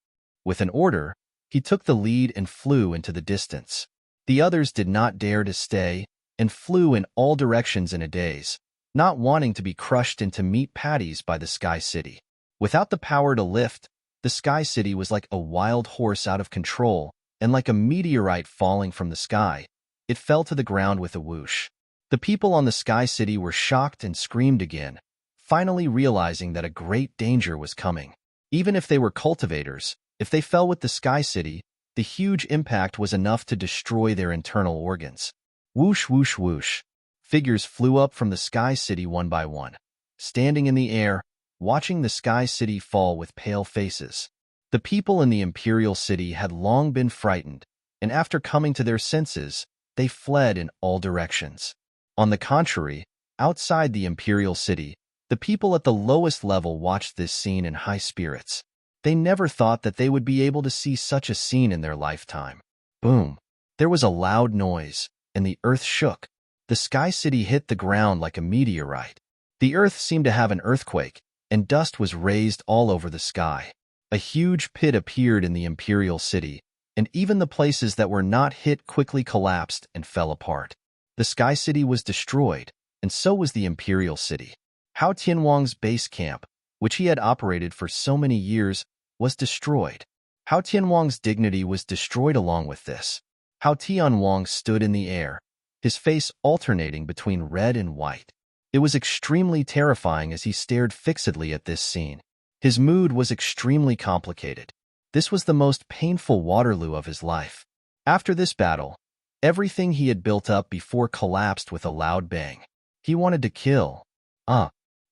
S2: With an order, he took the lead and flew into the distance. The others did not dare to stay and flew in all directions in a daze, not wanting to be crushed into meat patties by the Sky City. Without the power to lift, the Sky City was like a wild horse out of control, and like a meteorite falling from the sky, it fell to the ground with a whoosh. The people on the Sky City were shocked and screamed again, finally realizing that a great danger was coming. Even if they were cultivators, if they fell with the Sky City, the huge impact was enough to destroy their internal organs. Whoosh, whoosh, whoosh. Figures flew up from the Sky City one by one, standing in the air, watching the Sky City fall with pale faces. The people in the Imperial City had long been frightened, and after coming to their senses, they fled in all directions. On the contrary, outside the Imperial City, the people at the lowest level watched this scene in high spirits. They never thought that they would be able to see such a scene in their lifetime. Boom! There was a loud noise. and the earth shook. The Sky City hit the ground like a meteorite. The earth seemed to have an earthquake, and dust was raised all over the sky. A huge pit appeared in the Imperial City, and even the places that were not hit quickly collapsed and fell apart. The Sky City was destroyed, and so was the Imperial City. Hao Tianwang's base camp, which he had operated for so many years, was destroyed. Hao Tianwang's dignity was destroyed along with this. Hao Tianwang stood in the air, his face alternating between red and white. It was extremely terrifying as he stared fixedly at this scene. His mood was extremely complicated. This was the most painful Waterloo of his life. After this battle, everything he had built up before collapsed with a loud bang. He wanted to kill.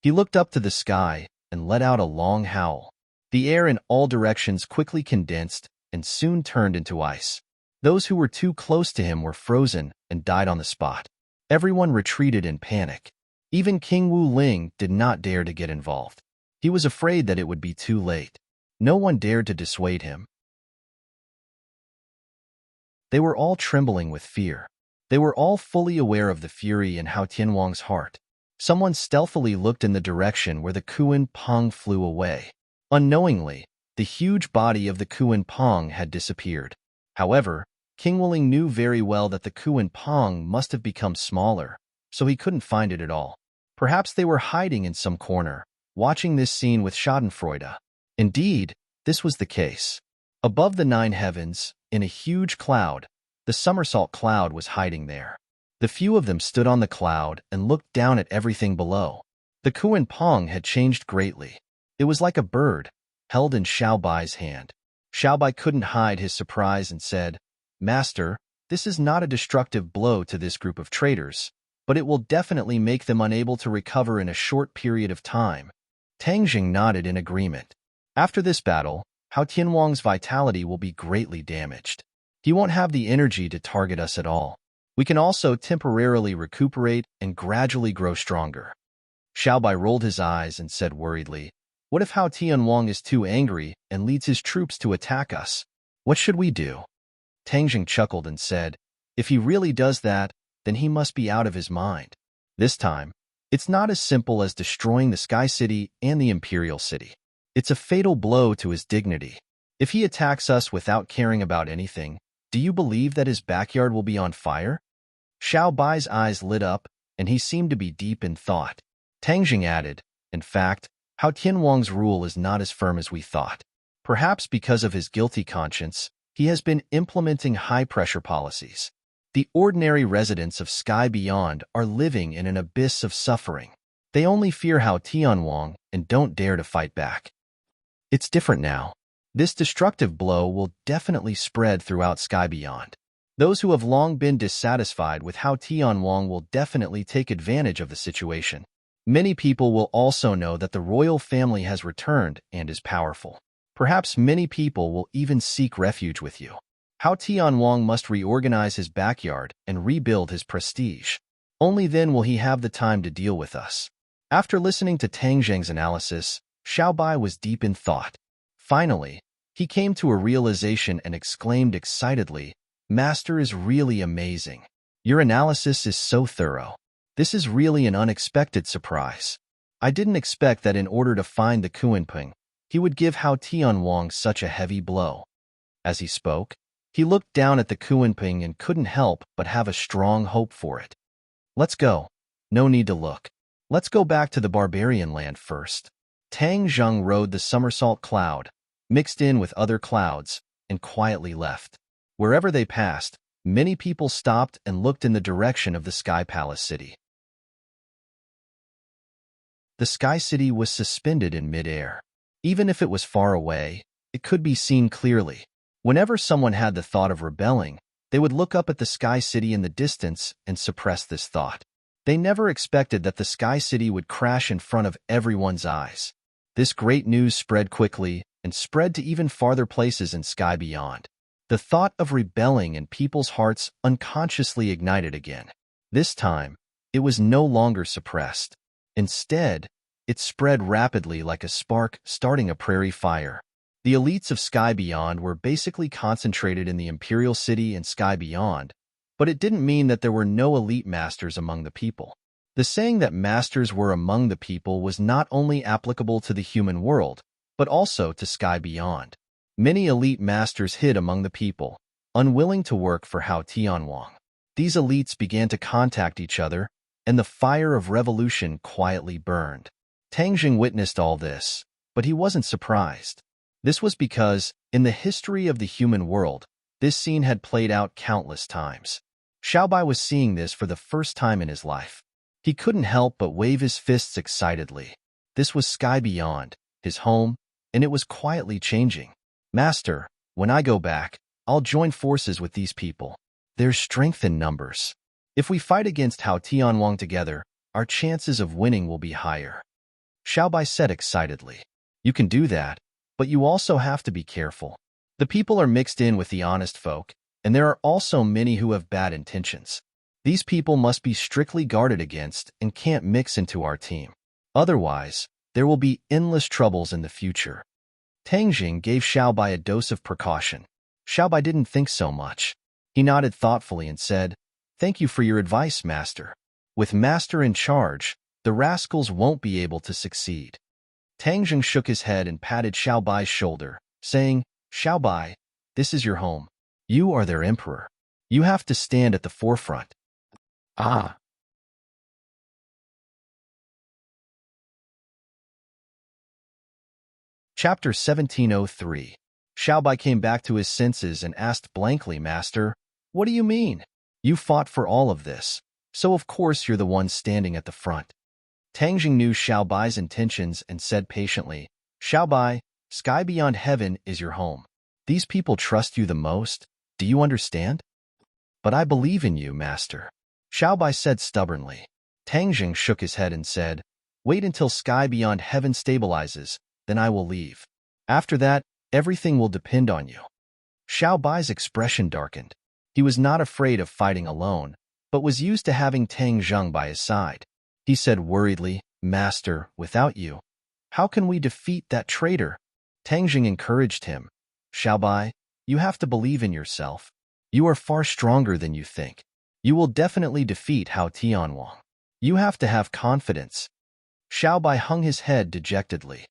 S2: He looked up to the sky and let out a long howl. The air in all directions quickly condensed and soon turned into ice. Those who were too close to him were frozen and died on the spot. Everyone retreated in panic. Even King Wu Ling did not dare to get involved. He was afraid that it would be too late. No one dared to dissuade him. They were all trembling with fear. They were all fully aware of the fury in Hao Tianwang's heart. Someone stealthily looked in the direction where the Kuan Pong flew away. Unknowingly, the huge body of the Kuan Pong had disappeared. However, King Wuling knew very well that the Kuan Pong must have become smaller, so he couldn't find it at all. Perhaps they were hiding in some corner, watching this scene with schadenfreude. Indeed, this was the case. Above the 9 heavens, in a huge cloud, the somersault cloud was hiding there. The few of them stood on the cloud and looked down at everything below. The Kuan Pong had changed greatly. It was like a bird, held in Xiao Bai's hand. Xiao Bai couldn't hide his surprise and said, "Master, this is not a destructive blow to this group of traitors, but it will definitely make them unable to recover in a short period of time." Tang Jing nodded in agreement. After this battle, Hao Tianwang's vitality will be greatly damaged. He won't have the energy to target us at all. We can also temporarily recuperate and gradually grow stronger. Xiao Bai rolled his eyes and said worriedly, "What if Hao Tianwang is too angry and leads his troops to attack us? What should we do?" Tang Jing chuckled and said, "If he really does that, then he must be out of his mind. This time, it's not as simple as destroying the Sky City and the Imperial City. It's a fatal blow to his dignity. If he attacks us without caring about anything, do you believe that his backyard will be on fire?" Xiao Bai's eyes lit up, and he seemed to be deep in thought. Tang Jing added, "In fact, Hao Tianwang's rule is not as firm as we thought. Perhaps because of his guilty conscience, he has been implementing high-pressure policies. The ordinary residents of Sky Beyond are living in an abyss of suffering. They only fear Hao Tianwang and don't dare to fight back. It's different now. This destructive blow will definitely spread throughout Sky Beyond. Those who have long been dissatisfied with Hao Tianwang will definitely take advantage of the situation. Many people will also know that the royal family has returned and is powerful. Perhaps many people will even seek refuge with you. Hao Tianwang must reorganize his backyard and rebuild his prestige. Only then will he have the time to deal with us." After listening to Tang Jing's analysis, Xiao Bai was deep in thought. Finally, he came to a realization and exclaimed excitedly, "Master is really amazing. Your analysis is so thorough. This is really an unexpected surprise. I didn't expect that in order to find the Kuanping, he would give Hao Tianwang such a heavy blow." As he spoke, he looked down at the Kuanping and couldn't help but have a strong hope for it. "Let's go. No need to look. Let's go back to the barbarian land first." Tang Zheng rode the somersault cloud, mixed in with other clouds, and quietly left. Wherever they passed, many people stopped and looked in the direction of the Sky Palace City. The Sky City was suspended in mid-air. Even if it was far away, it could be seen clearly. Whenever someone had the thought of rebelling, they would look up at the Sky City in the distance and suppress this thought. They never expected that the Sky City would crash in front of everyone's eyes. This great news spread quickly and spread to even farther places in Sky Beyond. The thought of rebelling in people's hearts unconsciously ignited again. This time, it was no longer suppressed. Instead, it spread rapidly like a spark starting a prairie fire. The elites of Sky Beyond were basically concentrated in the Imperial City and Sky Beyond,
S1: But it didn't mean that there were no elite masters among the people. The saying that masters were among the people was not only applicable to the human world, but also to sky beyond. Many elite masters hid among the people, unwilling to work for Hao Tianwang. These elites began to contact each other, and the fire of revolution quietly burned. Tang Jing witnessed all this, but he wasn't surprised. This was because, in the history of the human world, this scene had played out countless times. Xiaobai was seeing this for the first time in his life. He couldn't help but wave his fists excitedly. This was sky beyond, his home, and it was quietly changing. Master, when I go back, I'll join forces with these people. There's strength in numbers. If we fight against Hao Tianwang together, our chances of winning will be higher. Xiaobai said excitedly. You can do that, but you also have to be careful. The people are mixed in with the honest folk, and there are also many who have bad intentions. These people must be strictly guarded against and can't mix into our team. Otherwise, there will be endless troubles in the future. Tang Jing gave Xiaobai a dose of precaution. Xiaobai didn't think so much. He nodded thoughtfully and said, "Thank you for your advice, Master. With Master in charge, the rascals won't be able to succeed." Tang Jing shook his head and patted Xiaobai's shoulder, saying, "Xiaobai, this is your home. You are their emperor. You have to stand at the forefront." Ah. Chapter 1703. Xiaobai came back to his senses and asked blankly, "Master, what do you mean? You fought for all of this, so of course you're the one standing at the front." Tang Jing knew Xiaobai's intentions and said patiently, "Xiaobai, sky beyond heaven is your home. These people trust you the most. Do you understand?" "But I believe in you, Master," Xiaobai said stubbornly. Tang Jing shook his head and said, "Wait until sky beyond heaven stabilizes, then I will leave. After that, everything will depend on you." Xiaobai's expression darkened. He was not afraid of fighting alone, but was used to having Tang Jing by his side. He said worriedly, "Master, without you, how can we defeat that traitor?" Tang Jing encouraged him. "Xiaobai, you have to believe in yourself. You are far stronger than you think. You will definitely defeat Hao Tianwang. You have to have confidence." Xiaobai hung his head dejectedly.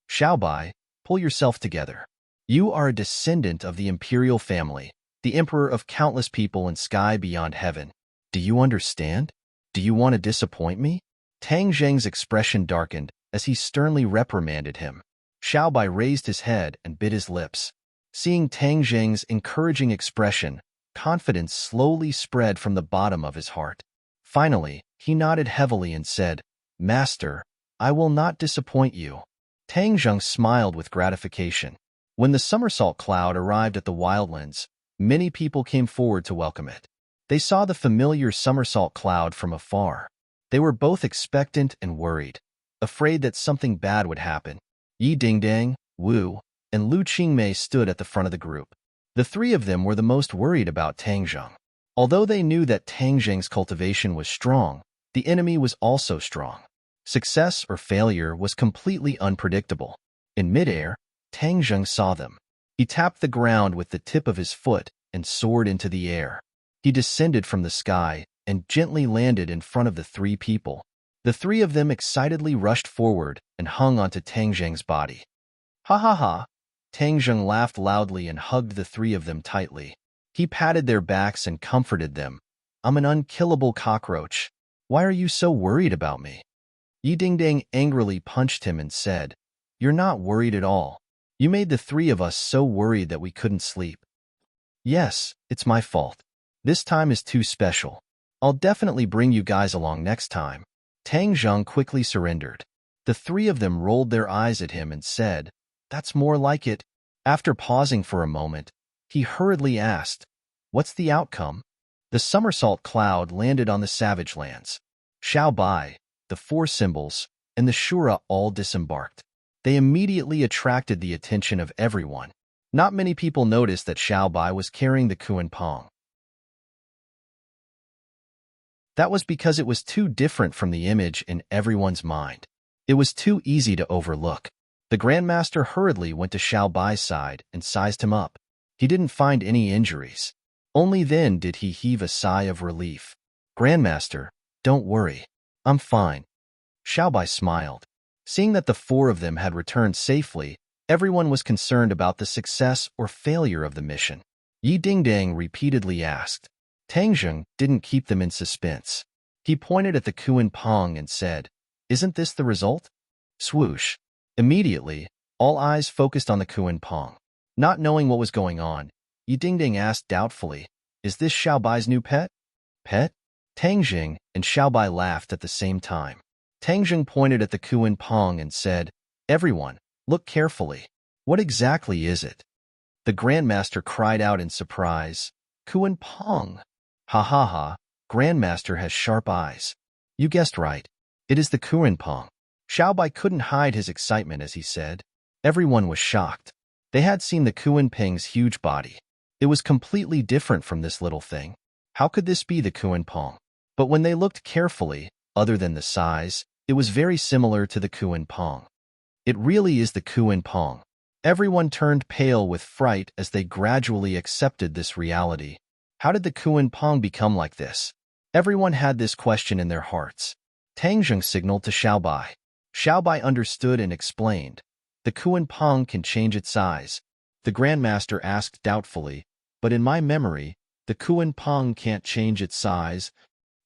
S1: "Xiaobai, pull yourself together. You are a descendant of the imperial family, the emperor of countless people in sky beyond heaven. Do you understand? Do you want to disappoint me?" Tang Jing's expression darkened as he sternly reprimanded him. Xiaobai raised his head and bit his lips. Seeing Tang Jing's encouraging expression, confidence slowly spread from the bottom of his heart. Finally, he nodded heavily and said, "Master, I will not disappoint you." Tang Jing smiled with gratification. When the somersault cloud arrived at the wildlands, many people came forward to welcome it. They saw the familiar somersault cloud from afar. They were both expectant and worried, afraid that something bad would happen. Yi Dingdang, Wu, and Lu Qingmei stood at the front of the group. The three of them were the most worried about Tang Jing. Although they knew that Tang Jing's cultivation was strong, the enemy was also strong. Success or failure was completely unpredictable. In midair, Tang Jing saw them. He tapped the ground with the tip of his foot and soared into the air. He descended from the sky and gently landed in front of the three people. The three of them excitedly rushed forward and hung onto Tang Jing's body. "Ha ha ha!" Tang Jing laughed loudly and hugged the three of them tightly. He patted their backs and comforted them. "I'm an unkillable cockroach. Why are you so worried about me?" Yi Dingdang angrily punched him and said, "You're not worried at all. You made the three of us so worried that we couldn't sleep." "Yes, it's my fault. This time is too special. I'll definitely bring you guys along next time." Tang Jing quickly surrendered. The three of them rolled their eyes at him and said, "That's more like it." After pausing for a moment, he hurriedly asked, "What's the outcome?" The somersault cloud landed on the savage lands. Xiaobai, the four symbols, and the Shura all disembarked. They immediately attracted the attention of everyone. Not many people noticed that Xiaobai was carrying the Kuan-Pong. That was because it was too different from the image in everyone's mind. It was too easy to overlook. The Grandmaster hurriedly went to Xiaobai's side and sized him up. He didn't find any injuries. Only then did he heave a sigh of relief. "Grandmaster, don't worry. I'm fine." Xiaobai smiled. Seeing that the four of them had returned safely, everyone was concerned about the success or failure of the mission. Yi Dingdang repeatedly asked. Tangzheng didn't keep them in suspense. He pointed at the Kuan Pong and said, "Isn't this the result?" Swoosh. Immediately, all eyes focused on the Kuan Pong. Not knowing what was going on, Yi Dingding asked doubtfully, "Is this Xiaobai's new pet?" Pet? Tangzheng and Xiaobai laughed at the same time. Tangzheng pointed at the Kuan Pong and said, "Everyone, look carefully. What exactly is it?" The Grandmaster cried out in surprise, "Kuan Pong! Ha ha ha, Grandmaster has sharp eyes." You guessed right. It is the Kuan Pong. Xiaobai couldn't hide his excitement as he said. Everyone was shocked. They had seen the Kuan Ping's huge body. It was completely different from this little thing. How could this be the Kuan Pong? But when they looked carefully, other than the size, it was very similar to the Kuan Pong. It really is the Kuan Pong. Everyone turned pale with fright as they gradually accepted this reality. How did the Kuan Pong become like this? Everyone had this question in their hearts. Tangzheng signaled to Xiaobai. Xiaobai understood and explained. The Kuan Pong can change its size. The Grandmaster asked doubtfully, "But in my memory, the Kuan Pong can't change its size."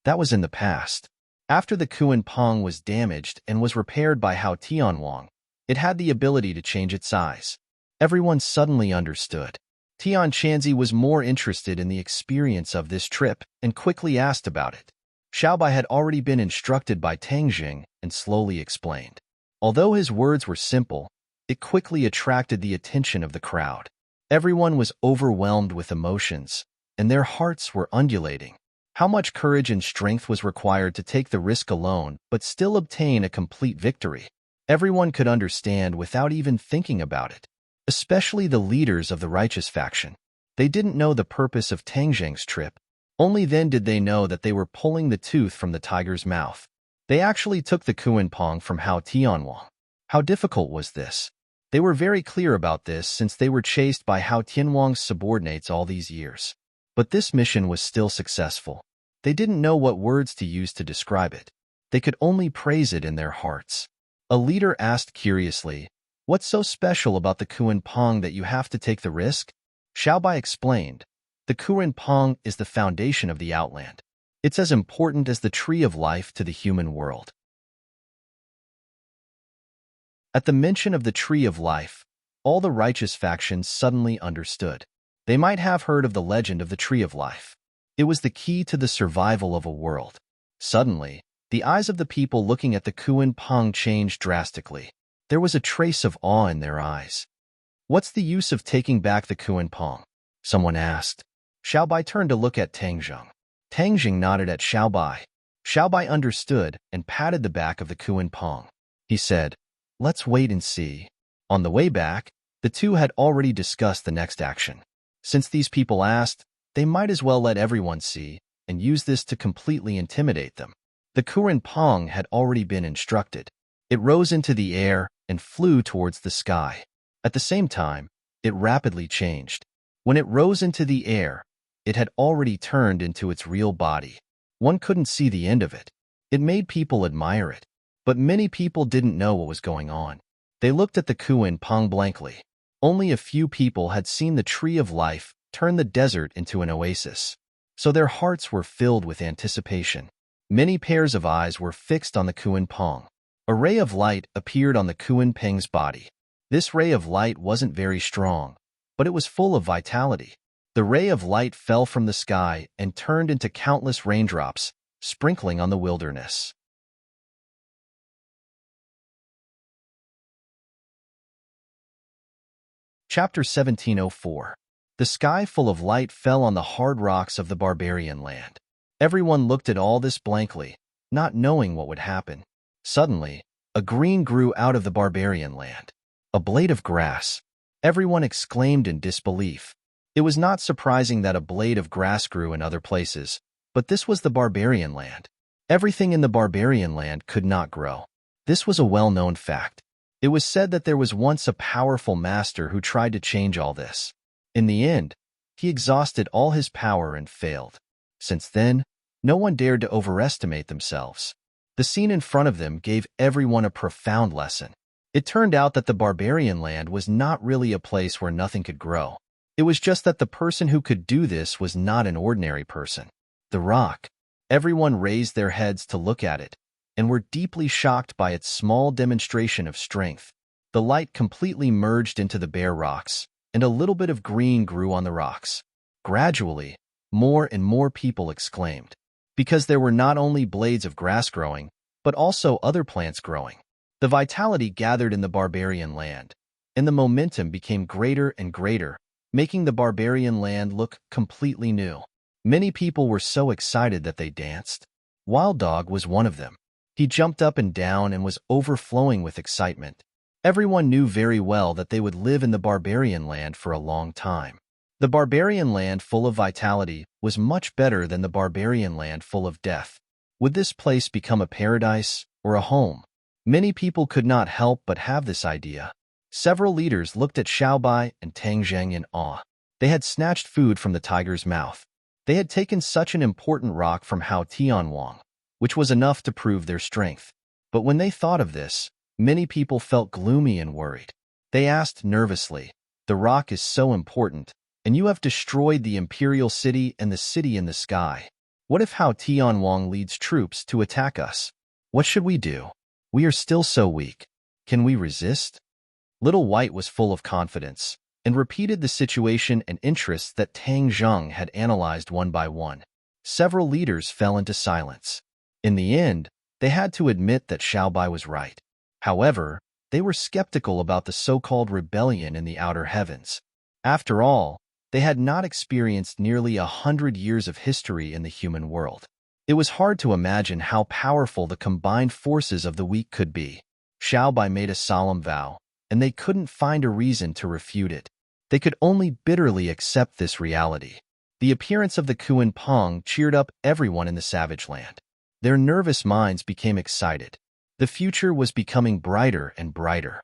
S1: That was in the past. After the Kuan Pong was damaged and was repaired by Hao Tianwang, it had the ability to change its size. Everyone suddenly understood. Tian Chanzi was more interested in the experience of this trip and quickly asked about it. Xiaobai had already been instructed by Tangzheng and slowly explained. Although his words were simple, it quickly attracted the attention of the crowd. Everyone was overwhelmed with emotions, and their hearts were undulating. How much courage and strength was required to take the risk alone but still obtain a complete victory? Everyone could understand without even thinking about it, especially the leaders of the righteous faction. They didn't know the purpose of Tangzheng's trip. Only then did they know that they were pulling the tooth from the tiger's mouth. They actually took the Kuan Pong from Hao Tianwang. How difficult was this? They were very clear about this since they were chased by Hao Tianwang's subordinates all these years. But this mission was still successful. They didn't know what words to use to describe it. They could only praise it in their hearts. A leader asked curiously, "What's so special about the Kuan Pong that you have to take the risk?" Xiaobai explained, "The Kuan Pong is the foundation of the Outland. It's as important as the tree of life to the human world." At the mention of the tree of life, all the righteous factions suddenly understood. They might have heard of the legend of the tree of life. It was the key to the survival of a world. Suddenly, the eyes of the people looking at the Kuan Pong changed drastically. There was a trace of awe in their eyes. "What's the use of taking back the Kuan Pong?" someone asked. Xiaobai turned to look at Tangzheng. Tangzheng nodded at Xiaobai. Xiaobai understood and patted the back of the Kuan Pong. He said, "Let's wait and see." On the way back, the two had already discussed the next action. Since these people asked, they might as well let everyone see and use this to completely intimidate them. The Kuan Pong had already been instructed. It rose into the air and flew towards the sky. At the same time, it rapidly changed. When it rose into the air, it had already turned into its real body. One couldn't see the end of it. It made people admire it. But many people didn't know what was going on. They looked at the Kuan Pong blankly. Only a few people had seen the tree of life turn the desert into an oasis. So their hearts were filled with anticipation. Many pairs of eyes were fixed on the Kuan Pong. A ray of light appeared on the Kuan Ping's body. This ray of light wasn't very strong, but it was full of vitality. The ray of light fell from the sky and turned into countless raindrops, sprinkling on the wilderness. Chapter 1704. The sky full of light fell on the hard rocks of the barbarian land. Everyone looked at all this blankly, not knowing what would happen. Suddenly, a green grew out of the barbarian land. A blade of grass. Everyone exclaimed in disbelief. It was not surprising that a blade of grass grew in other places, but this was the barbarian land. Everything in the barbarian land could not grow. This was a well-known fact. It was said that there was once a powerful master who tried to change all this. In the end, He exhausted all his power and failed. Since then, no one dared to overestimate themselves. The scene in front of them gave everyone a profound lesson. It turned out that the barbarian land was not really a place where nothing could grow. It was just that the person who could do this was not an ordinary person. The rock. Everyone raised their heads to look at it, and were deeply shocked by its small demonstration of strength. The light completely merged into the bare rocks, and a little bit of green grew on the rocks. Gradually, more and more people exclaimed, because there were not only blades of grass growing, but also other plants growing. The vitality gathered in the barbarian land, and the momentum became greater and greater, making the barbarian land look completely new. Many people were so excited that they danced. Wild Dog was one of them. He jumped up and down and was overflowing with excitement. Everyone knew very well that they would live in the barbarian land for a long time. The barbarian land full of vitality was much better than the barbarian land full of death. Would this place become a paradise or a home? Many people could not help but have this idea. Several leaders looked at Xiaobai and Tang Zheng in awe. They had snatched food from the tiger's mouth. They had taken such an important rock from Hao Tianwang, which was enough to prove their strength. But when they thought of this, many people felt gloomy and worried. They asked nervously, "The rock is so important, and you have destroyed the imperial city and the city in the sky. What if Hao Tianwang leads troops to attack us? What should we do? We are still so weak. Can we resist?" Little White was full of confidence, and repeated the situation and interests that Tang Zheng had analyzed one by one. Several leaders fell into silence. In the end, they had to admit that Xiaobai was right. However, they were skeptical about the so-called rebellion in the outer heavens. After all, they had not experienced nearly 100 years of history in the human world. It was hard to imagine how powerful the combined forces of the weak could be. Xiaobai made a solemn vow, and they couldn't find a reason to refute it. They could only bitterly accept this reality. The appearance of the Kuan Pong cheered up everyone in the savage land. Their nervous minds became excited. The future was becoming brighter and brighter.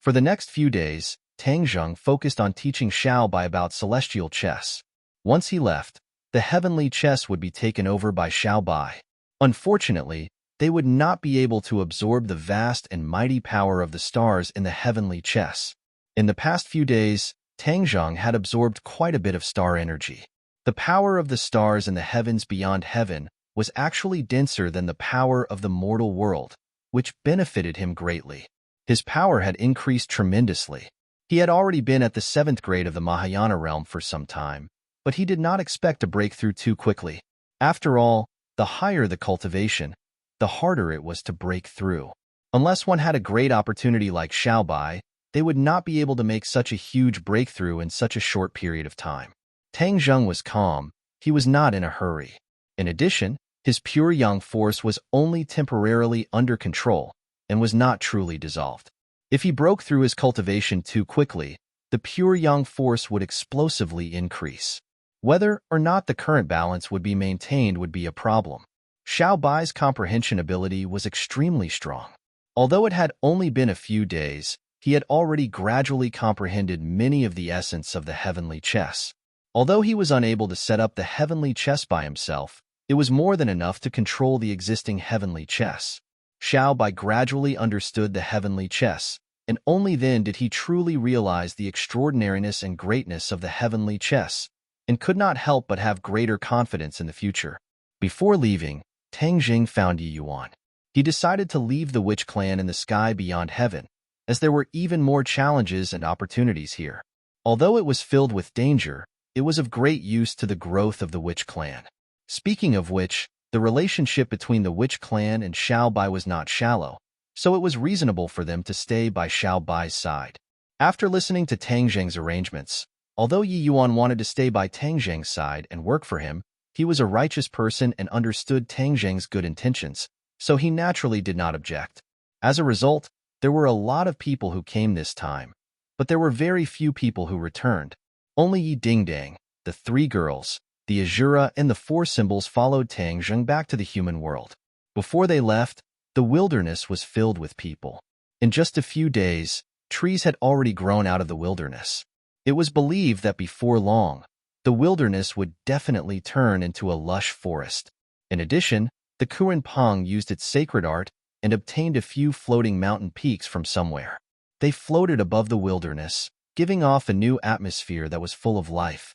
S1: For the next few days, Tang Zheng focused on teaching Xiaobai about celestial chess. Once he left, the heavenly chess would be taken over by Xiaobai. Unfortunately, they would not be able to absorb the vast and mighty power of the stars in the heavenly chess. In the past few days, Tang Zheng had absorbed quite a bit of star energy. The power of the stars in the heavens beyond heaven was actually denser than the power of the mortal world, which benefited him greatly. His power had increased tremendously. He had already been at the 7th grade of the Mahayana realm for some time, but he did not expect to break through too quickly. After all, the higher the cultivation, the harder it was to break through. Unless one had a great opportunity like Xiaobai, they would not be able to make such a huge breakthrough in such a short period of time. Tang Zheng was calm. He was not in a hurry. In addition, his pure yang force was only temporarily under control and was not truly dissolved. If he broke through his cultivation too quickly, the pure yang force would explosively increase. Whether or not the current balance would be maintained would be a problem. Xiaobai's comprehension ability was extremely strong. Although it had only been a few days, he had already gradually comprehended many of the essence of the heavenly chess. Although he was unable to set up the heavenly chess by himself, it was more than enough to control the existing heavenly chess. Xiaobai gradually understood the heavenly chess, and only then did he truly realize the extraordinariness and greatness of the heavenly chess, and could not help but have greater confidence in the future. Before leaving, Tang Zheng found Yi Yuan. He decided to leave the witch clan in the sky beyond heaven, as there were even more challenges and opportunities here. Although it was filled with danger, it was of great use to the growth of the witch clan. Speaking of which, the relationship between the witch clan and Xiaobai was not shallow, so it was reasonable for them to stay by Xiaobai's side. After listening to Tang Zheng's arrangements, although Yi Yuan wanted to stay by Tang Zheng's side and work for him, he was a righteous person and understood Tang Zheng's good intentions, so he naturally did not object. As a result, there were a lot of people who came this time, but there were very few people who returned. Only Yi Dingdang, the 3 girls, the Azura, and the 4 symbols followed Tang Zheng back to the human world. Before they left, the wilderness was filled with people. In just a few days, trees had already grown out of the wilderness.
S2: It was believed that before long, the wilderness would definitely turn into a lush forest. In addition, the Pang used its sacred art and obtained a few floating mountain peaks from somewhere. They floated above the wilderness, giving off a new atmosphere that was full of life.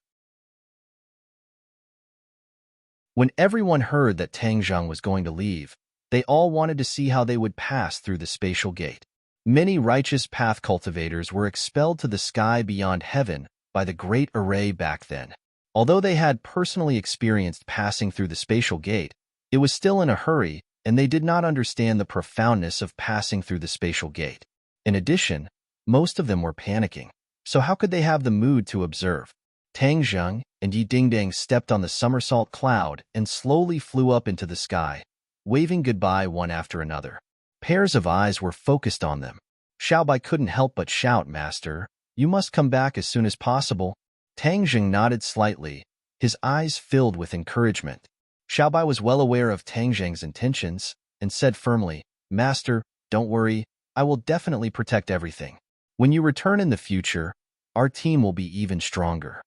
S2: When everyone heard that Tanzhong was going to leave, they all wanted to see how they would pass through the spatial gate. Many righteous path cultivators were expelled to the sky beyond heaven by the great array back then. Although they had personally experienced passing through the spatial gate, it was still in a hurry, and they did not understand the profoundness of passing through the spatial gate. In addition, most of them were panicking, so how could they have the mood to observe? Tanzhong and Yi Dingdang stepped on the somersault cloud and slowly flew up into the sky, waving goodbye one after another. Pairs of eyes were focused on them. Xiaobai couldn't help but shout, "Master, you must come back as soon as possible." Tanzhong nodded slightly, his eyes filled with encouragement. Xiaobai was well aware of Tanzhong's intentions and said firmly, "Master, don't worry, I will definitely protect everything. When you return in the future, our team will be even stronger."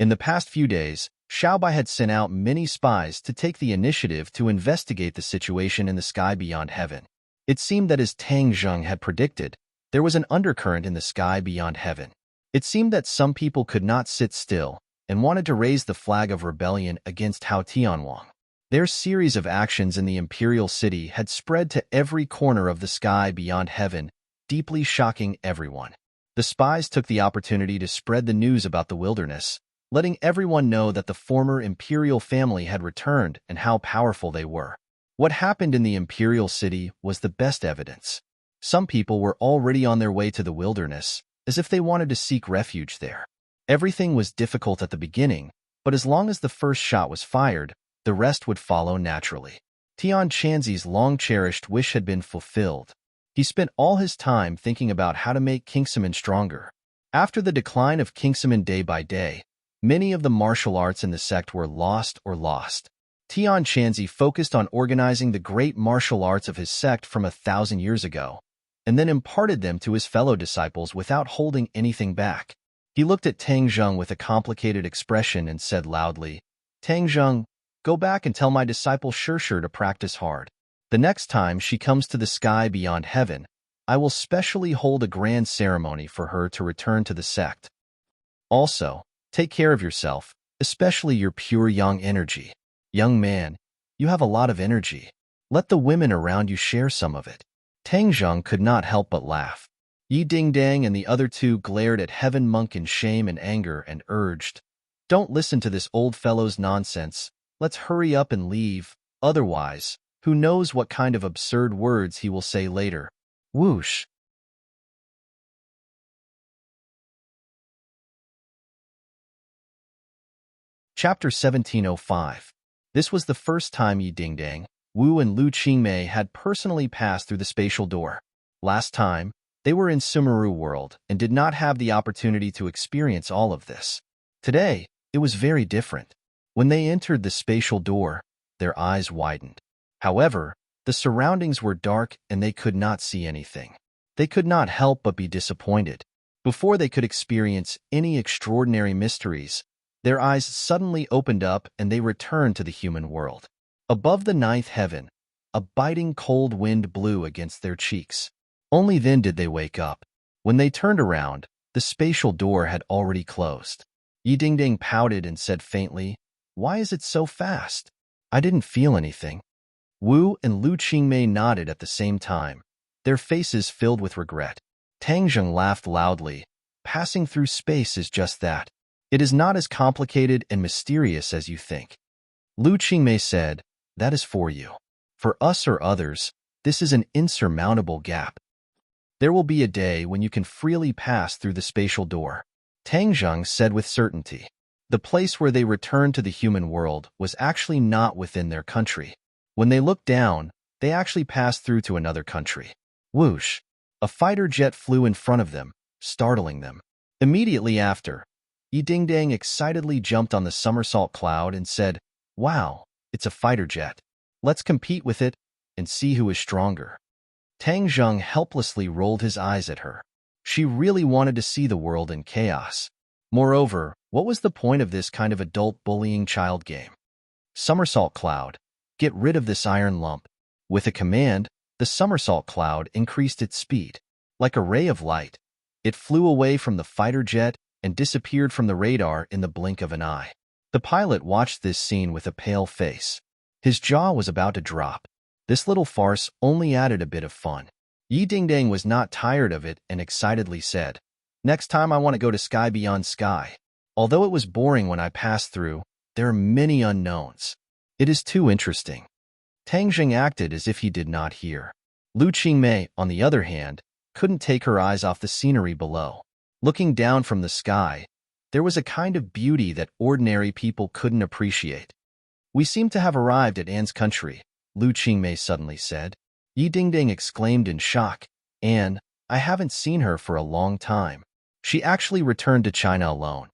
S2: In the past few days, Xiaobai had sent out many spies to take the initiative to investigate the situation in the sky beyond heaven. It seemed that as Tanzhong had predicted, there was an undercurrent in the sky beyond heaven. It seemed that some people could not sit still and wanted to raise the flag of rebellion against Hao Tianwang. Their series of actions in the imperial city had spread to every corner of the sky beyond heaven, deeply shocking everyone. The spies took the opportunity to spread the news about the wilderness, letting everyone know that the former imperial family had returned and how powerful they were. What happened in the imperial city was the best evidence. Some people were already on their way to the wilderness, as if they wanted to seek refuge there. Everything was difficult at the beginning, but as long as the first shot was fired, the rest would follow naturally. Tian Chanzi's long-cherished wish had been fulfilled. He spent all his time thinking about how to make Kingsaman stronger. After the decline of Kingsaman day by day, many of the martial arts in the sect were lost. Tian Chanzi focused on organizing the great martial arts of his sect from 1,000 years ago, and then imparted them to his fellow disciples without holding anything back. He looked at Tanzhong with a complicated expression and said loudly, "Tanzhong, go back and tell my disciple Shirshir to practice hard. The next time she comes to the sky beyond heaven, I will specially hold a grand ceremony for her to return to the sect. Also, take care of yourself, especially your pure yang energy. Young man, you have a lot of energy. Let the women around you share some of it." Tanzhong could not help but laugh. Yi Dingdang and the other two glared at Heaven Monk in shame and anger and urged, "Don't listen to this old fellow's nonsense. Let's hurry up and leave. Otherwise, who knows what kind of absurd words he will say later." Whoosh! Chapter 1705. This was the first time Yi Dingdang, Wu and Lu Qingmei had personally passed through the spatial door. Last time, they were in Sumeru world and did not have the opportunity to experience all of this. Today, it was very different. When they entered the spatial door, their eyes widened. However, the surroundings were dark and they could not see anything. They could not help but be disappointed. Before they could experience any extraordinary mysteries, their eyes suddenly opened up and they returned to the human world. Above the ninth heaven, a biting cold wind blew against their cheeks. Only then did they wake up. When they turned around, the spatial door had already closed. Yi Dingding pouted and said faintly, "Why is it so fast? I didn't feel anything." Wu and Lu Qingmei nodded at the same time, their faces filled with regret. Tanzhong laughed loudly. "Passing through space is just that. It is not as complicated and mysterious as you think." Lu Qingmei said, "That is for you. For us or others, this is an insurmountable gap. There will be a day when you can freely pass through the spatial door." Tanzhong said with certainty. The place where they returned to the human world was actually not within their country. When they looked down, they actually passed through to another country. Whoosh! A fighter jet flew in front of them, startling them. Immediately after, Yi Dingdang excitedly jumped on the somersault cloud and said, "Wow, it's a fighter jet. Let's compete with it and see who is stronger." Tanzhong helplessly rolled his eyes at her. She really wanted to see the world in chaos.
S1: Moreover, what was the point of this kind of adult bullying child game? Somersault cloud. Get rid of this iron lump. With a command, the somersault cloud increased its speed. Like a ray of light, it flew away from the fighter jet and disappeared from the radar in the blink of an eye. The pilot watched this scene with a pale face. His jaw was about to drop. This little farce only added a bit of fun. Yi Dingdang was not tired of it and excitedly said, "Next time I want to go to Sky Beyond Sky. Although it was boring when I passed through, there are many unknowns. It is too interesting." Tang Jing acted as if he did not hear. Lu Qingmei, on the other hand, couldn't take her eyes off the scenery below. Looking down from the sky, there was a kind of beauty that ordinary people couldn't appreciate. "We seem to have arrived at Anne's country," Lu Qingmei suddenly said. Yi Dingding exclaimed in shock, "Anne, I haven't seen her for a long time. She actually returned to China alone."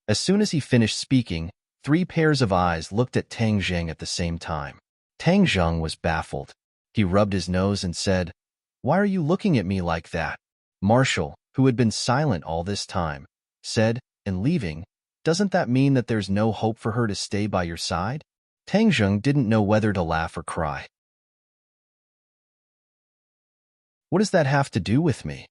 S1: As soon as he finished speaking, 3 pairs of eyes looked at Tang Jing at the same time. Tang Jing was baffled. He rubbed his nose and said, "Why are you looking at me like that?" Marshall, who had been silent all this time, said, "And leaving, doesn't that mean that there's no hope for her to stay by your side?" Tang Jing didn't know whether to laugh or cry. "What does that have to do with me?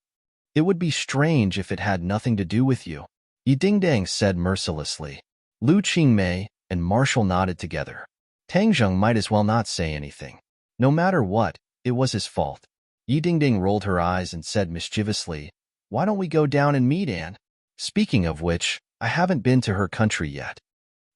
S1: It would be strange if it had nothing to do with you," Yi Dingdang said mercilessly. Lu Qingmei and Marshall nodded together. Tang Jing might as well not say anything. No matter what, it was his fault. Yi Dingding rolled her eyes and said mischievously, "Why don't we go down and meet Anne? Speaking of which, I haven't been to her country yet."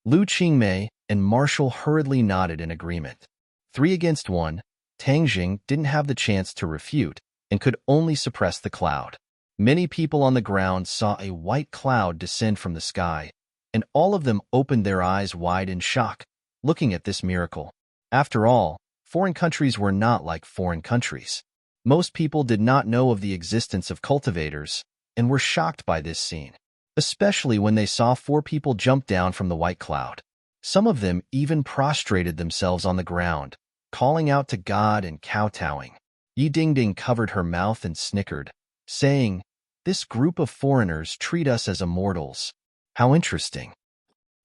S1: Lu Qingmei and Marshall hurriedly nodded in agreement. 3 against 1, Tang Jing didn't have the chance to refute and could only suppress the cloud. Many people on the ground saw a white cloud descend from the sky, and all of them opened their eyes wide in shock, looking at this miracle. After all, foreign countries were not like foreign countries. Most people did not know of the existence of cultivators and were shocked by this scene, especially when they saw 4 people jump down from the white cloud. Some of them even prostrated themselves on the ground, calling out to God and kowtowing. Yi Dingding covered her mouth and snickered, saying, "This group of foreigners treat us as immortals. How interesting.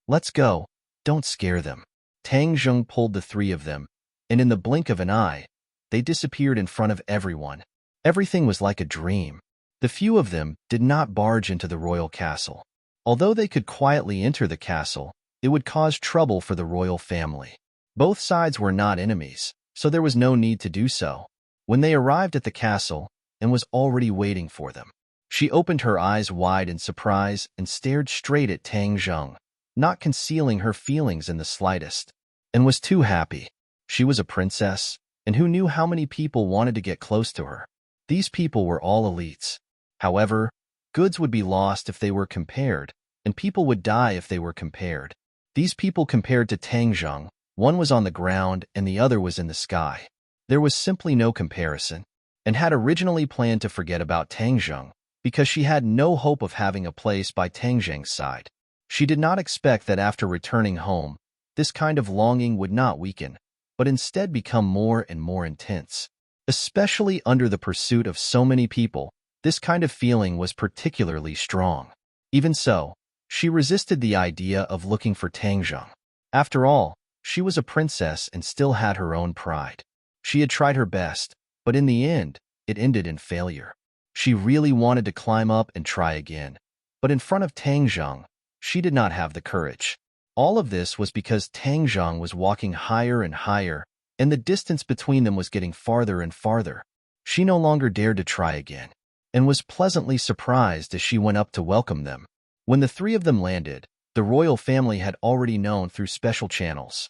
S1: Let's go. Don't scare them." Tang Jing pulled the 3 of them, and in the blink of an eye, they disappeared in front of everyone. Everything was like a dream. The few of them did not barge into the royal castle. Although they could quietly enter the castle, it would cause trouble for the royal family. Both sides were not enemies, so there was no need to do so. When they arrived at the castle, Anne was already waiting for them. She opened her eyes wide in surprise and stared straight at Tang Jing, not concealing her feelings in the slightest, and was too happy. She was a princess, and who knew how many people wanted to get close to her? These people were all elites. However, goods would be lost if they were compared, and people would die if they were compared. These people compared to Tang Jing, one was on the ground and the other was in the sky. There was simply no comparison, and had originally planned to forget about Tang Jing because she had no hope of having a place by Tang Jing's side. She did not expect that after returning home, this kind of longing would not weaken, but instead become more and more intense. Especially under the pursuit of so many people, this kind of feeling was particularly strong. Even so, she resisted the idea of looking for Tang Jing. After all, she was a princess and still had her own pride. She had tried her best, but in the end, it ended in failure. She really wanted to climb up and try again, but in front of Tang Jing, she did not have the courage. All of this was because Tang Jing was walking higher and higher, and the distance between them was getting farther and farther. She no longer dared to try again, and was pleasantly surprised as she went up to welcome them. When the 3 of them landed, the royal family had already known through special channels,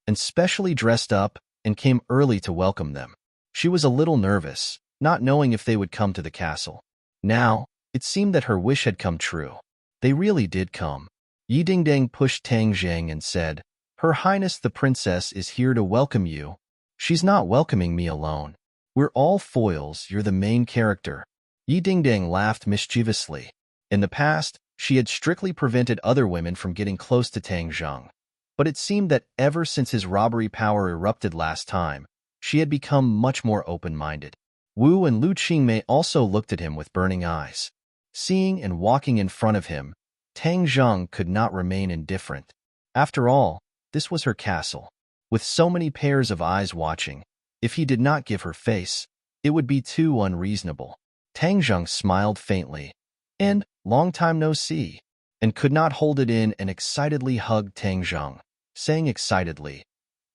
S1: and specially dressed up and came early to welcome them. She was a little nervous, not knowing if they would come to the castle. Now, it seemed that her wish had come true. They really did come. Yi Dingdang pushed Tang Jing and said, "Her Highness the Princess is here to welcome you." "She's not welcoming me alone. We're all foils, you're the main character." Yi Dingdang laughed mischievously. In the past, she had strictly prevented other women from getting close to Tang Jing. But it seemed that ever since his robbery power erupted last time, she had become much more open-minded. Wu and Lu Qingmei also looked at him with burning eyes.
S2: Seeing and walking in front of him, Tang Zheng could not remain indifferent. After all, this was her castle. With so many pairs of eyes watching, if he did not give her face, it would be too unreasonable. Tang Zheng smiled faintly, and, long time no see, and could not hold it in and excitedly hugged Tang Zheng, saying excitedly,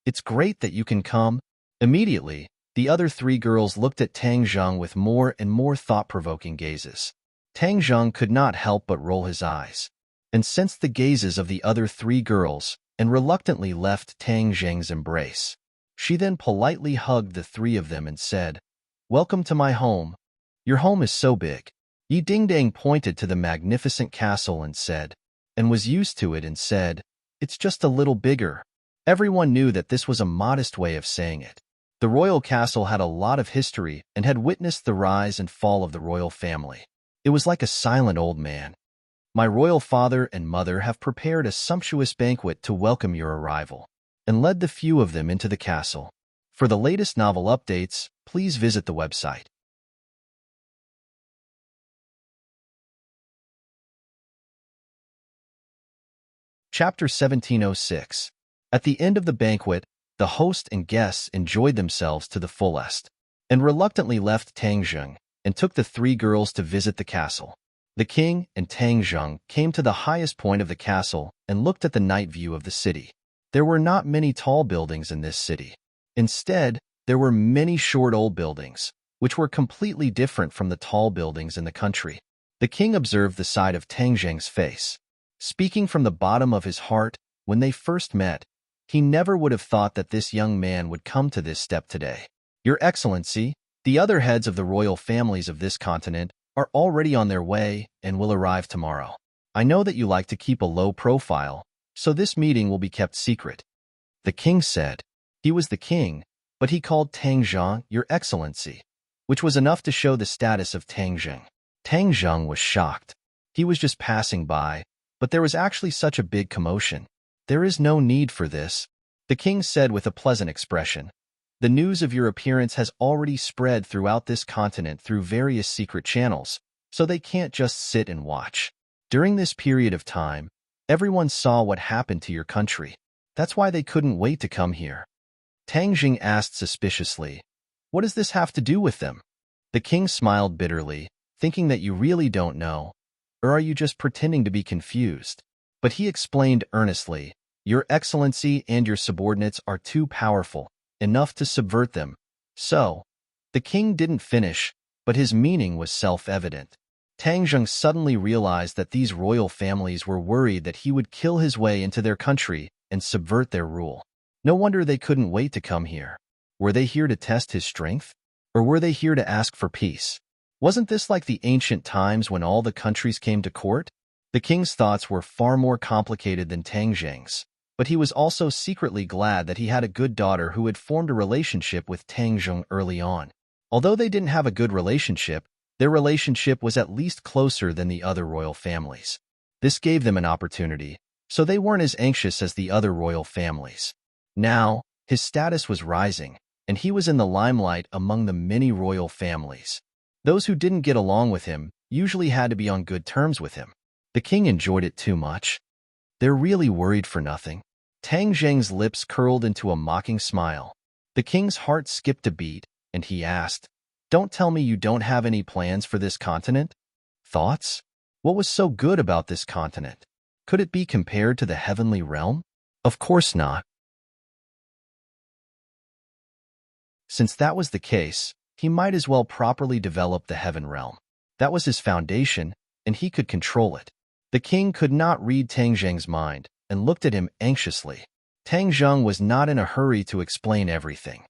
S2: "It's great that you can come." Immediately, the other three girls looked at Tang Zheng with more and more thought-provoking gazes. Tang Zheng could not help but roll his eyes, and sensed the gazes of the other three girls, and reluctantly left Tang Zheng's embrace. She then politely hugged the three of them and said, "Welcome to my home. Your home is so big." Yi Dingdang pointed to the magnificent castle and said, and was used to it and said, "It's just a little bigger." Everyone knew that this was a modest way of saying it. The royal castle had a lot of history and had witnessed the rise and fall of the royal family. It was like a silent old man. "My royal father and mother have prepared a sumptuous banquet to welcome your arrival," and led the few of them into the castle. For the latest novel updates, please visit the website. Chapter 1706. At the end of the banquet, the host and guests enjoyed themselves to the fullest, and reluctantly left Tang Zheng and took the three girls to visit the castle. The king and Tang Zheng came to the highest point of the castle and looked at the night view of the city. There were not many tall buildings in this city. Instead, there were many short old buildings, which were completely different from the tall buildings in the country. The king observed the side of Tang Zheng's face. Speaking from the bottom of his heart, when they first met, he never would have thought that this young man would come to this step today. "Your Excellency, the other heads of the royal families of this continent are already on their way and will arrive tomorrow. I know that you like to keep a low profile, so this meeting will be kept secret," the king said. He was the king, but he called Tang Zheng Your Excellency, which was enough to show the status of Tang Zheng. Tang Zheng was shocked. He was just passing by, but there was actually such a big commotion. "There is no need for this," the king said with a pleasant expression. "The news of your appearance has already spread throughout this continent through various secret channels, so they can't just sit and watch. During this period of time, everyone saw what happened to your country. That's why they couldn't wait to come here." Tang Zheng asked suspiciously, "What does this have to do with them?" The king smiled bitterly, thinking that you really don't know, or are you just pretending to be confused? But he explained earnestly, "Your Excellency and your subordinates are too powerful, enough to subvert them." So, the king didn't finish, but his meaning was self-evident. Tang Zheng suddenly realized that these royal families were worried that he would kill his way into their country and subvert their rule. No wonder they couldn't wait to come here. Were they here to test his strength? Or were they here to ask for peace? Wasn't this like the ancient times when all the countries came to court? The king's thoughts were far more complicated than Tang Zheng's, but he was also secretly glad that he had a good daughter who had formed a relationship with Tang Zheng early on. Although they didn't have a good relationship, their relationship was at least closer than the other royal families. This gave them an opportunity, so they weren't as anxious as the other royal families. Now, his status was rising, and he was in the limelight among the many royal families. Those who didn't get along with him usually had to be on good terms with him. The king enjoyed it too much. They're really worried for nothing. Tang Zheng's lips curled into a mocking smile. The king's heart skipped a beat, and he asked, "Don't tell me you don't have any plans for this continent?" Thoughts? What was so good about this continent? Could it be compared to the heavenly realm? Of course not. Since that was the case, he might as well properly develop the heaven realm. That was his foundation, and he could control it. The king could not read Tang Zheng's mind and looked at him anxiously. Tang Zheng was not in a hurry to explain everything.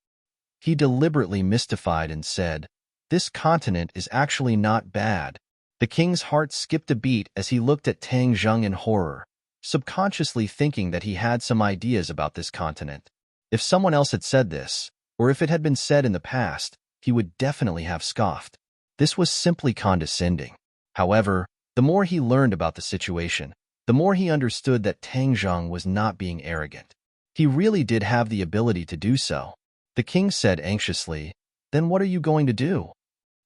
S2: He deliberately mystified and said, "This continent is actually not bad." The king's heart skipped a beat as he looked at Tang Zheng in horror, subconsciously thinking that he had some ideas about this continent. If someone else had said this, or if it had been said in the past, he would definitely have scoffed. This was simply condescending. However, the more he learned about the situation, the more he understood that Tang Zheng was not being arrogant. He really did have the ability to do so. The king said anxiously, "Then what are you going to do?"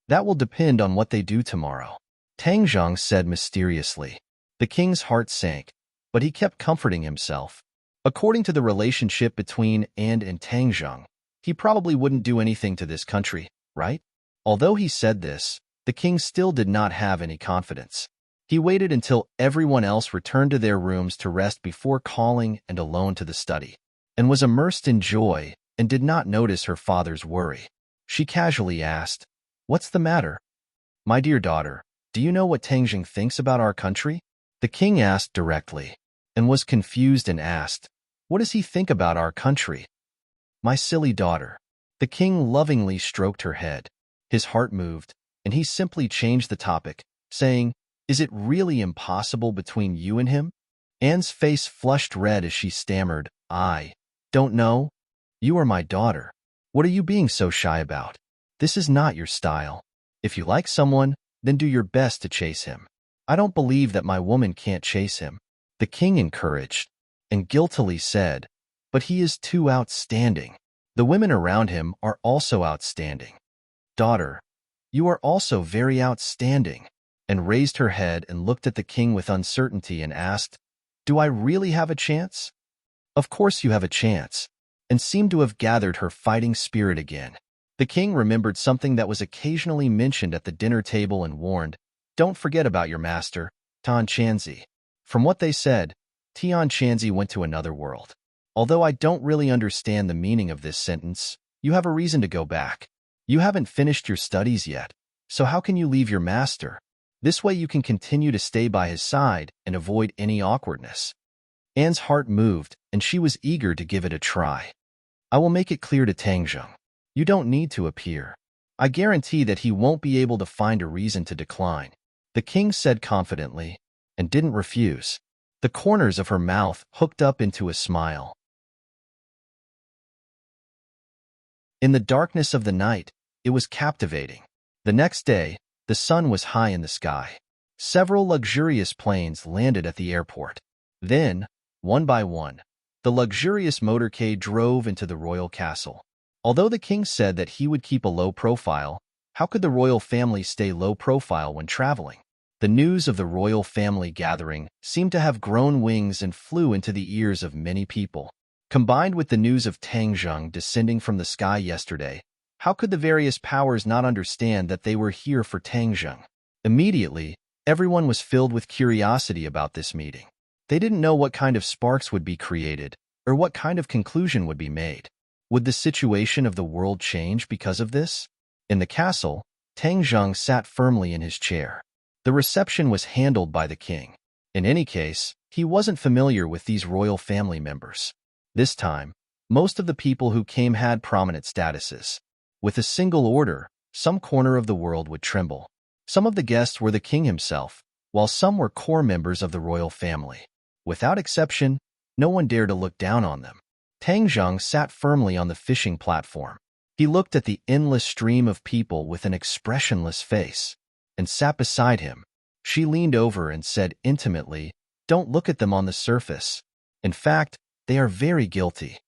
S2: "That will depend on what they do tomorrow."
S1: Tang Zhang said mysteriously. The king's heart sank, but he kept comforting himself. According to the relationship between and Tang Zhang, he probably wouldn't do anything to this country, right? Although he said this, the king still did not have any confidence. He waited until everyone else returned to their rooms to rest before calling and alone to the study, and was immersed in joy and did not notice her father's worry. She casually asked, "What's the matter? My dear daughter, do you know what Tangjing thinks about our country?" The king asked directly, and was confused and asked, "What does he think about our country?" "My silly daughter." The king lovingly stroked her head. His heart moved, and he simply changed the topic, saying, "Is it really impossible between you and him?" Anne's face flushed red as she stammered, "I don't know. You are my daughter. What are you being so shy about? This is not your style. If you like someone, then do your best to chase him. I don't believe that my woman can't chase him." The king encouraged, and guiltily said, "But he is too outstanding. The women around him are also outstanding. Daughter, you are also very outstanding," and raised her head and looked at the king with uncertainty and asked, "Do I really have a chance?" "Of course you have a chance," and seemed to have gathered her fighting spirit again. The king remembered something that was occasionally mentioned at the dinner table and warned, "Don't forget about your master, Tan Chanzi." From what they said, Tian Chanzi went to another world. Although I don't really understand the meaning of this sentence, you have a reason to go back. You haven't finished your studies yet, so how can you leave your master? This way you can continue to stay by his side and avoid any awkwardness. Anne's heart moved, and she was eager to give it a try. "I will make it clear to Tangjung. You don't need to appear. I guarantee that he won't be able to find a reason to decline," the king said confidently, and didn't refuse. The corners of her mouth hooked up into a smile. In the darkness of the night, it was captivating. The next day, the sun was high in the sky. Several luxurious planes landed at the airport. Then, one by one, the luxurious motorcade drove into the royal castle. Although the king said that he would keep a low profile, how could the royal family stay low profile when traveling? The news of the royal family gathering seemed to have grown wings and flew into the ears of many people. Combined with the news of Tangjung descending from the sky yesterday, how could the various powers not understand that they were here for Tangjung? Immediately, everyone was filled with curiosity about this meeting. They didn't know what kind of sparks would be created, or what kind of conclusion would be made. Would the situation of the world change because of this? In the castle, Tangjung sat firmly in his chair. The reception was handled by the king. In any case, he wasn't familiar with these royal family members. This time, most of the people who came had prominent statuses. With a single order, some corner of the world would tremble. Some of the guests were the king himself, while some were core members of the royal family. Without exception, no one dared to look down on them. Tangjung sat firmly on the fishing platform. He looked at the endless stream of people with an expressionless face, and sat beside him. She leaned over and said intimately, "Don't look at them on the surface. In fact, they are very guilty."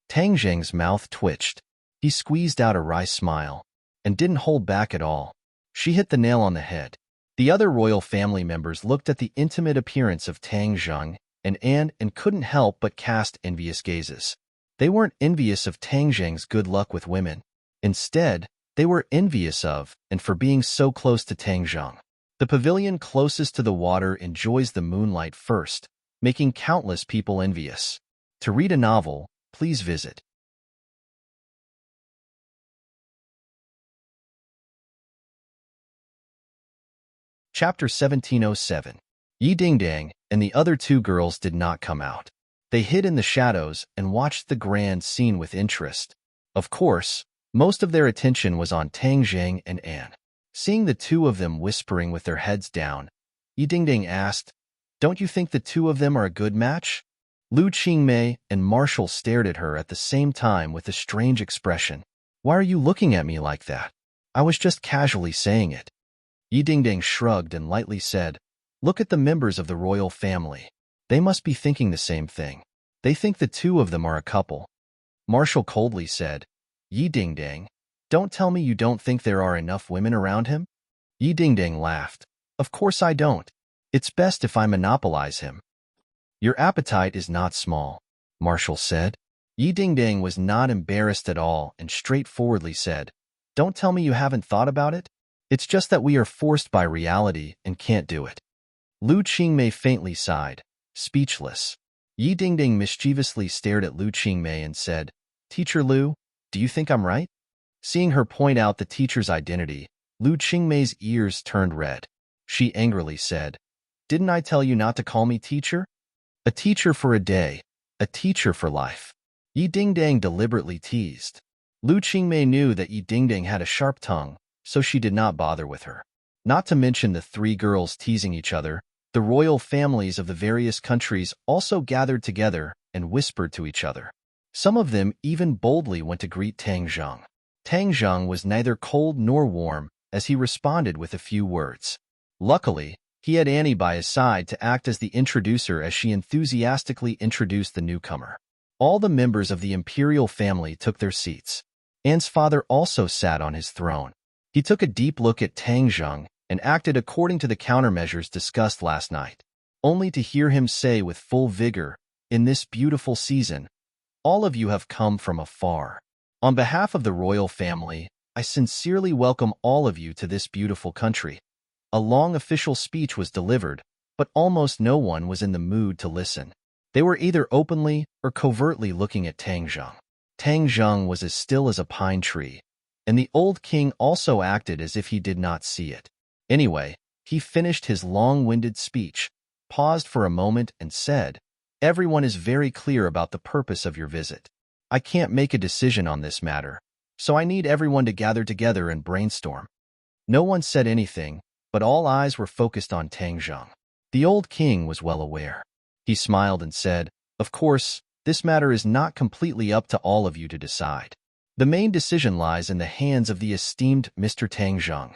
S1: Tangjung's mouth twitched. He squeezed out a wry smile, and didn't hold back at all. She hit the nail on the head. The other royal family members looked at the intimate appearance of Tangjung and Anne and couldn't help but cast envious gazes. They weren't envious of Tangjung's good luck with women. Instead, they were envious of and for being so close to Tangjung. The pavilion closest to the water enjoys the moonlight first, making countless people envious. To read a novel, please visit Chapter 1707. Yi Dingdang and the other two girls did not come out. They hid in the shadows and watched the grand scene with interest. Of course, most of their attention was on Tangjung and Anne. Seeing the two of them whispering with their heads down, Yi Dingding asked, "Don't you think the two of them are a good match?" Lu Qingmei and Marshall stared at her at the same time with a strange expression. "Why are you looking at me like that? I was just casually saying it." Yi Dingding shrugged and lightly said, "Look at the members of the royal family. They must be thinking the same thing. They think the two of them are a couple." Marshall coldly said, "Yi Dingding, don't tell me you don't think there are enough women around him?" Yi Dingding laughed. Of course I don't. It's best if I monopolize him. Your appetite is not small, Marshall said. Yi Dingdang was not embarrassed at all and straightforwardly said, Don't tell me you haven't thought about it. It's just that we are forced by reality and can't do it. Lu Qingmei faintly sighed, speechless. Yi Dingding mischievously stared at Lu Qingmei and said, Teacher Lu, do you think I'm right? Seeing her point out the teacher's identity, Lu Qingmei's ears turned red. She angrily said, Didn't I tell you not to call me teacher? A teacher for a day, a teacher for life. Yi Dingdang deliberately teased. Lu Qingmei knew that Yi Dingdang had a sharp tongue, so she did not bother with her. Not to mention the three girls teasing each other, the royal families of the various countries also gathered together and whispered to each other. Some of them even boldly went to greet Tang Zheng. Tang Zheng was neither cold nor warm as he responded with a few words. Luckily, he had Annie by his side to act as the introducer as she enthusiastically introduced the newcomer. All the members of the imperial family took their seats. Anne's father also sat on his throne. He took a deep look at Tang Zheng and acted according to the countermeasures discussed last night, only to hear him say with full vigor, In this beautiful season, all of you have come from afar. On behalf of the royal family, I sincerely welcome all of you to this beautiful country. A long official speech was delivered, but almost no one was in the mood to listen. They were either openly or covertly looking at Tang Zheng. Tang Zheng was as still as a pine tree, and the old king also acted as if he did not see it. Anyway, he finished his long-winded speech, paused for a moment and said, Everyone is very clear about the purpose of your visit. I can't make a decision on this matter, so I need everyone to gather together and brainstorm. No one said anything, but all eyes were focused on Tang Zheng. The old king was well aware. He smiled and said, Of course, this matter is not completely up to all of you to decide. The main decision lies in the hands of the esteemed Mr. Tang Zheng.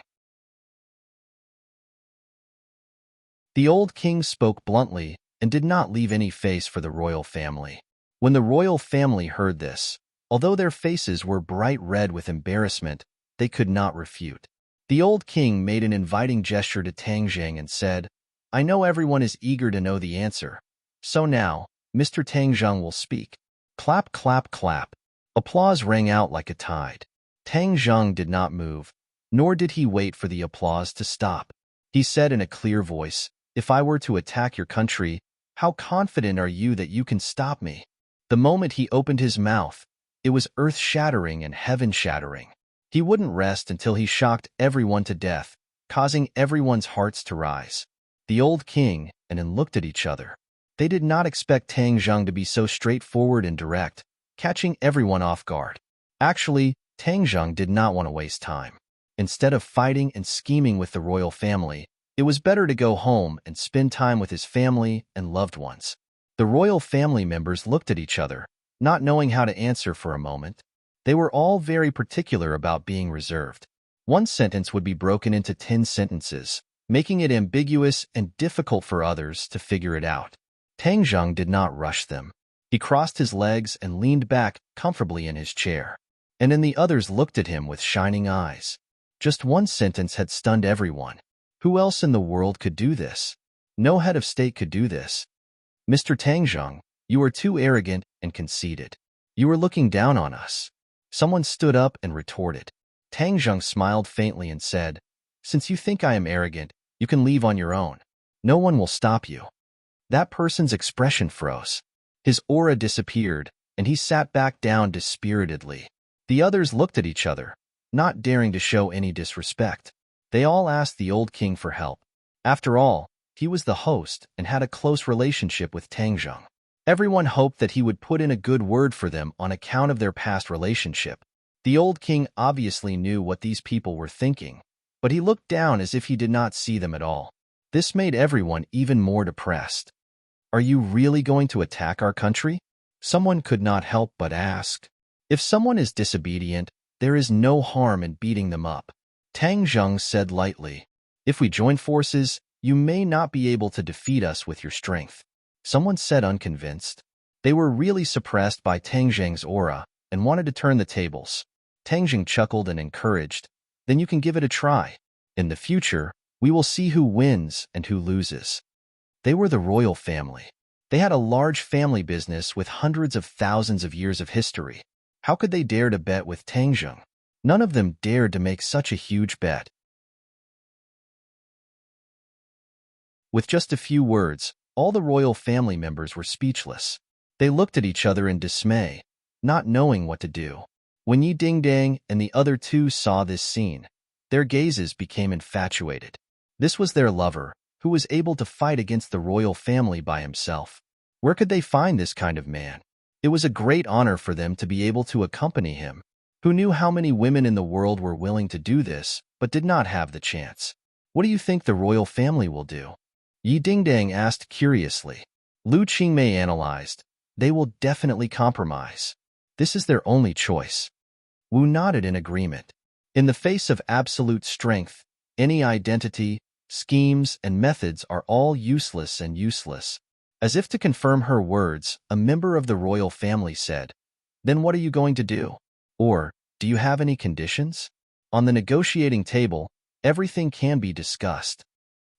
S1: The old king spoke bluntly and did not leave any face for the royal family. When the royal family heard this, although their faces were bright red with embarrassment, they could not refute. The old king made an inviting gesture to Tang Zheng and said, I know everyone is eager to know the answer. So now, Mr. Tang Zheng will speak. Clap, clap, clap. Applause rang out like a tide. Tang Zheng did not move, nor did he wait for the applause to stop. He said in a clear voice, If I were to attack your country, how confident are you that you can stop me? The moment he opened his mouth, it was earth-shattering and heaven-shattering. He wouldn't rest until he shocked everyone to death, causing everyone's hearts to rise. The old king and An looked at each other. They did not expect Tang Zheng to be so straightforward and direct, catching everyone off guard. Actually, Tang Zheng did not want to waste time. Instead of fighting and scheming with the royal family, it was better to go home and spend time with his family and loved ones. The royal family members looked at each other, not knowing how to answer for a moment. They were all very particular about being reserved. One sentence would be broken into 10 sentences, making it ambiguous and difficult for others to figure it out. Tang Zheng did not rush them. He crossed his legs and leaned back comfortably in his chair. And then the others looked at him with shining eyes. Just one sentence had stunned everyone. Who else in the world could do this? No head of state could do this. Mr. Tang Zheng, you are too arrogant and conceited. You are looking down on us. Someone stood up and retorted. Tang Zheng smiled faintly and said, Since you think I am arrogant, you can leave on your own. No one will stop you. That person's expression froze. His aura disappeared, and he sat back down dispiritedly. The others looked at each other, not daring to show any disrespect. They all asked the old king for help. After all, he was the host and had a close relationship with Tang Zheng. Everyone hoped that he would put in a good word for them on account of their past relationship. The old king obviously knew what these people were thinking, but he looked down as if he did not see them at all. This made everyone even more depressed. Are you really going to attack our country? Someone could not help but ask. If someone is disobedient, there is no harm in beating them up. Tang Zheng said lightly, If we join forces, you may not be able to defeat us with your strength. Someone said unconvinced. They were really suppressed by Tang Zheng's aura and wanted to turn the tables. Tang Zheng chuckled and encouraged, Then you can give it a try. In the future, We will see who wins and who loses. They were the royal family. They had a large family business with hundreds of thousands of years of history. How could they dare to bet with Tang Zheng? None of them dared to make such a huge bet. With just a few words, all the royal family members were speechless. They looked at each other in dismay, not knowing what to do. When Yi Dingdang and the other two saw this scene, their gazes became infatuated. This was their lover, who was able to fight against the royal family by himself. Where could they find this kind of man? It was a great honor for them to be able to accompany him. Who knew how many women in the world were willing to do this, but did not have the chance? What do you think the royal family will do? Yi Dingdang asked curiously. Lu Qingmei analyzed. They will definitely compromise. This is their only choice. Wu nodded in agreement. In the face of absolute strength, any identity, schemes, and methods are all useless and useless. As if to confirm her words, a member of the royal family said, Then what are you going to do? Or, do you have any conditions? On the negotiating table, everything can be discussed.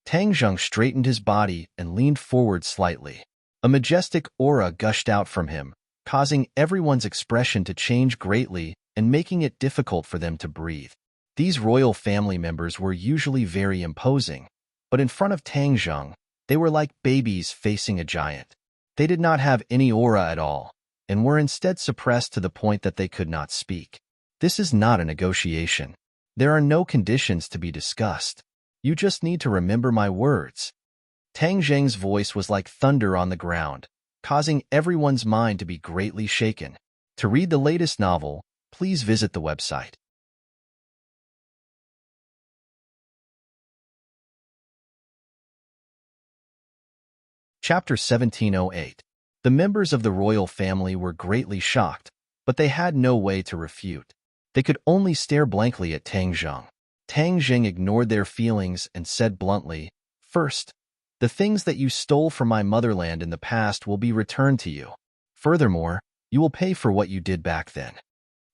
S1: Tang Zheng straightened his body and leaned forward slightly. A majestic aura gushed out from him, causing everyone's expression to change greatly and making it difficult for them to breathe. These royal family members were usually very imposing, but in front of Tang Zheng, they were like babies facing a giant. They did not have any aura at all, and were instead suppressed to the point that they could not speak. This is not a negotiation. There are no conditions to be discussed. You just need to remember my words. Tang Zheng's voice was like thunder on the ground, causing everyone's mind to be greatly shaken. To read the latest novel, please visit the website. Chapter 1708. The members of the royal family were greatly shocked, but they had no way to refute. They could only stare blankly at Tang Zheng. Tang Zheng ignored their feelings and said bluntly, First, the things that you stole from my motherland in the past will be returned to you. Furthermore, you will pay for what you did back then.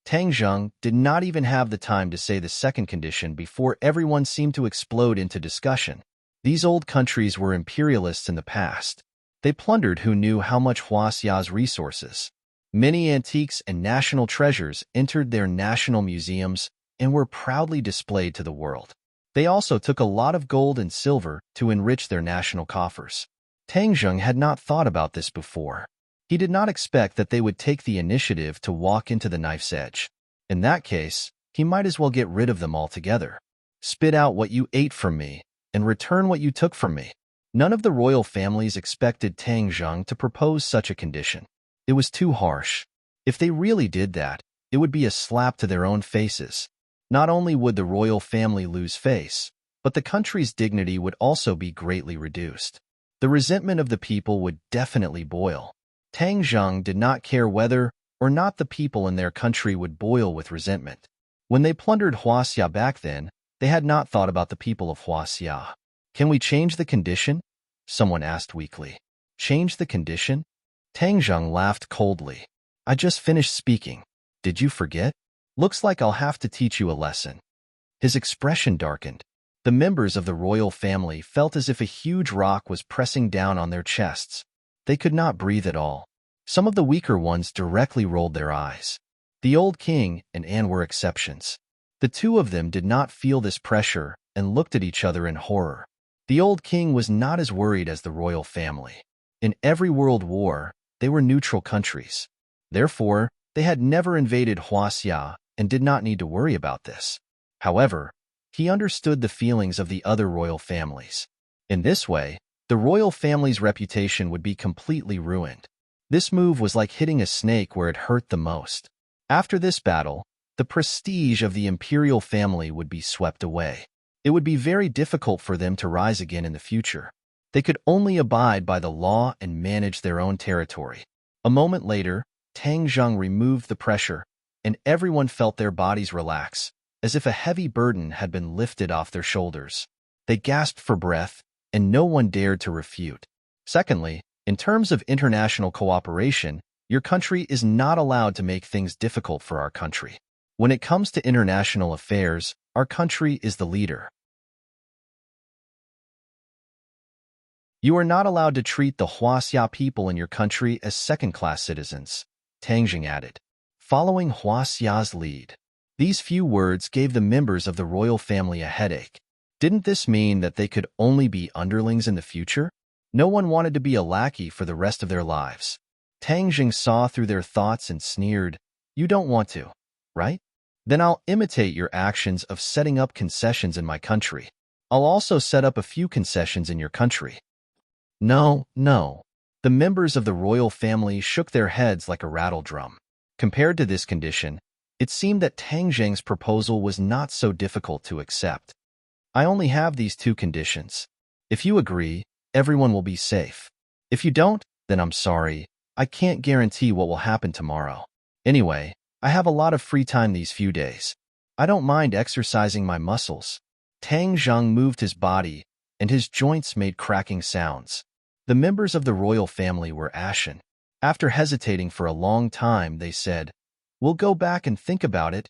S1: Tang Zheng did not even have the time to say the second condition before everyone seemed to explode into discussion. These old countries were imperialists in the past. They plundered who knew how much Huaxia's resources. Many antiques and national treasures entered their national museums and were proudly displayed to the world. They also took a lot of gold and silver to enrich their national coffers. Tang Zheng had not thought about this before. He did not expect that they would take the initiative to walk into the knife's edge. In that case, he might as well get rid of them altogether. Spit out what you ate from me, and return what you took from me. None of the royal families expected Tang Zheng to propose such a condition. It was too harsh. If they really did that, it would be a slap to their own faces. Not only would the royal family lose face, but the country's dignity would also be greatly reduced. The resentment of the people would definitely boil. Tang Zheng did not care whether or not the people in their country would boil with resentment. When they plundered Huaxia back then, they had not thought about the people of Huaxia. Can we change the condition? Someone asked weakly. Change the condition? Tang Zheng laughed coldly. I just finished speaking. Did you forget? Looks like I'll have to teach you a lesson. His expression darkened. The members of the royal family felt as if a huge rock was pressing down on their chests. They could not breathe at all. Some of the weaker ones directly rolled their eyes. The old king and Anne were exceptions. The two of them did not feel this pressure and looked at each other in horror. The old king was not as worried as the royal family. In every world war, they were neutral countries. Therefore, they had never invaded Huaxia and did not need to worry about this. However, he understood the feelings of the other royal families. In this way, the royal family's reputation would be completely ruined. This move was like hitting a snake where it hurt the most. After this battle, the prestige of the imperial family would be swept away. It would be very difficult for them to rise again in the future. They could only abide by the law and manage their own territory. A moment later, Tang Zheng removed the pressure, and everyone felt their bodies relax, as if a heavy burden had been lifted off their shoulders. They gasped for breath, and no one dared to refute. Secondly, in terms of international cooperation, your country is not allowed to make things difficult for our country. When it comes to international affairs, our country is the leader. You are not allowed to treat the Huaxia people in your country as second-class citizens, Tang Jing added, following Huaxia's lead. These few words gave the members of the royal family a headache. Didn't this mean that they could only be underlings in the future? No one wanted to be a lackey for the rest of their lives. Tang Jing saw through their thoughts and sneered, "You don't want to, right? Then I'll imitate your actions of setting up concessions in my country. I'll also set up a few concessions in your country." No, no. The members of the royal family shook their heads like a rattle drum. Compared to this condition, it seemed that Tang Jing's proposal was not so difficult to accept. I only have these two conditions. If you agree, everyone will be safe. If you don't, then I'm sorry. I can't guarantee what will happen tomorrow. Anyway, I have a lot of free time these few days. I don't mind exercising my muscles. Tang Zheng moved his body, and his joints made cracking sounds. The members of the royal family were ashen. After hesitating for a long time, they said, "We'll go back and think about it."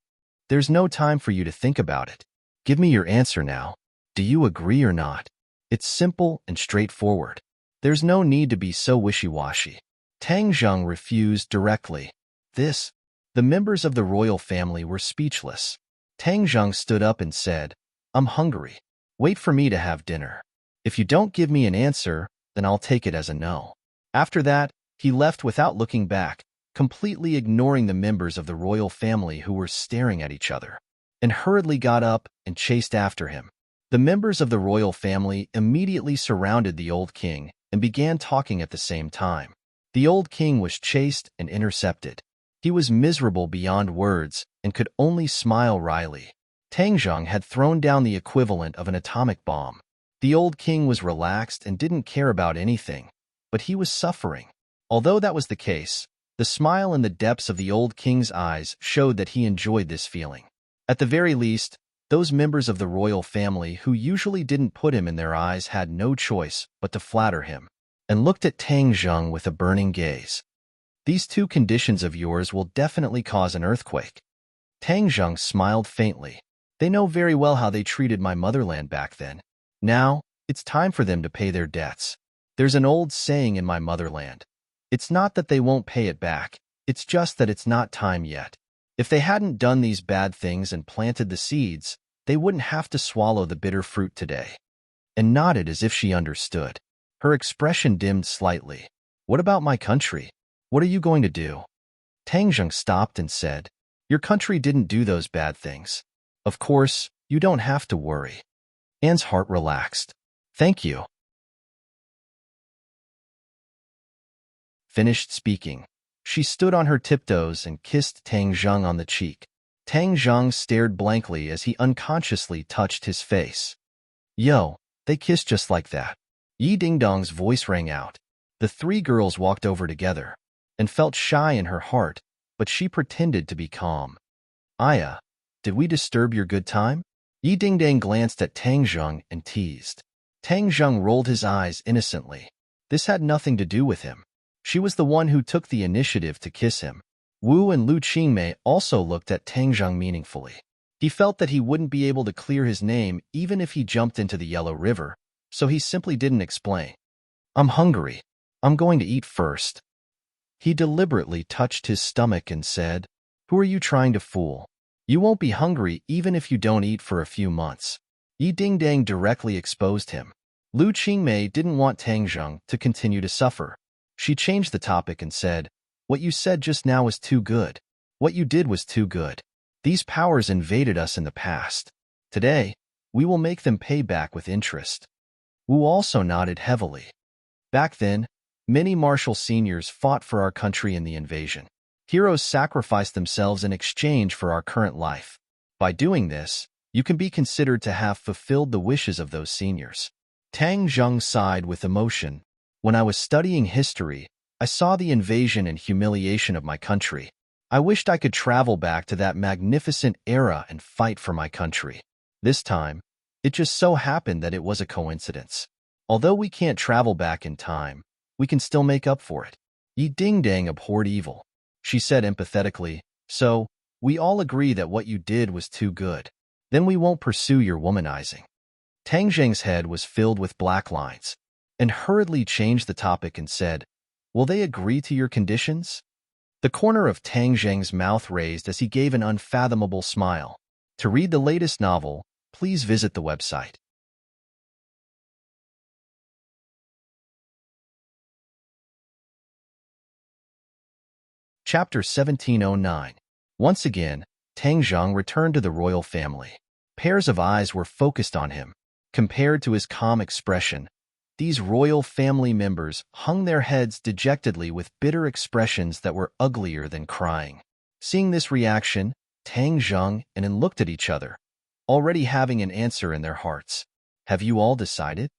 S1: "There's no time for you to think about it. Give me your answer now. Do you agree or not? It's simple and straightforward. There's no need to be so wishy-washy." Tang Zheng refused directly. The members of the royal family were speechless. Tang Zheng stood up and said, "I'm hungry. Wait for me to have dinner. If you don't give me an answer, then I'll take it as a no." After that, he left without looking back, completely ignoring the members of the royal family who were staring at each other, and hurriedly got up and chased after him. The members of the royal family immediately surrounded the old king and began talking at the same time. The old king was chased and intercepted. He was miserable beyond words and could only smile wryly. Tang Zheng had thrown down the equivalent of an atomic bomb. The old king was relaxed and didn't care about anything, but he was suffering. Although that was the case, the smile in the depths of the old king's eyes showed that he enjoyed this feeling. At the very least, those members of the royal family who usually didn't put him in their eyes had no choice but to flatter him, and looked at Tang Zheng with a burning gaze. "These two conditions of yours will definitely cause an earthquake." Tang Zheng smiled faintly. "They know very well how they treated my motherland back then. Now, it's time for them to pay their debts. There's an old saying in my motherland. It's not that they won't pay it back, it's just that it's not time yet. If they hadn't done these bad things and planted the seeds, they wouldn't have to swallow the bitter fruit today." And nodded as if she understood. Her expression dimmed slightly. "What about my country? What are you going to do?" Tang Zheng stopped and said, "Your country didn't do those bad things. Of course, you don't have to worry." Anne's heart relaxed. "Thank you." Finished speaking. She stood on her tiptoes and kissed Tang Zheng on the cheek. Tang Zheng stared blankly as he unconsciously touched his face. "Yo, they kissed just like that." Yi Dingdong's voice rang out. The three girls walked over together and felt shy in her heart, but she pretended to be calm. "Aya, did we disturb your good time?" Yi Dingdang glanced at Tang Zheng and teased. Tang Zheng rolled his eyes innocently. This had nothing to do with him. She was the one who took the initiative to kiss him. Wu and Lu Qingmei also looked at Tang Zheng meaningfully. He felt that he wouldn't be able to clear his name even if he jumped into the Yellow River, so he simply didn't explain. "I'm hungry. I'm going to eat first." He deliberately touched his stomach and said, "Who are you trying to fool? You won't be hungry even if you don't eat for a few months." Yi Dingdang directly exposed him. Lu Qingmei didn't want Tang Zheng to continue to suffer. She changed the topic and said, "What you said just now was too good. What you did was too good. These powers invaded us in the past. Today, we will make them pay back with interest." Wu also nodded heavily. "Back then, many martial seniors fought for our country in the invasion. Heroes sacrificed themselves in exchange for our current life. By doing this, you can be considered to have fulfilled the wishes of those seniors." Tang Zheng sighed with emotion. "When I was studying history, I saw the invasion and humiliation of my country. I wished I could travel back to that magnificent era and fight for my country. This time, it just so happened that it was a coincidence. Although we can't travel back in time, we can still make up for it." Yi Dingdang abhorred evil. She said empathetically, "So, we all agree that what you did was too good. Then we won't pursue your womanizing." Tang Zheng's head was filled with black lines. and hurriedly changed the topic and said, "Will they agree to your conditions?" The corner of Tang Zheng's mouth raised as he gave an unfathomable smile. To read the latest novel, please visit the website. Chapter 1709. Once again, Tang Zheng returned to the royal family. Pairs of eyes were focused on him. Compared to his calm expression, these royal family members hung their heads dejectedly with bitter expressions that were uglier than crying. Seeing this reaction, Tang Zheng and An looked at each other, already having an answer in their hearts. "Have you all decided?"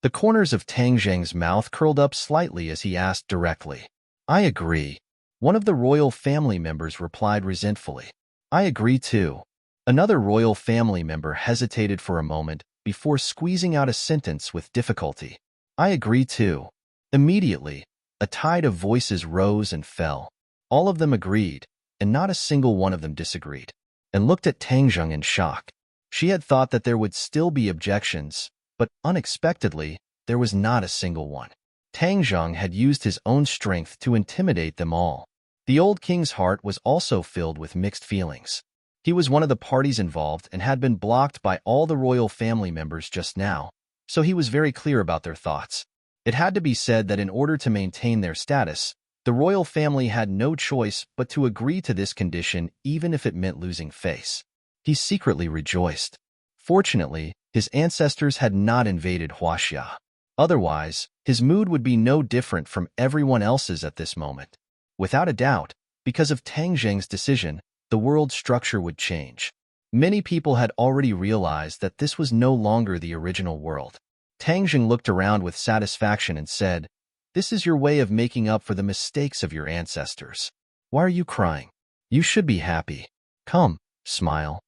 S1: The corners of Tang Zheng's mouth curled up slightly as he asked directly. "I agree." One of the royal family members replied resentfully. "I agree too." Another royal family member hesitated for a moment before squeezing out a sentence with difficulty. "I agree too." Immediately, a tide of voices rose and fell. All of them agreed, and not a single one of them disagreed, and looked at Tang Zheng in shock. She had thought that there would still be objections, but unexpectedly, there was not a single one. Tang Zheng had used his own strength to intimidate them all. The old king's heart was also filled with mixed feelings. He was one of the parties involved and had been blocked by all the royal family members just now, so he was very clear about their thoughts. It had to be said that in order to maintain their status, the royal family had no choice but to agree to this condition even if it meant losing face. He secretly rejoiced. Fortunately, his ancestors had not invaded Huaxia. Otherwise, his mood would be no different from everyone else's at this moment. Without a doubt, because of Tang Zheng's decision, the world structure would change. Many people had already realized that this was no longer the original world. Tang Zheng looked around with satisfaction and said, "This is your way of making up for the mistakes of your ancestors. Why are you crying? You should be happy. Come, smile."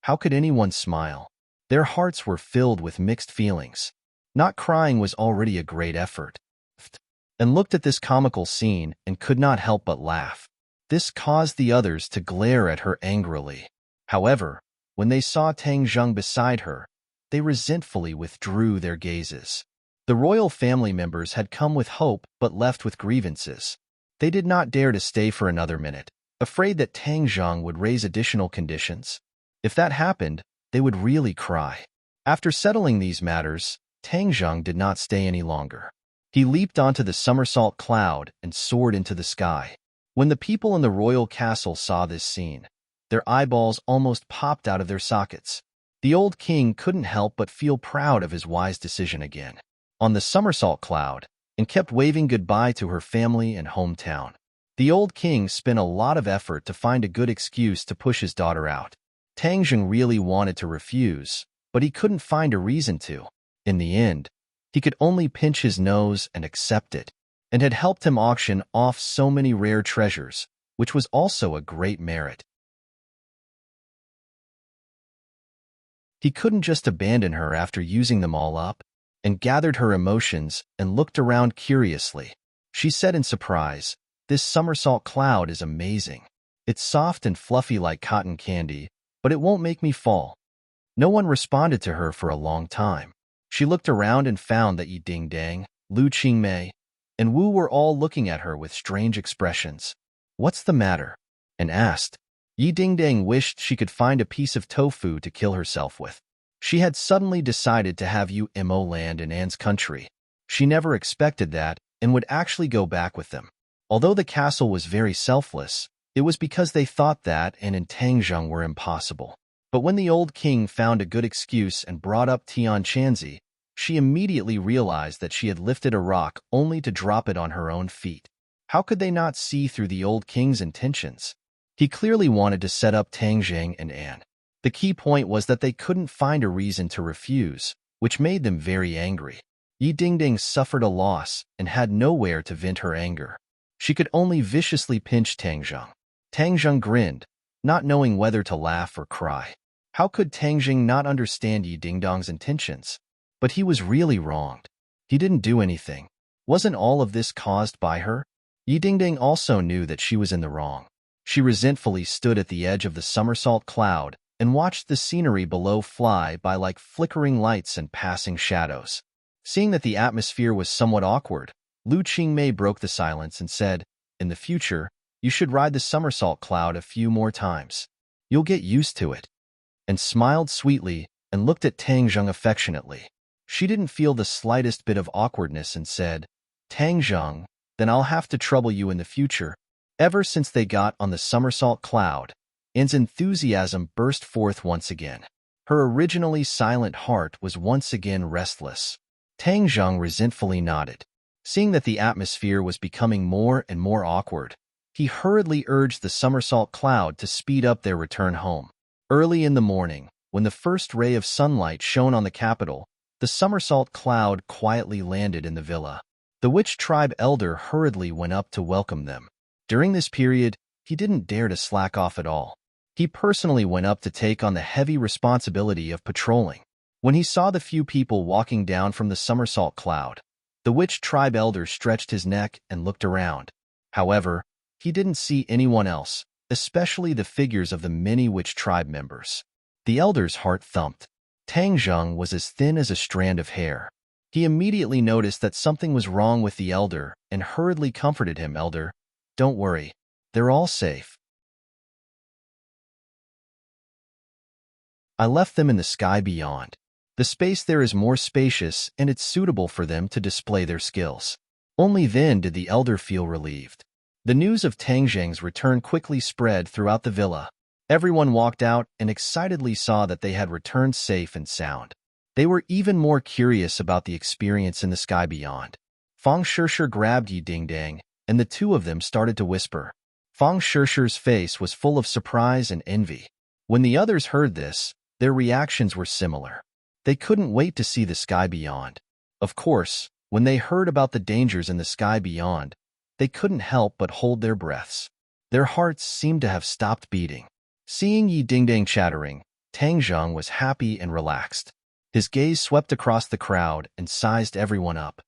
S1: How could anyone smile? Their hearts were filled with mixed feelings. Not crying was already a great effort. And looked at this comical scene and could not help but laugh. This caused the others to glare at her angrily. However, when they saw Tang Zheng beside her, they resentfully withdrew their gazes. The royal family members had come with hope but left with grievances. They did not dare to stay for another minute, afraid that Tang Zheng would raise additional conditions. If that happened, they would really cry. After settling these matters, Tang Zheng did not stay any longer. He leaped onto the somersault cloud and soared into the sky. When the people in the royal castle saw this scene, their eyeballs almost popped out of their sockets. The old king couldn't help but feel proud of his wise decision again. On the somersault cloud, and kept waving goodbye to her family and hometown. The old king spent a lot of effort to find a good excuse to push his daughter out. Tang Zheng really wanted to refuse, but he couldn't find a reason to. In the end, he could only pinch his nose and accept it, and had helped him auction off so many rare treasures, which was also a great merit. He couldn't just abandon her after using them all up, and gathered her emotions and looked around curiously. She said in surprise, "This somersault cloud is amazing. It's soft and fluffy like cotton candy, but it won't make me fall." No one responded to her for a long time. She looked around and found that Yi Dingdang, Lu Qingmei, and Wu were all looking at her with strange expressions. "What's the matter?" and asked. Yi Dingdang wished she could find a piece of tofu to kill herself with. She had suddenly decided to have Mo land in Anne's country. She never expected that and would actually go back with them. Although the castle was very selfless, it was because they thought that Anne and Tang Zheng were impossible. But when the old king found a good excuse and brought up Tian Chanzi, she immediately realized that she had lifted a rock only to drop it on her own feet. How could they not see through the old king's intentions? He clearly wanted to set up Tang Zheng and Anne. The key point was that they couldn't find a reason to refuse, which made them very angry. Yi Dingding suffered a loss and had nowhere to vent her anger. She could only viciously pinch Tang Zheng. Tang Zheng grinned, not knowing whether to laugh or cry. How could Tang Zheng not understand Yi Dingdong's intentions? But he was really wronged. He didn't do anything. Wasn't all of this caused by her? Yi Dingding also knew that she was in the wrong. She resentfully stood at the edge of the somersault cloud and watched the scenery below fly by like flickering lights and passing shadows. Seeing that the atmosphere was somewhat awkward, Lu Qingmei broke the silence and said, "In the future, you should ride the somersault cloud a few more times. You'll get used to it," and smiled sweetly and looked at Tang Zheng affectionately. She didn't feel the slightest bit of awkwardness and said, "Tang Zheng, then I'll have to trouble you in the future." Ever since they got on the somersault cloud, Anne's enthusiasm burst forth once again. Her originally silent heart was once again restless. Tang Zheng resentfully nodded. Seeing that the atmosphere was becoming more and more awkward, he hurriedly urged the somersault cloud to speed up their return home. Early in the morning, when the first ray of sunlight shone on the capital, the somersault cloud quietly landed in the villa. The witch tribe elder hurriedly went up to welcome them. During this period, he didn't dare to slack off at all. He personally went up to take on the heavy responsibility of patrolling. When he saw the few people walking down from the somersault cloud, the witch tribe elder stretched his neck and looked around. However, he didn't see anyone else, especially the figures of the many witch tribe members. The elder's heart thumped. Tang Zheng was as thin as a strand of hair. He immediately noticed that something was wrong with the elder and hurriedly comforted him. "Elder, don't worry. They're all safe. I left them in the sky beyond. The space there is more spacious and it's suitable for them to display their skills." Only then did the elder feel relieved. The news of Tang Zheng's return quickly spread throughout the villa. Everyone walked out and excitedly saw that they had returned safe and sound. They were even more curious about the experience in the sky beyond. Fang Shishir grabbed Yi Dingdang, and the two of them started to whisper. Fang Shishir's face was full of surprise and envy. When the others heard this, their reactions were similar. They couldn't wait to see the sky beyond. Of course, when they heard about the dangers in the sky beyond, they couldn't help but hold their breaths. Their hearts seemed to have stopped beating. Seeing Yi Dingdang chattering, Tang Zheng was happy and relaxed. His gaze swept across the crowd and sized everyone up.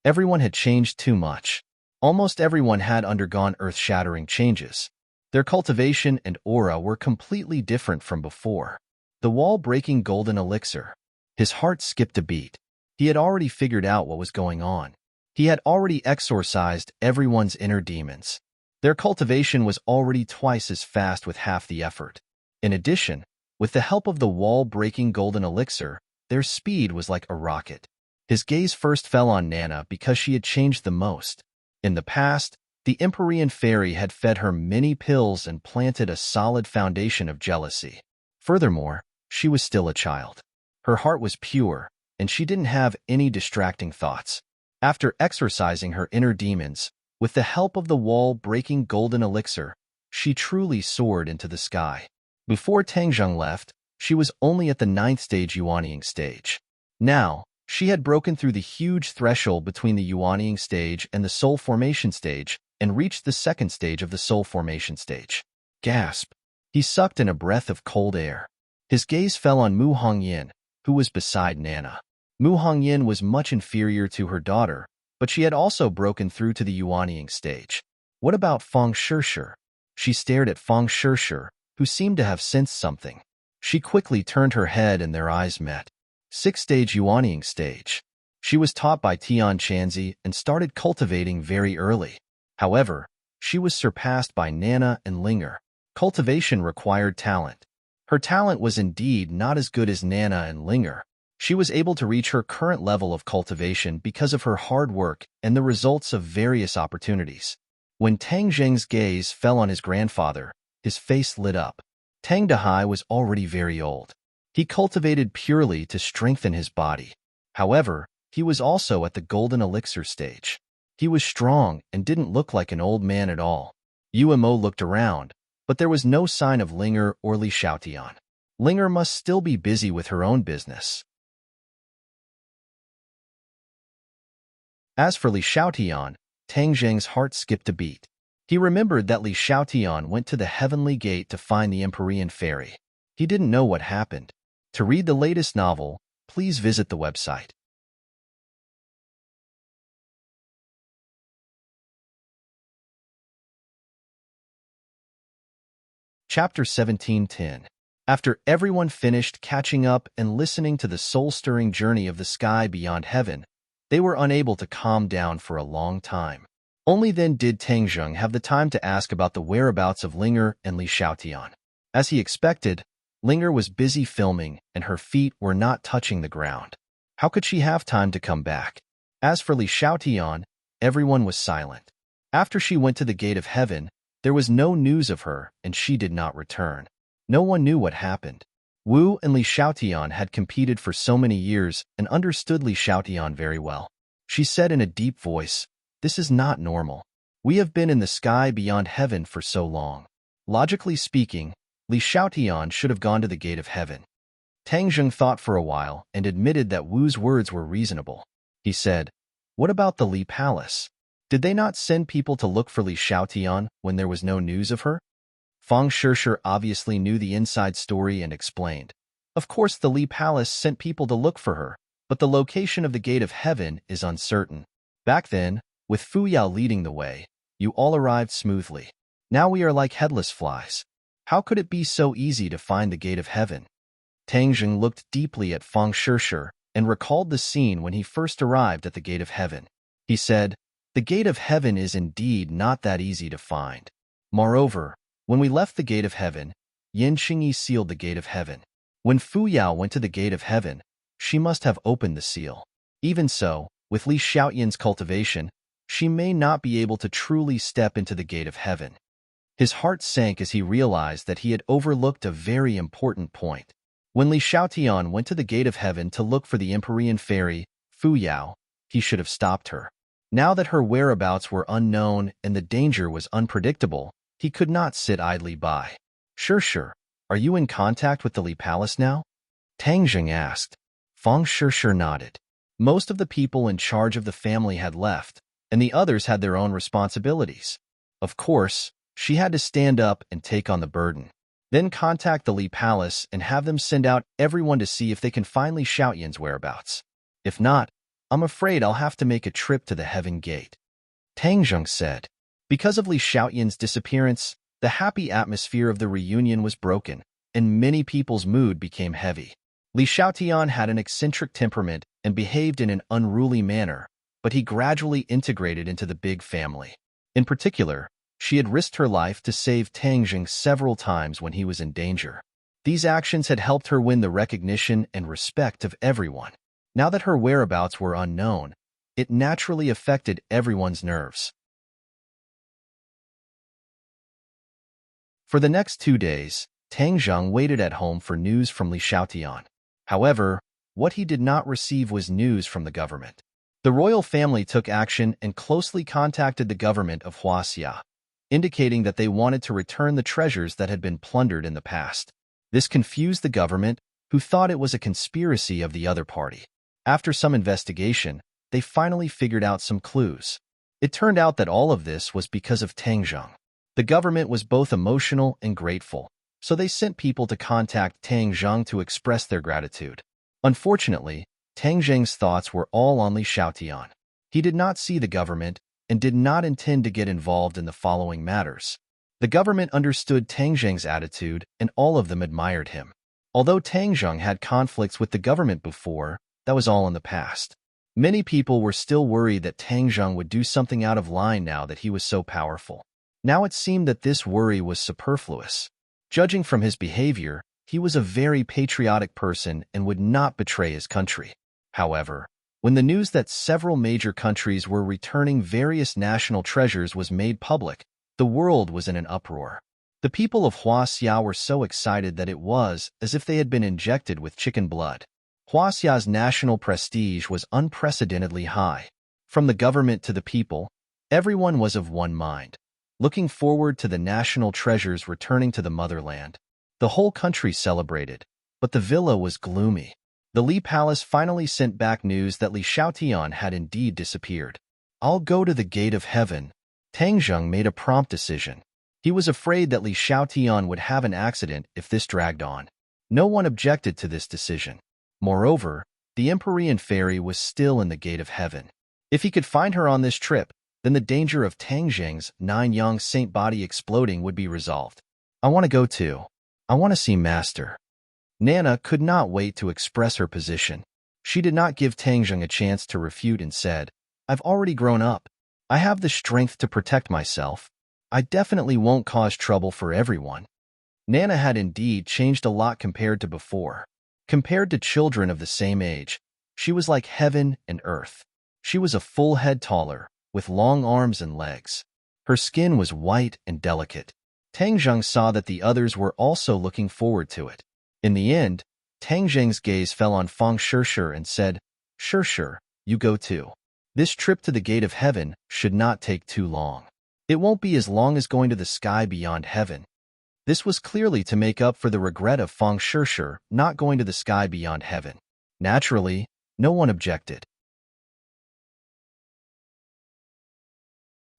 S1: Everyone had changed too much. Almost everyone had undergone earth-shattering changes. Their cultivation and aura were completely different from before. The wall-breaking golden elixir. His heart skipped a beat. He had already figured out what was going on. He had already exorcised everyone's inner demons. Their cultivation was already twice as fast with half the effort. In addition, with the help of the wall-breaking golden elixir, their speed was like a rocket. His gaze first fell on Nana because she had changed the most. In the past, the Empyrean fairy had fed her many pills and planted a solid foundation of jealousy. Furthermore, she was still a child. Her heart was pure, and she didn't have any distracting thoughts. After exorcising her inner demons, with the help of the wall-breaking golden elixir, she truly soared into the sky. Before Tang Zheng left, she was only at the 9th stage Yuanying stage. Now, she had broken through the huge threshold between the Yuanying stage and the soul formation stage and reached the 2nd stage of the soul formation stage. Gasp! He sucked in a breath of cold air. His gaze fell on Mu Hongyan, who was beside Nana. Mu Hongyan was much inferior to her daughter, but she had also broken through to the Yuanying stage. What about Fang Shishir? She stared at Fang Shishir, who seemed to have sensed something. She quickly turned her head and their eyes met. 6th stage Yuanying stage. She was taught by Tian Chanzi and started cultivating very early. However, she was surpassed by Nana and Linger. Cultivation required talent. Her talent was indeed not as good as Nana and Linger. She was able to reach her current level of cultivation because of her hard work and the results of various opportunities. When Tang Zheng's gaze fell on his grandfather, his face lit up. Tang Dahai was already very old. He cultivated purely to strengthen his body. However, he was also at the golden elixir stage. He was strong and didn't look like an old man at all. Umo looked around, but there was no sign of Linger or Li Xiaotian. Linger must still be busy with her own business. As for Li Xiaotian, Tang Zheng's heart skipped a beat. He remembered that Li Xiaotian went to the heavenly gate to find the Empyrean fairy. He didn't know what happened. To read the latest novel, please visit the website. Chapter 17:10.
S2: After everyone finished catching up and listening to the soul-stirring journey of the sky beyond heaven, they were unable to calm down for a long time. Only then did Tangzheng have the time to ask about the whereabouts of Linger and Li Xiaotian. As he expected, Linger was busy filming and her feet were not touching the ground. How could she have time to come back? As for Li Xiaotian, everyone was silent. After she went to the gate of heaven, there was no news of her and she did not return. No one knew what happened. Wu and Li Xiaotian had competed for so many years and understood Li Xiaotian very well. She said in a deep voice, "This is not normal. We have been in the sky beyond heaven for so long. Logically speaking, Li Xiaotian should have gone to the gate of heaven." Tangzheng thought for a while and admitted that Wu's words were reasonable. He said, "What about the Li Palace? Did they not send people to look for Li Xiaotian when there was no news of her?" Fang Shishir obviously knew the inside story and explained. Of course the Li Palace sent people to look for her, but the location of the gate of heaven is uncertain. Back then, with Fu Yao leading the way, you all arrived smoothly. Now we are like headless flies. How could it be so easy to find the gate of heaven? Tangzheng looked deeply at Fang Shishir and recalled the scene when he first arrived at the gate of heaven. He said, "The gate of heaven is indeed not that easy to find. Moreover, when we left the gate of heaven, Yin Xingyi sealed the gate of heaven. When Fu Yao went to the gate of heaven, she must have opened the seal. Even so, with Li Xiaotian's cultivation, she may not be able to truly step into the gate of heaven." His heart sank as he realized that he had overlooked a very important point. When Li Xiaotian went to the gate of heaven to look for the Empyrean fairy, Fu Yao, he should have stopped her. Now that her whereabouts were unknown and the danger was unpredictable, he could not sit idly by. "Shishir, are you in contact with the Li Palace now?" Tangzheng asked. Fang Shishir nodded. Most of the people in charge of the family had left, and the others had their own responsibilities. Of course, she had to stand up and take on the burden. Then contact the Li Palace and have them send out everyone to see if they can find Li Xiaotian's whereabouts. If not, I'm afraid I'll have to make a trip to the Heaven Gate. Tangzheng said. Because of Li Xiaotian's disappearance, the happy atmosphere of the reunion was broken, and many people's mood became heavy. Li Xiaotian had an eccentric temperament and behaved in an unruly manner, but he gradually integrated into the big family. In particular, she had risked her life to save Tangzheng several times when he was in danger. These actions had helped her win the recognition and respect of everyone. Now that her whereabouts were unknown, it naturally affected everyone's nerves. For the next 2 days, Tangzheng waited at home for news from Li Xiaotian. However, what he did not receive was news from the government. The royal family took action and closely contacted the government of Huaxia, indicating that they wanted to return the treasures that had been plundered in the past. This confused the government, who thought it was a conspiracy of the other party. After some investigation, they finally figured out some clues. It turned out that all of this was because of Tangzheng. The government was both emotional and grateful, so they sent people to contact Tangzheng to express their gratitude. Unfortunately, Tangzheng's thoughts were all on Li Xiaotian. He did not see the government and did not intend to get involved in the following matters. The government understood Tangzheng's attitude and all of them admired him. Although Tangzheng had conflicts with the government before, that was all in the past. Many people were still worried that Tangzheng would do something out of line now that he was so powerful. Now it seemed that this worry was superfluous. Judging from his behavior, he was a very patriotic person and would not betray his country. However, when the news that several major countries were returning various national treasures was made public, the world was in an uproar. The people of Huaxia were so excited that it was as if they had been injected with chicken blood. Huaxia's national prestige was unprecedentedly high. From the government to the people, everyone was of one mind, looking forward to the national treasures returning to the motherland. The whole country celebrated, but the villa was gloomy. The Li Palace finally sent back news that Li Xiaotian had indeed disappeared. "I'll go to the gate of heaven." Tangzheng made a prompt decision. He was afraid that Li Xiaotian would have an accident if this dragged on. No one objected to this decision. Moreover, the Empyrean fairy was still in the gate of heaven. If he could find her on this trip, then the danger of Tangzheng's 9 young saint body exploding would be resolved. "I want to go too." I want to see Master. Nana could not wait to express her position. She did not give Tangjung a chance to refute and said, I've already grown up. I have the strength to protect myself. I definitely won't cause trouble for everyone. Nana had indeed changed a lot compared to before. Compared to children of the same age, she was like heaven and earth. She was a full head taller, with long arms and legs. Her skin was white and delicate. Tangjung saw that the others were also looking forward to it. In the end, Tangjung's gaze fell on Feng Shishir and said, Shishir, you go too. This trip to the gate of heaven should not take too long. It won't be as long as going to the sky beyond heaven. This was clearly to make up for the regret of Feng Shishir not going to the sky beyond heaven. Naturally, no one objected.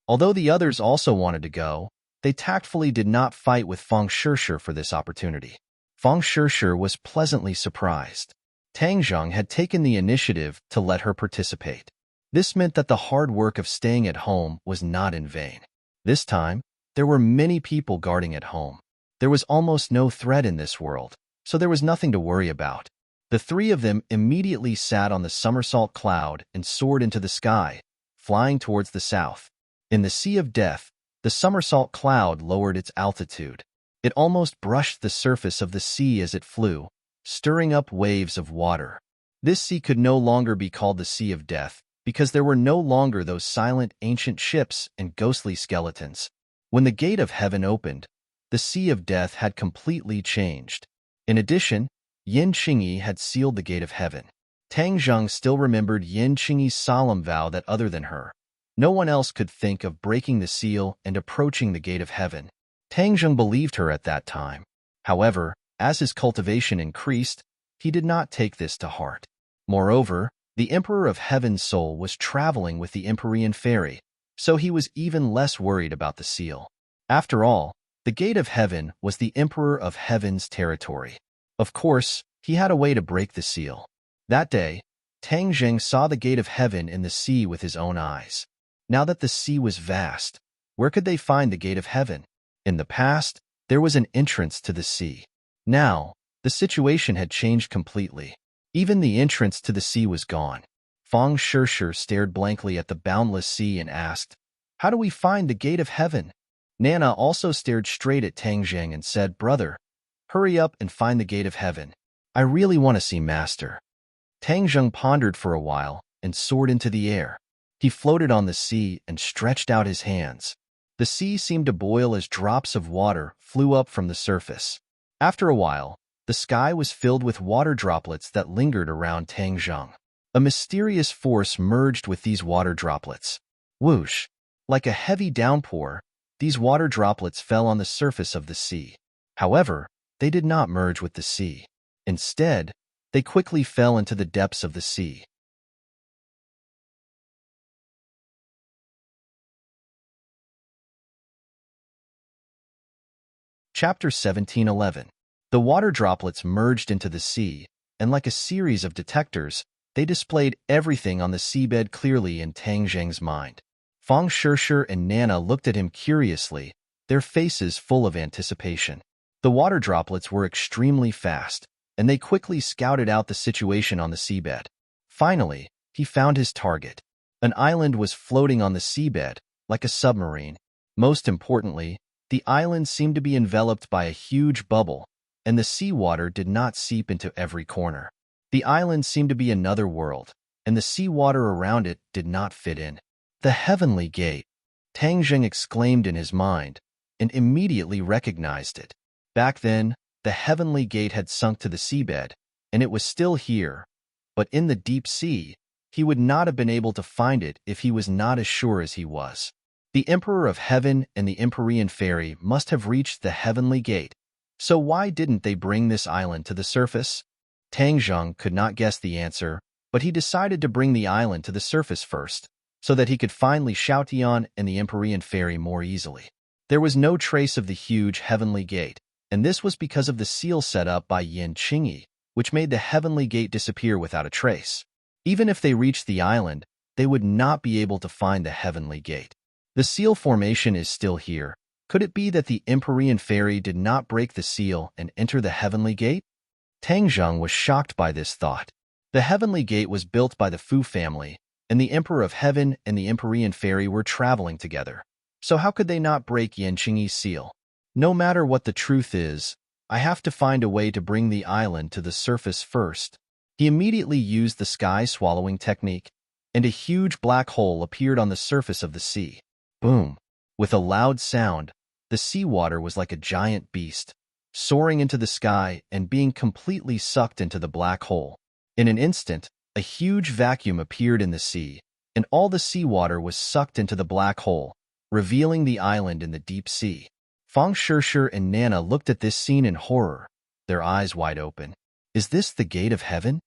S2: Although the others also wanted to go, they tactfully did not fight with Feng Shishir for this opportunity. Feng Shishir was pleasantly surprised. Tangjung had taken the initiative to let her participate. This meant that the hard work of staying at home was not in vain. This time, there were many people guarding at home. There was almost no threat in this world, so there was nothing to worry about. The three of them immediately sat on the somersault cloud and soared into the sky, flying towards the south. In the Sea of Death, the somersault cloud lowered its altitude. It almost brushed the surface of the sea as it flew, stirring up waves of water. This sea could no longer be called the Sea of Death, because there were no longer those silent ancient ships and ghostly skeletons. When the gate of heaven opened, the Sea of Death had completely changed. In addition, Yin Qingyi had sealed the gate of heaven. Tangjung still remembered Yin Qingyi's solemn vow that other than her, no one else could think of breaking the seal and approaching the gate of heaven. Tangjung believed her at that time. However, as his cultivation increased, he did not take this to heart. Moreover, the Emperor of Heaven's soul was traveling with the Empyrean Fairy, so he was even less worried about the seal. After all, the gate of heaven was the Emperor of Heaven's territory. Of course, he had a way to break the seal. That day, Tangjung saw the gate of heaven in the sea with his own eyes. Now that the sea was vast, where could they find the gate of heaven? In the past, there was an entrance to the sea. Now, the situation had changed completely. Even the entrance to the sea was gone. Feng Shishir stared blankly at the boundless sea and asked, How do we find the gate of heaven? Nana also stared straight at Tangjung and said, Brother, hurry up and find the gate of heaven. I really want to see Master. Tangjung pondered for a while and soared into the air. He floated on the sea and stretched out his hands. The sea seemed to boil as drops of water flew up from the surface. After a while, the sky was filled with water droplets that lingered around Tangjung. A mysterious force merged with these water droplets. Whoosh! Like a heavy downpour, these water droplets fell on the surface of the sea. However, they did not merge with the sea. Instead, they quickly fell into the depths of the sea. Chapter 1711. The water droplets merged into the sea, and like a series of detectors, they displayed everything on the seabed clearly in Tangjung's mind. Feng Shishir and Nana looked at him curiously, their faces full of anticipation. The water droplets were extremely fast, and they quickly scouted out the situation on the seabed. Finally, he found his target. An island was floating on the seabed, like a submarine. Most importantly, the island seemed to be enveloped by a huge bubble, and the seawater did not seep into every corner. The island seemed to be another world, and the seawater around it did not fit in. The heavenly gate, Tangjung exclaimed in his mind, and immediately recognized it. Back then, the heavenly gate had sunk to the seabed, and it was still here, but in the deep sea, he would not have been able to find it if he was not as sure as he was. The Emperor of Heaven and the Empyrean Fairy must have reached the heavenly gate, so why didn't they bring this island to the surface? Tangjung could not guess the answer, but he decided to bring the island to the surface first, so that he could finally Xiaotian and the Empyrean Fairy more easily. There was no trace of the huge heavenly gate, and this was because of the seal set up by Yin Qingyi, which made the heavenly gate disappear without a trace. Even if they reached the island, they would not be able to find the heavenly gate. The seal formation is still here, Could it be that the Empyrean fairy did not break the seal and enter the heavenly gate? Tang Zheng was shocked by this thought. The heavenly gate was built by the Fu family, and the Emperor of Heaven and the Empyrean fairy were traveling together. So how could they not break Yan Qingyi's seal? No matter what the truth is, I have to find a way to bring the island to the surface first. He immediately used the sky-swallowing technique, and a huge black hole appeared on the surface of the sea. Boom! With a loud sound, the seawater was like a giant beast, soaring into the sky and being completely sucked into the black hole. In an instant, a huge vacuum appeared in the sea, and all the seawater was sucked into the black hole, revealing the island in the deep sea. Fang Shishir and Nana looked at this scene in horror, their eyes wide open. Is this the gate of heaven?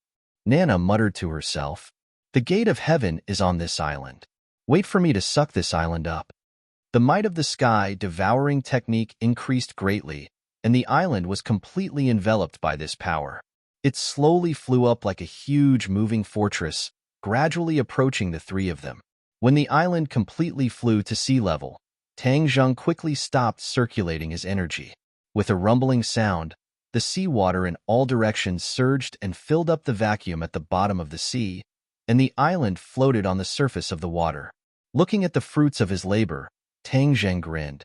S2: Nana muttered to herself. The gate of heaven is on this island. Wait for me to suck this island up. The might of the sky devouring technique increased greatly, and the island was completely enveloped by this power. It slowly flew up like a huge moving fortress, gradually approaching the three of them. When the island completely flew to sea level, Tang Zheng quickly stopped circulating his energy. With a rumbling sound, the seawater in all directions surged and filled up the vacuum at the bottom of the sea, and the island floated on the surface of the water. Looking at the fruits of his labor, Tang Zheng grinned.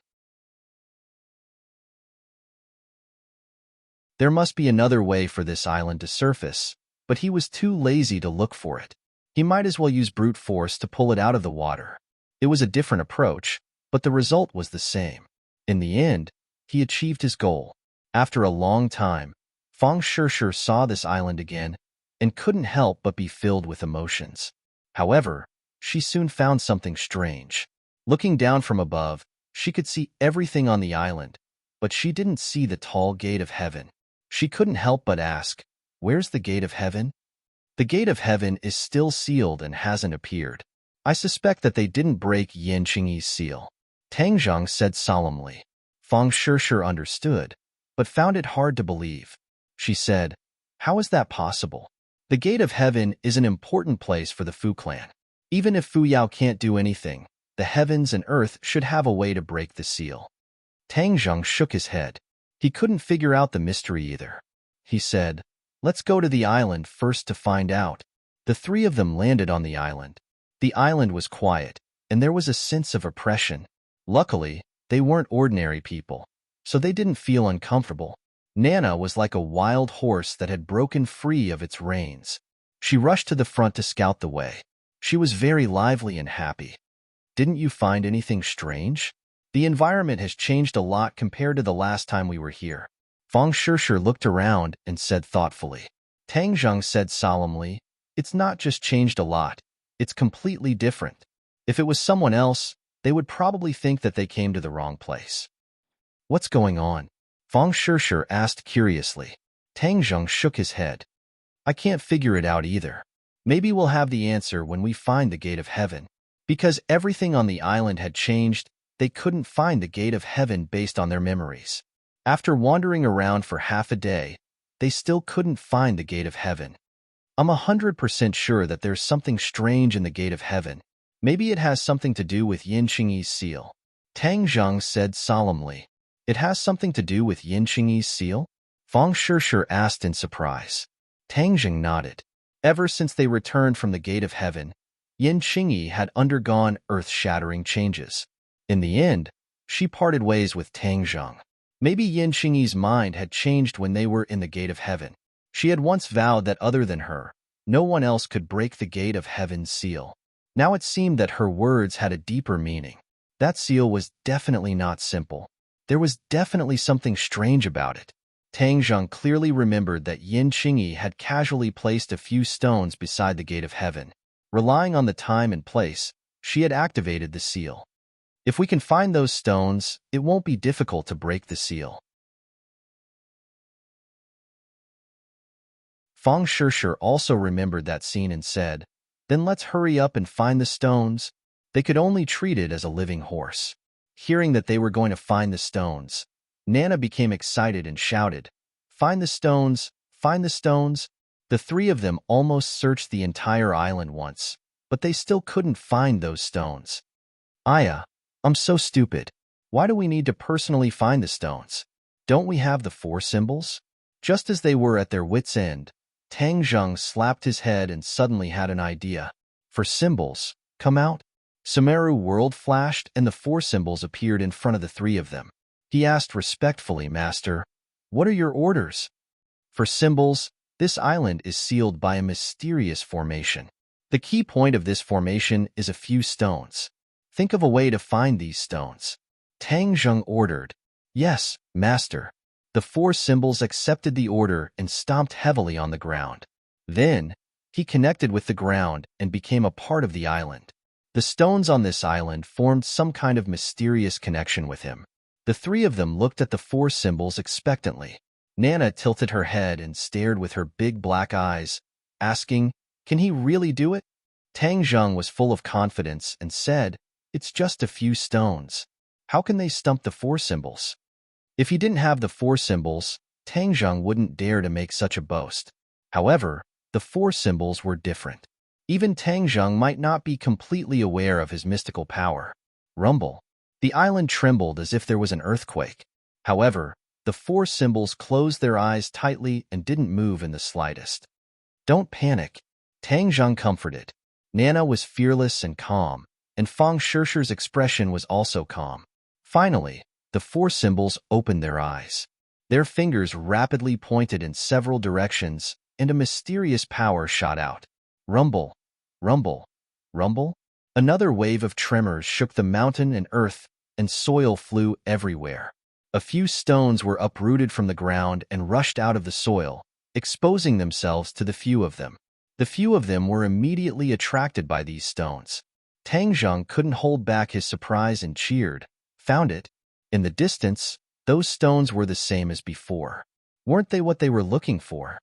S2: There must be another way for this island to surface, but he was too lazy to look for it. He might as well use brute force to pull it out of the water. It was a different approach, but the result was the same. In the end, he achieved his goal. After a long time, Fang Shishir saw this island again and couldn't help but be filled with emotions. However, she soon found something strange. Looking down from above, she could see everything on the island, but she didn't see the tall gate of heaven. She couldn't help but ask, "Where's the gate of heaven?" The gate of heaven is still sealed and hasn't appeared. I suspect that they didn't break Yan Qingyi's seal. Tang Zheng said solemnly. Fang Shishir understood, but found it hard to believe. She said, "How is that possible? The gate of heaven is an important place for the Fu clan. Even if Fu Yao can't do anything, the heavens and earth should have a way to break the seal." Tang Zheng shook his head. He couldn't figure out the mystery either. He said, "Let's go to the island first to find out." The three of them landed on the island. The island was quiet, and there was a sense of oppression. Luckily, they weren't ordinary people, so they didn't feel uncomfortable. Nana was like a wild horse that had broken free of its reins. She rushed to the front to scout the way. She was very lively and happy. "Didn't you find anything strange? The environment has changed a lot compared to the last time we were here." Fang Shishir looked around and said thoughtfully. Tang Zheng said solemnly, "It's not just changed a lot, it's completely different. If it was someone else, they would probably think that they came to the wrong place." "What's going on?" Fang Shishir asked curiously. Tang Zheng shook his head. "I can't figure it out either. Maybe we'll have the answer when we find the gate of heaven." Because everything on the island had changed, they couldn't find the gate of heaven based on their memories. After wandering around for half a day, they still couldn't find the gate of heaven. "I'm 100% sure that there's something strange in the gate of heaven. Maybe it has something to do with Yan Qingyi's seal." Tang Zheng said solemnly. "It has something to do with Yan Qingyi's seal?" Fang Shishir asked in surprise. Tang Zheng nodded. Ever since they returned from the gate of heaven, Yan Qingyi had undergone earth-shattering changes. In the end, she parted ways with Tang Zheng. Maybe Yan Qingyi's mind had changed when they were in the gate of heaven. She had once vowed that other than her, no one else could break the gate of heaven's seal. Now it seemed that her words had a deeper meaning. That seal was definitely not simple. There was definitely something strange about it. Tang Zheng clearly remembered that Yan Qingyi had casually placed a few stones beside the gate of heaven. Relying on the time and place, she had activated the seal. If we can find those stones, it won't be difficult to break the seal. Fang Shishir also remembered that scene and said, "Then let's hurry up and find the stones." They could only treat it as a living horse. Hearing that they were going to find the stones, Nana became excited and shouted, "Find the stones! Find the stones!" The three of them almost searched the entire island once, but they still couldn't find those stones. "Aya, I'm so stupid. Why do we need to personally find the stones? Don't we have the 4 symbols? Just as they were at their wits' end, Tang Zheng slapped his head and suddenly had an idea. 4 symbols, come out? Sumeru world flashed and the 4 symbols appeared in front of the 3 of them. He asked respectfully, Master, what are your orders? 4 symbols, this island is sealed by a mysterious formation. The key point of this formation is a few stones. Think of a way to find these stones. Tang Zheng ordered. Yes, Master. The 4 symbols accepted the order and stomped heavily on the ground. Then, he connected with the ground and became a part of the island. The stones on this island formed some kind of mysterious connection with him. The 3 of them looked at the 4 symbols expectantly. Nana tilted her head and stared with her big black eyes, asking, can he really do it? Tang Zheng was full of confidence and said, it's just a few stones. How can they stump the 4 symbols? If he didn't have the 4 symbols, Tang Zheng wouldn't dare to make such a boast. However, the 4 symbols were different. Even Tang Zheng might not be completely aware of his mystical power. Rumble. The island trembled as if there was an earthquake. However, the 4 symbols closed their eyes tightly and didn't move in the slightest. Don't panic. Tang Zheng comforted. Nana was fearless and calm, and Fang Shishir's expression was also calm. Finally, the 4 symbols opened their eyes. Their fingers rapidly pointed in several directions, and a mysterious power shot out. Rumble, rumble, rumble. Another wave of tremors shook the mountain and earth, and soil flew everywhere. A few stones were uprooted from the ground and rushed out of the soil, exposing themselves to the few of them. The few of them were immediately attracted by these stones. Tang Zheng couldn't hold back his surprise and cheered. Found it. In the distance, those stones were the same as before. Weren't they what they were looking for?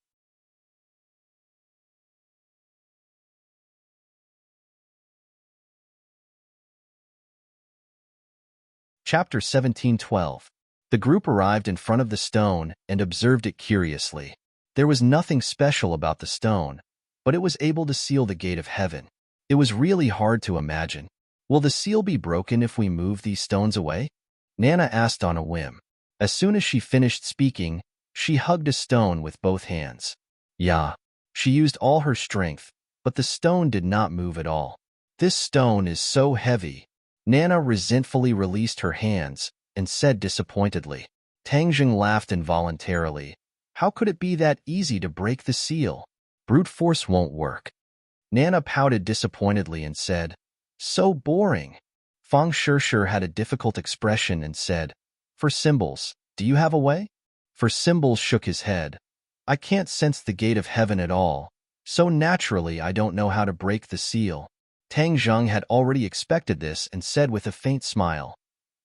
S2: Chapter 17:12. The group arrived in front of the stone and observed it curiously. There was nothing special about the stone, but it was able to seal the gate of heaven. It was really hard to imagine. Will the seal be broken if we move these stones away? Nana asked on a whim. As soon as she finished speaking, she hugged a stone with both hands. Yeah, she used all her strength, but the stone did not move at all. This stone is so heavy. Nana resentfully released her hands and said disappointedly. Tang Zheng laughed involuntarily. How could it be that easy to break the seal? Brute force won't work. Nana pouted disappointedly and said, so boring. Fang Shishir had a difficult expression and said, for symbols, do you have a way? For symbols shook his head. I can't sense the gate of heaven at all, so naturally I don't know how to break the seal. Tang Zheng had already expected this and said with a faint smile,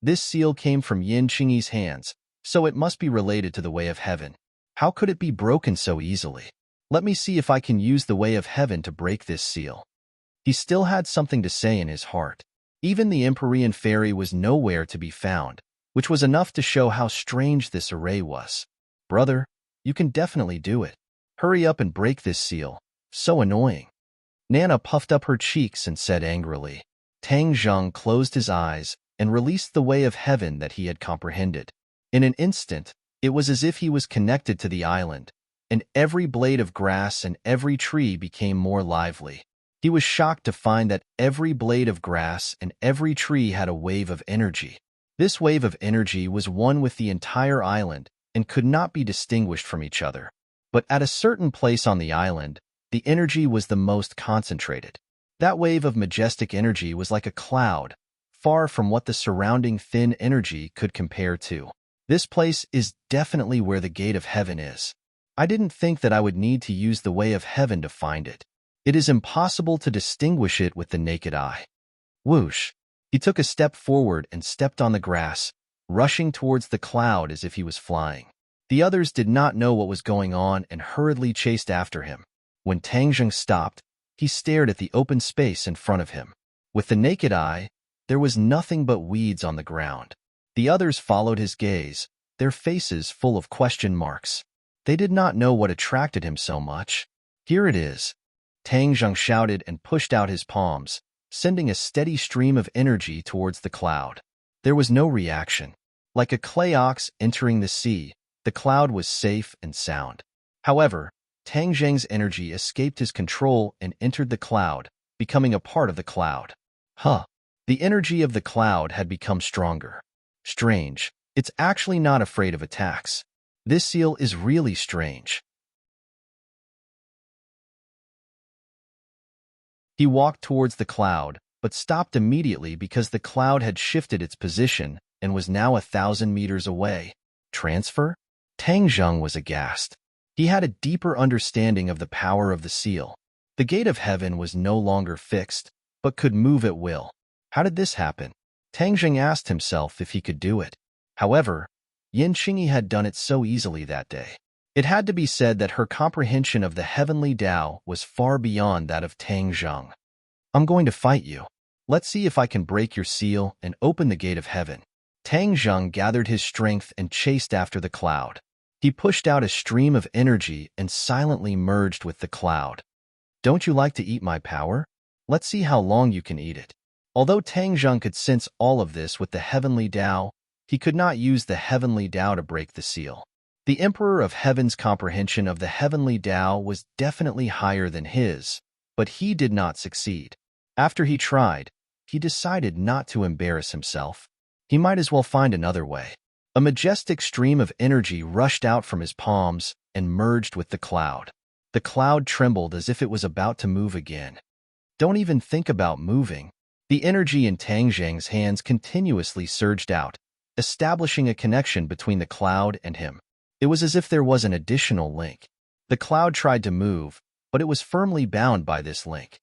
S2: this seal came from Yin Qingyi's hands, so it must be related to the way of heaven. How could it be broken so easily? Let me see if I can use the way of heaven to break this seal. He still had something to say in his heart. Even the Empyrean fairy was nowhere to be found, which was enough to show how strange this array was. Brother, you can definitely do it. Hurry up and break this seal. So annoying. Nana puffed up her cheeks and said angrily. Tang Zheng closed his eyes and released the way of heaven that he had comprehended. In an instant, it was as if he was connected to the island, and every blade of grass and every tree became more lively. He was shocked to find that every blade of grass and every tree had a wave of energy. This wave of energy was one with the entire island and could not be distinguished from each other. But at a certain place on the island, the energy was the most concentrated. That wave of majestic energy was like a cloud, far from what the surrounding thin energy could compare to. This place is definitely where the gate of heaven is. I didn't think that I would need to use the way of heaven to find it. It is impossible to distinguish it with the naked eye. Whoosh! He took a step forward and stepped on the grass, rushing towards the cloud as if he was flying. The others did not know what was going on and hurriedly chased after him. When Tang Zheng stopped, he stared at the open space in front of him. With the naked eye, there was nothing but weeds on the ground. The others followed his gaze, their faces full of question marks. They did not know what attracted him so much. Here it is. Tang Zheng shouted and pushed out his palms, sending a steady stream of energy towards the cloud.
S1: There was no reaction. Like a clay ox entering the sea, the cloud was safe and sound. However, Tang Zheng's energy escaped his control and entered the cloud, becoming a part of the cloud. Huh. The energy of the cloud had become stronger. Strange. It's actually not afraid of attacks. This seal is really strange. He walked towards the cloud, but stopped immediately because the cloud had shifted its position and was now 1,000 meters away. Transfer? Tang Zheng was aghast. He had a deeper understanding of the power of the seal. The gate of heaven was no longer fixed, but could move at will. How did this happen? Tang Zheng asked himself if he could do it. However, Yin Qingyi had done it so easily that day. It had to be said that her comprehension of the heavenly Tao was far beyond that of Tang Zheng. I'm going to fight you. Let's see if I can break your seal and open the gate of heaven. Tang Zheng gathered his strength and chased after the cloud. He pushed out a stream of energy and silently merged with the cloud. Don't you like to eat my power? Let's see how long you can eat it. Although Tang Zheng could sense all of this with the heavenly Tao, he could not use the heavenly Tao to break the seal. The Emperor of Heaven's comprehension of the heavenly Tao was definitely higher than his, but he did not succeed. After he tried, he decided not to embarrass himself. He might as well find another way. A majestic stream of energy rushed out from his palms and merged with the cloud. The cloud trembled as if it was about to move again. Don't even think about moving. The energy in Tang Zheng's hands continuously surged out, establishing a connection between the cloud and him. It was as if there was an additional link. The cloud tried to move, but it was firmly bound by this link.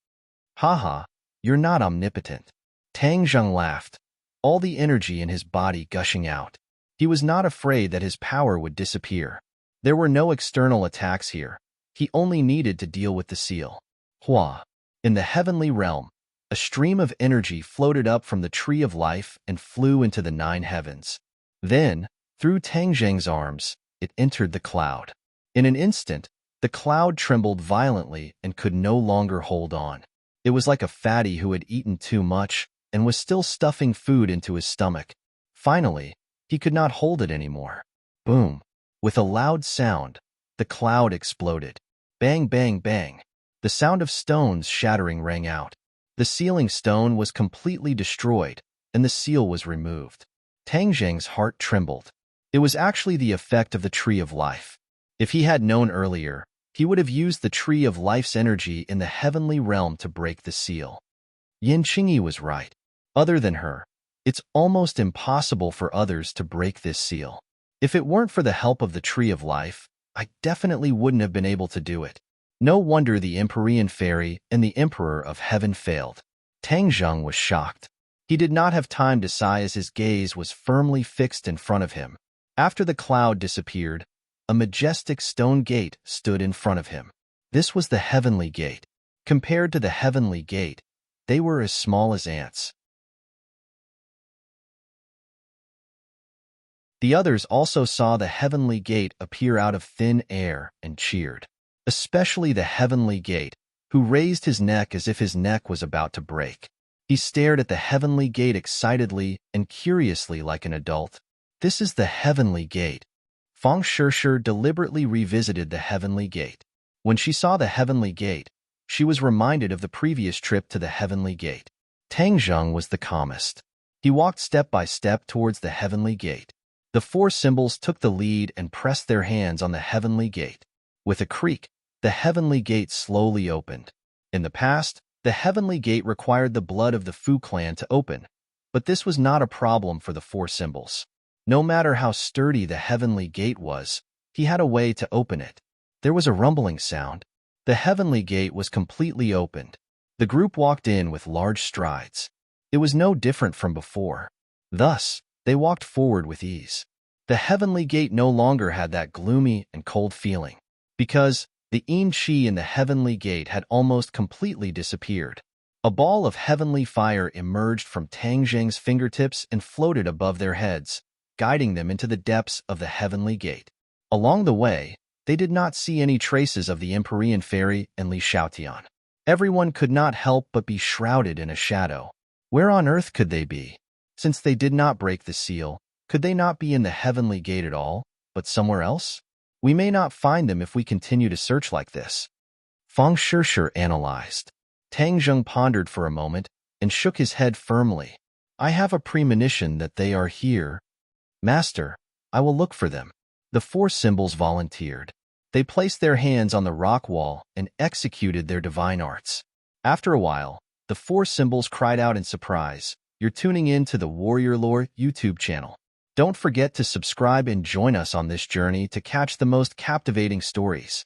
S1: Haha, you're not omnipotent. Tang Zheng laughed, all the energy in his body gushing out. He was not afraid that his power would disappear. There were no external attacks here. He only needed to deal with the seal. Hua. In the heavenly realm, a stream of energy floated up from the tree of life and flew into the 9 heavens. Then, through Tang Zheng's arms, it entered the cloud. In an instant, the cloud trembled violently and could no longer hold on. It was like a fatty who had eaten too much and was still stuffing food into his stomach. Finally, he could not hold it anymore. Boom! With a loud sound, the cloud exploded. Bang, bang, bang. The sound of stones shattering rang out. The sealing stone was completely destroyed, and the seal was removed. Tang Zheng's heart trembled. It was actually the effect of the Tree of Life. If he had known earlier, he would have used the Tree of Life's energy in the heavenly realm to break the seal. Yin Qingyi was right. Other than her, it's almost impossible for others to break this seal. If it weren't for the help of the Tree of Life, I definitely wouldn't have been able to do it. No wonder the Empyrean Fairy and the Emperor of Heaven failed. Tang Zheng was shocked. He did not have time to sigh as his gaze was firmly fixed in front of him. After the cloud disappeared, a majestic stone gate stood in front of him. This was the Heavenly Gate. Compared to the Heavenly Gate, they were as small as ants. The others also saw the Heavenly Gate appear out of thin air and cheered. Especially the Heavenly Gate, who raised his neck as if his neck was about to break. He stared at the Heavenly Gate excitedly and curiously like an adult. This is the Heavenly Gate. Feng Shishir deliberately revisited the Heavenly Gate. When she saw the Heavenly Gate, she was reminded of the previous trip to the Heavenly Gate. Tang Zheng was the calmest. He walked step by step towards the Heavenly Gate. The 4 symbols took the lead and pressed their hands on the Heavenly Gate. With a creak, the Heavenly Gate slowly opened. In the past, the Heavenly Gate required the blood of the Fu clan to open, but this was not a problem for the 4 symbols. No matter how sturdy the Heavenly Gate was, he had a way to open it. There was a rumbling sound. The Heavenly Gate was completely opened. The group walked in with large strides. It was no different from before. Thus, they walked forward with ease. The Heavenly Gate no longer had that gloomy and cold feeling, because the Yin Qi in the Heavenly Gate had almost completely disappeared. A ball of heavenly fire emerged from Tang Zheng's fingertips and floated above their heads, guiding them into the depths of the Heavenly Gate. Along the way, they did not see any traces of the Empyrean Fairy and Li Xiaotian. Everyone could not help but be shrouded in a shadow. Where on earth could they be? Since they did not break the seal, could they not be in the heavenly gate at all, but somewhere else? We may not find them if we continue to search like this. Feng Shishir analyzed. Tang Zheng pondered for a moment and shook his head firmly. I have a premonition that they are here. Master, I will look for them. The four symbols volunteered. They placed their hands on the rock wall and executed their divine arts. After a while, the four symbols cried out in surprise. You're tuning in to the Warrior Lore YouTube channel. Don't forget to subscribe and join us on this journey to catch the most captivating stories.